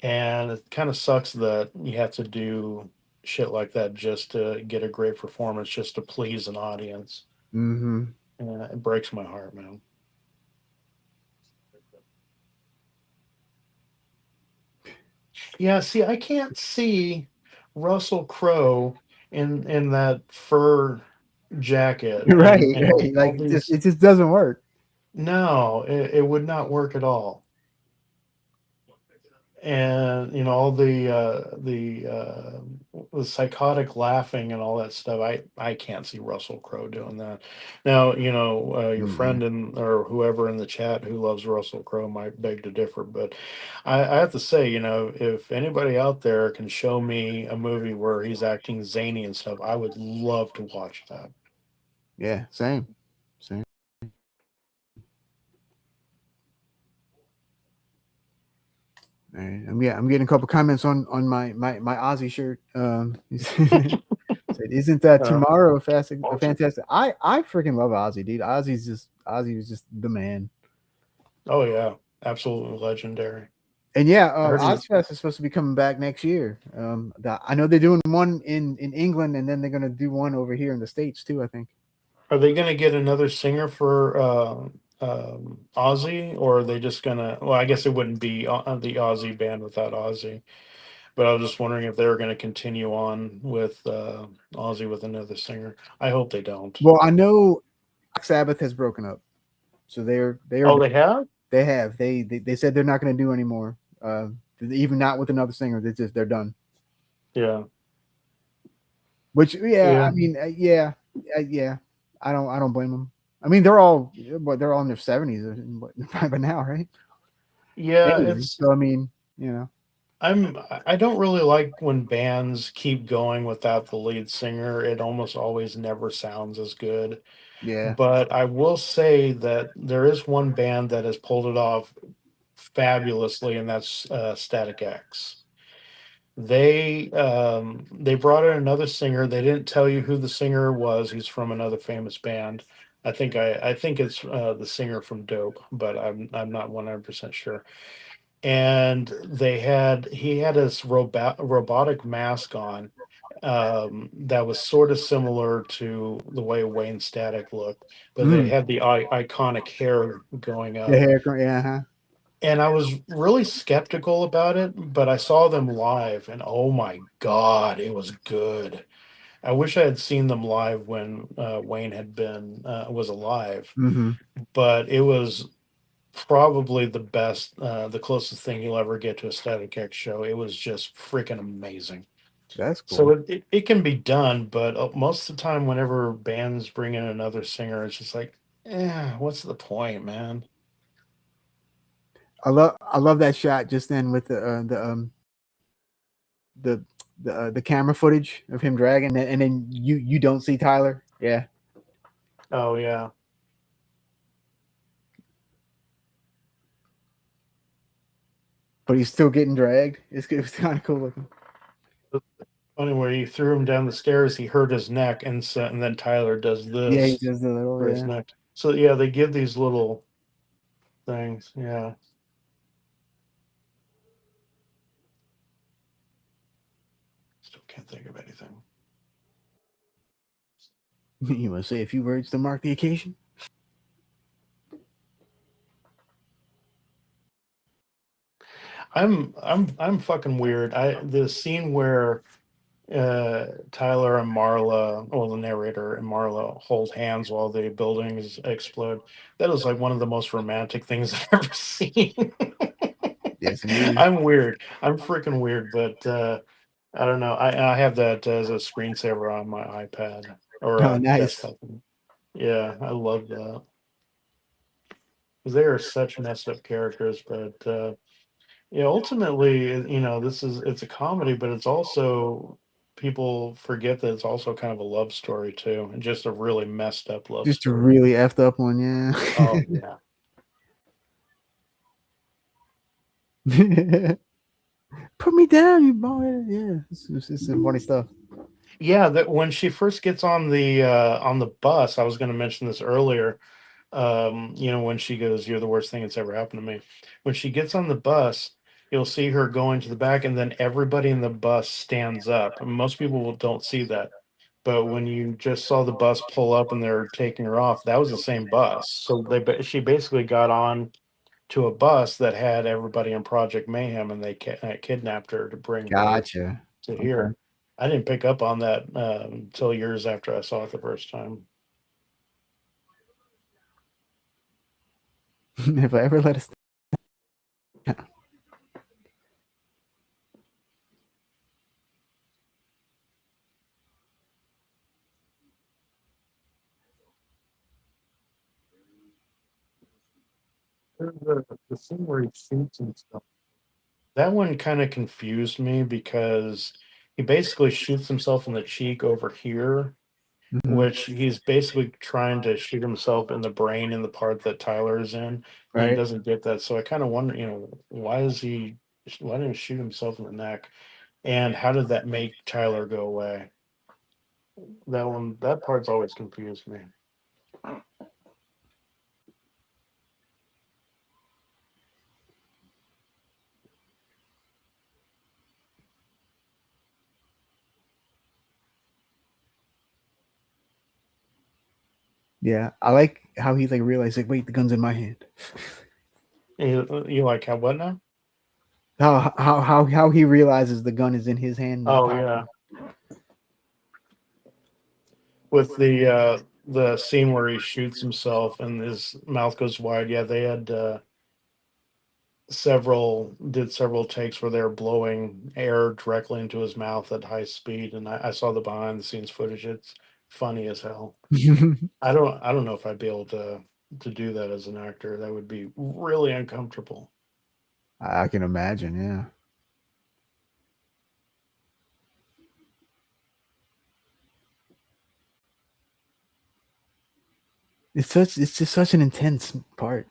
And it kind of sucks that you have to do shit like that just to get a great performance, just to please an audience. Hmm. It breaks my heart, man. Yeah, see, I can't see Russell Crowe in that fur jacket Right, and right. all Like these. it just doesn't work. No, it would not work at all. And all the psychotic laughing and all that stuff. I can't see Russell Crowe doing that. Now, your Mm-mm. friend or whoever in the chat who loves Russell Crowe might beg to differ, but I have to say, if anybody out there can show me a movie where he's acting zany and stuff, I would love to watch that. Yeah, same, same. All right. I'm getting a couple comments on my Ozzy shirt. He said, "Isn't that Uh, tomorrow a fantastic?" I freaking love Ozzy, dude. Ozzy was just the man. oh yeah, absolutely legendary. And yeah, I heard he. Ozfest is supposed to be coming back next year. I know they're doing one in England, and then they're gonna do one over here in the States too. I think. Are they going to get another singer for Ozzy, or are they just gonna? Well, I guess it wouldn't be the Ozzy band without Ozzy. But I was just wondering if they were going to continue on with Ozzy with another singer. I hope they don't. Well, I know Black Sabbath has broken up, so they're Oh, they have? they have they said they're not going to do anymore. Even not with another singer. They're done. Yeah. Which yeah, I Yeah. mean yeah, I don't blame them. I mean they're all in their 70s by now, right? Yeah, Anyway, it's so I mean you know I don't really like when bands keep going without the lead singer. It almost always never sounds as good. yeah. But I will say that there is one band that has pulled it off fabulously, and that's Static X. They brought in another singer. They didn't tell you who the singer was. He's from another famous band. I think it's the singer from Dope, but I'm not 100% sure. And he had this robotic mask on that was sort of similar to the way Wayne Static looked, but they Mm, had the iconic hair going the up. hair, yeah, huh? And I was really skeptical about it, but I saw them live, and oh my God, it was good. I wish I had seen them live when Wayne had been was alive, Mm-hmm. but it was probably the best, the closest thing you'll ever get to a Static X show. It was just freaking amazing. That's So cool. it can be done, but most of the time, whenever bands bring in another singer, it's just like, what's the point, man? I love that shot just then with the the camera footage of him dragging, and then you don't see Tyler. Yeah, Oh yeah. but he's still getting dragged. It's kind of cool looking. Funny where he threw him down the stairs, he hurt his neck, and then Tyler does Yeah, he this does the little for his yeah. neck. So yeah, they give these little things. Yeah, still can't think of anything. You want to say a few words to mark the occasion? I'm fucking weird. The scene where Tyler and Marla, or the narrator and Marla, hold hands while the buildings explode. That is like one of the most romantic things I've ever seen. Yes, indeed. I'm weird. I'm freaking weird, but I don't know. I have that as a screensaver on my iPad or Oh, nice. desktop. Yeah, I love that because they are such messed up characters. But yeah, ultimately, it's a comedy, but it's also people forget that it's also kind of a love story too, and just a really messed up love Just a story. really effed up one, yeah. Oh yeah, Put me down, you boy. Yeah, it's some funny stuff. yeah. That when she first gets on the bus, I was going to mention this earlier. When she goes, "You're the worst thing that's ever happened to me." When she gets on the bus, you'll see her going to the back, and then everybody in the bus stands up. And most people don't see that. But when you just saw the bus pull up and they're taking her off, that was the same bus. So she basically got on to a bus that had everybody in Project Mayhem, and they kidnapped her to bring her Gotcha. to Okay. here. I didn't pick up on that until years after I saw it the first time. If I ever let us. The scene where he shoots himself. That one kind of confused me because he basically shoots himself in the cheek over here, Mhm. which he's basically trying to shoot himself in the brain in the part that Tyler is in, and he Right. doesn't get that. So I kind of wonder, why didn't he shoot himself in the neck? And how did that make Tyler go away? That part's always confused me. Yeah, I like how he like realized like, wait, the gun's in my hand. You like how what now? How he realizes the gun is in his hand, not Oh Pablo. yeah, with the scene where he shoots himself and his mouth goes wide. Yeah, they had several takes where they're blowing air directly into his mouth at high speed, and I saw the behind the scenes footage. It's funny as hell. I don't know if I'd be able to do that as an actor. That would be really uncomfortable. I can imagine. Yeah, it's just such an intense part.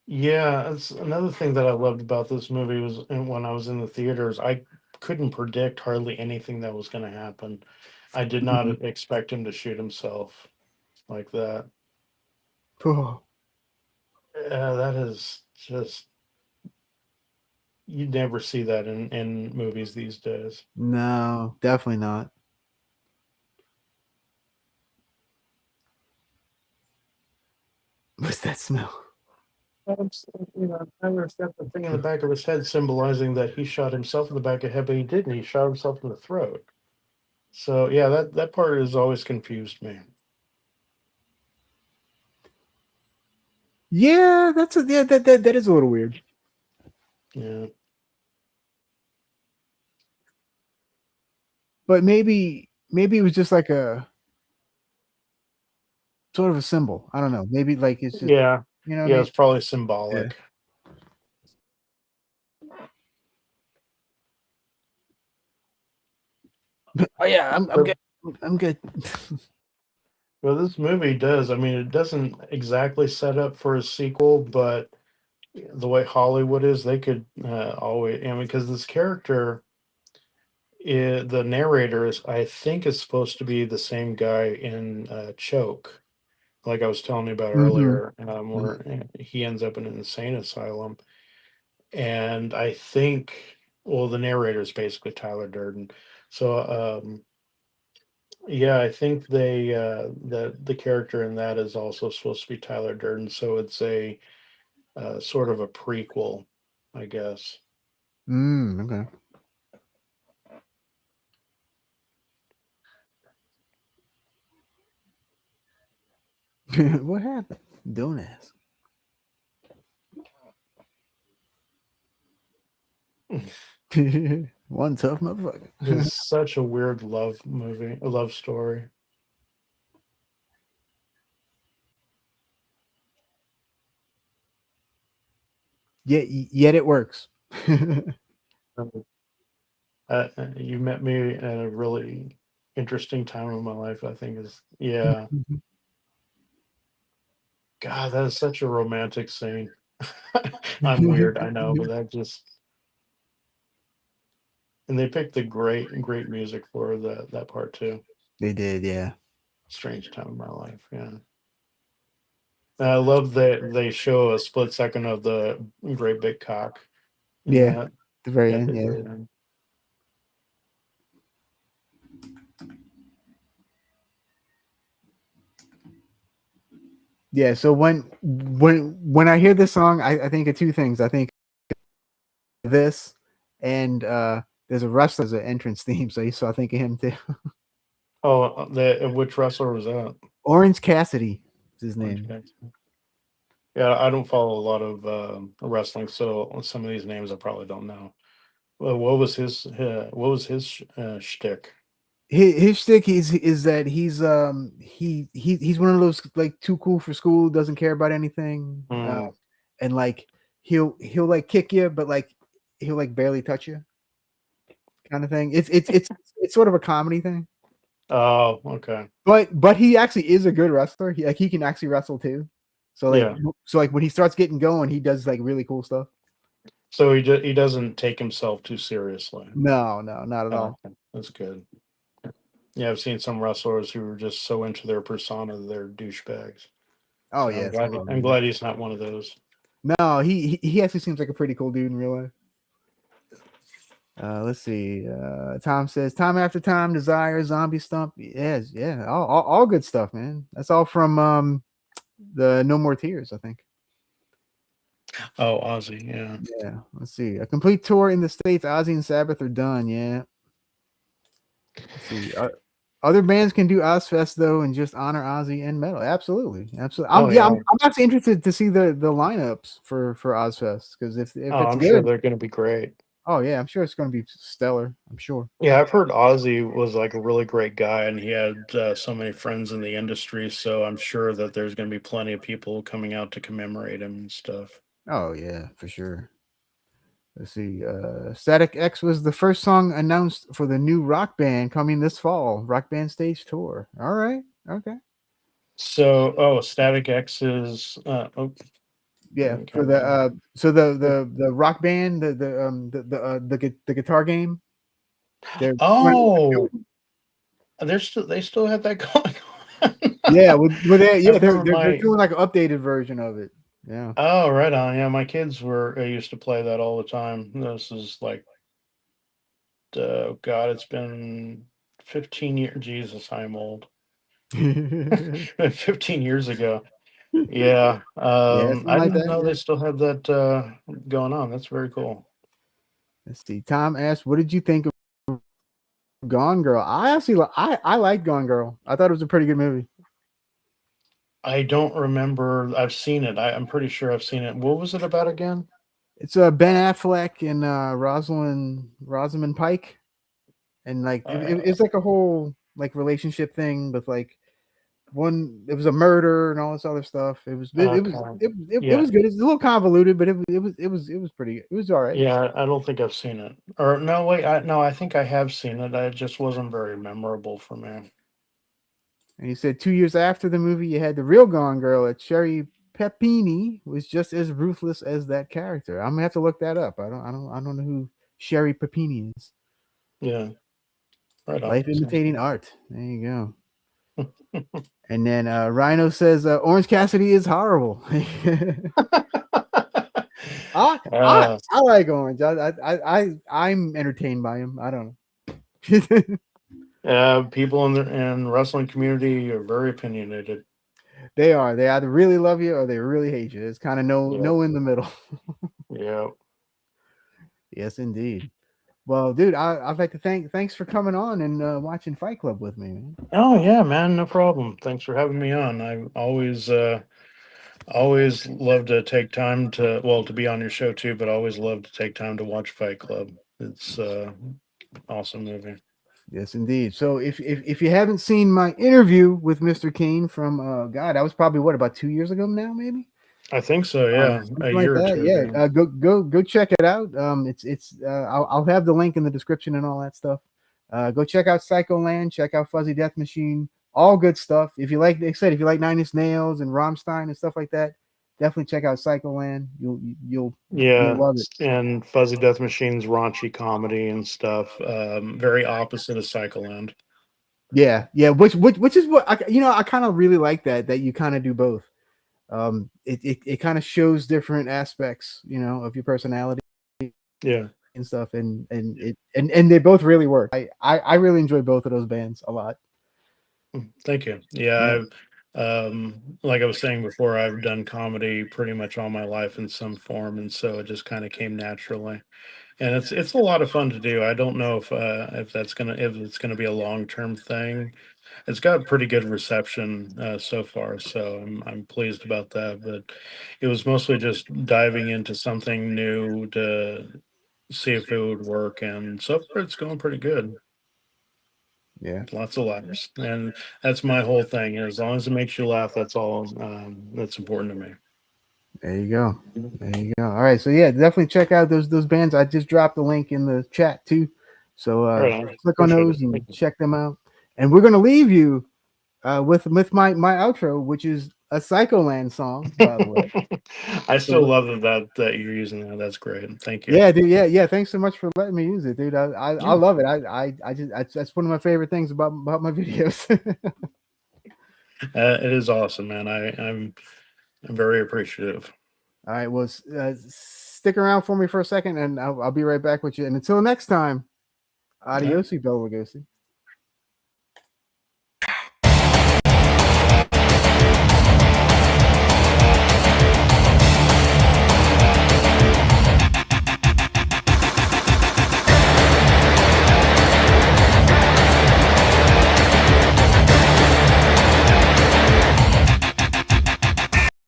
Yeah, it's another thing that I loved about this movie was when I was in the theaters, I couldn't predict hardly anything that was going to happen. I did not Mhm. expect him to shoot himself like that. Oh, That is just, you never see that in movies these days. no, definitely not. What's that smell? I understand the thing in the back of his head symbolizing that he shot himself in the back of the head, but he didn't. He shot himself in the throat. So yeah, that part has always confused me. Yeah, that is a little weird. Yeah. But maybe it was just like a sort of a symbol. I don't know. Maybe like it's just Yeah. you know what I Yeah, mean? it's probably Yeah. symbolic. Oh yeah, I'm But good. I'm good. well, this movie does. I mean, it doesn't exactly set up for a sequel, but the way Hollywood is, they could always. I mean, because this character, the narrator is, I think, is supposed to be the same guy in Choke, like I was telling you about Hmm. earlier, where he ends up in an insane asylum. And I think, well, the narrator is basically Tyler Durden. So, yeah, I think the character in that is also supposed to be Tyler Durden. So it's a sort of a prequel, I guess. Okay. What happened? Don't ask. One tough motherfucker. It's such a weird love movie, a love story. Yet it works. Um, you met me at a really interesting time of my life. I think is yeah. God, that is such a romantic scene. I'm weird, I know, but that just, and they picked the great music for that part too. They did, yeah. Strange time in my life, yeah. And I love that they show a split second of the great big cock in Yeah. that The very at end, the yeah. very end. Yeah. So when I hear this song, I think of two things. I think this and there's a wrestler's an entrance theme, so I think of him too. Oh, the which wrestler was that? Orange Cassidy is his Orange name. Cassidy. Yeah, I don't follow a lot of wrestling, so some of these names I probably don't know. Well, what was his shtick? His shtick is that he's one of those like too cool for school, doesn't care about anything, Hmm. and like he'll like kick you, but like he'll like barely touch you, kind of thing. It's sort of a comedy thing, Oh, okay. but he actually is a good wrestler. He can actually wrestle too. So like Yeah. so like when he starts getting going, he does like really cool stuff. So he doesn't take himself too seriously. No, no, not at Oh, all. okay. That's good. Yeah, I've seen some wrestlers who are just so into their persona that they're douchebags. Oh So yeah, I'm glad he's not one of those. no, he actually seems like a pretty cool dude in real life. Let's see. Tom says, "Time after time, desire, zombie stump." Yes, yeah, all good stuff, man. That's all from the No More Tears, I think. Oh, Ozzy, yeah. Yeah. Let's see. A complete tour in the states. Ozzy and Sabbath are done. Yeah. Let's see. Other bands can do Ozfest though, and just honor Ozzy and metal. Absolutely, absolutely. Oh I'm yeah. actually interested to see the lineups for Ozfest because if Oh, it's I'm sure good, they're going to be great. oh yeah, I'm sure it's going to be stellar. I'm sure. Yeah, I've heard Ozzy was like a really great guy, and he had so many friends in the industry. So I'm sure that there's going to be plenty of people coming out to commemorate him and stuff. Oh yeah, for sure. Let's see. Static X was the first song announced for the new rock band coming this fall. Rock band stage tour. All right. Okay. So, oh, Static X is. Oh, Yeah. I For can't the remember. so the rock band the guitar game. They're Oh, they still have that going on. yeah. With that I yeah remember they're my. doing like an updated version of it. Yeah. Oh, right on. Yeah, my kids were used to play that all the time. This is like, God, it's been 15 years. Jesus, I'm old. 15 years ago. Yeah. Yeah, something I like didn't that. know Yeah. they still had that going on. That's very cool. Let's see. Tom asked, "What did you think of Gone Girl?" I actually I like Gone Girl. I thought it was a pretty good movie. I don't remember. I've seen it. I'm pretty sure I've seen it. What was it about again? It's Ben Affleck and Rosamund Pike, and like Uh, it's like a whole like relationship thing with like one. It was a murder and all this other stuff. okay. It Yeah. was good. It's a little convoluted, but it was pretty. It was all right. Yeah, I don't think I've seen it. Or no, wait, no, I think I have seen it. It just wasn't very memorable for me. And he said 2 years after the movie, you had the real Gone Girl at Sherry Pepini was just as ruthless as that character. I'm gonna have to look that up. I don't know who Sherry Pepini is. Yeah, right on. Life Sounds imitating art. There you go. And then Rhino says Orange Cassidy is horrible. uh, I like Orange. I'm entertained by him. I don't know. People in wrestling community are very opinionated. They either really love you or they really hate you. It's kind of Yep. no in the middle. Yep. Yes, indeed. Well, dude, I'd like to thanks for coming on and watching Fight Club with me, man. Oh yeah, man, no problem. Thanks for having me on. I always love to take time to to be on your show too, but I always love to take time to watch Fight Club. It's awesome movie. Yes, indeed. So if you haven't seen my interview with Mr. Kain from God, that was probably what about 2 years ago now, maybe I think so, yeah. A something like year or that. two Yeah, ago. go check it out. It's I'll have the link in the description and all that stuff. Go check out Psycholand. Check out Fuzzy Death Machine. All good stuff. If you like, like I said, if you like Nine Inch Nails and Rammstein and stuff like that, definitely check out Psycholand. You'll Yeah, love it. and Fuzzy Death Machine's raunchy comedy and stuff. Very opposite of Psycholand. Yeah, yeah. Which is what I kind of really like that you kind of do both. It kind of shows different aspects, of your personality Yeah. and stuff, and they both really work. I really enjoy both of those bands a lot. Thank you. Yeah, Yeah, like I was saying before, I've done comedy pretty much all my life in some form, and so it just kind of came naturally. And it's a lot of fun to do. I don't know if it's gonna be a long-term thing. It's got pretty good reception so far, so I'm pleased about that. But it was mostly just diving into something new to see if it would work, and so far it's going pretty good. yeah. Lots of laughs, and that's my whole thing. As long as it makes you laugh, that's all that's important to me. There you go. There you go. All right, so yeah, definitely check out those bands. I just dropped the link in the chat too, so Right on. click on Appreciate those it. and Thank you. check them out. And we're gonna leave you with my outro, which is a Psycholand song, by the way. I So still love that you're using that. That's great. Thank you. yeah, dude. Yeah, yeah. Thanks so much for letting me use it, dude. I Yeah, love it. That's one of my favorite things about my videos. it is awesome, man. I'm very appreciative. All right, well, stick around for me for a second, and I'll be right back with you. And until next time, All right. adios, Bela Lugosi.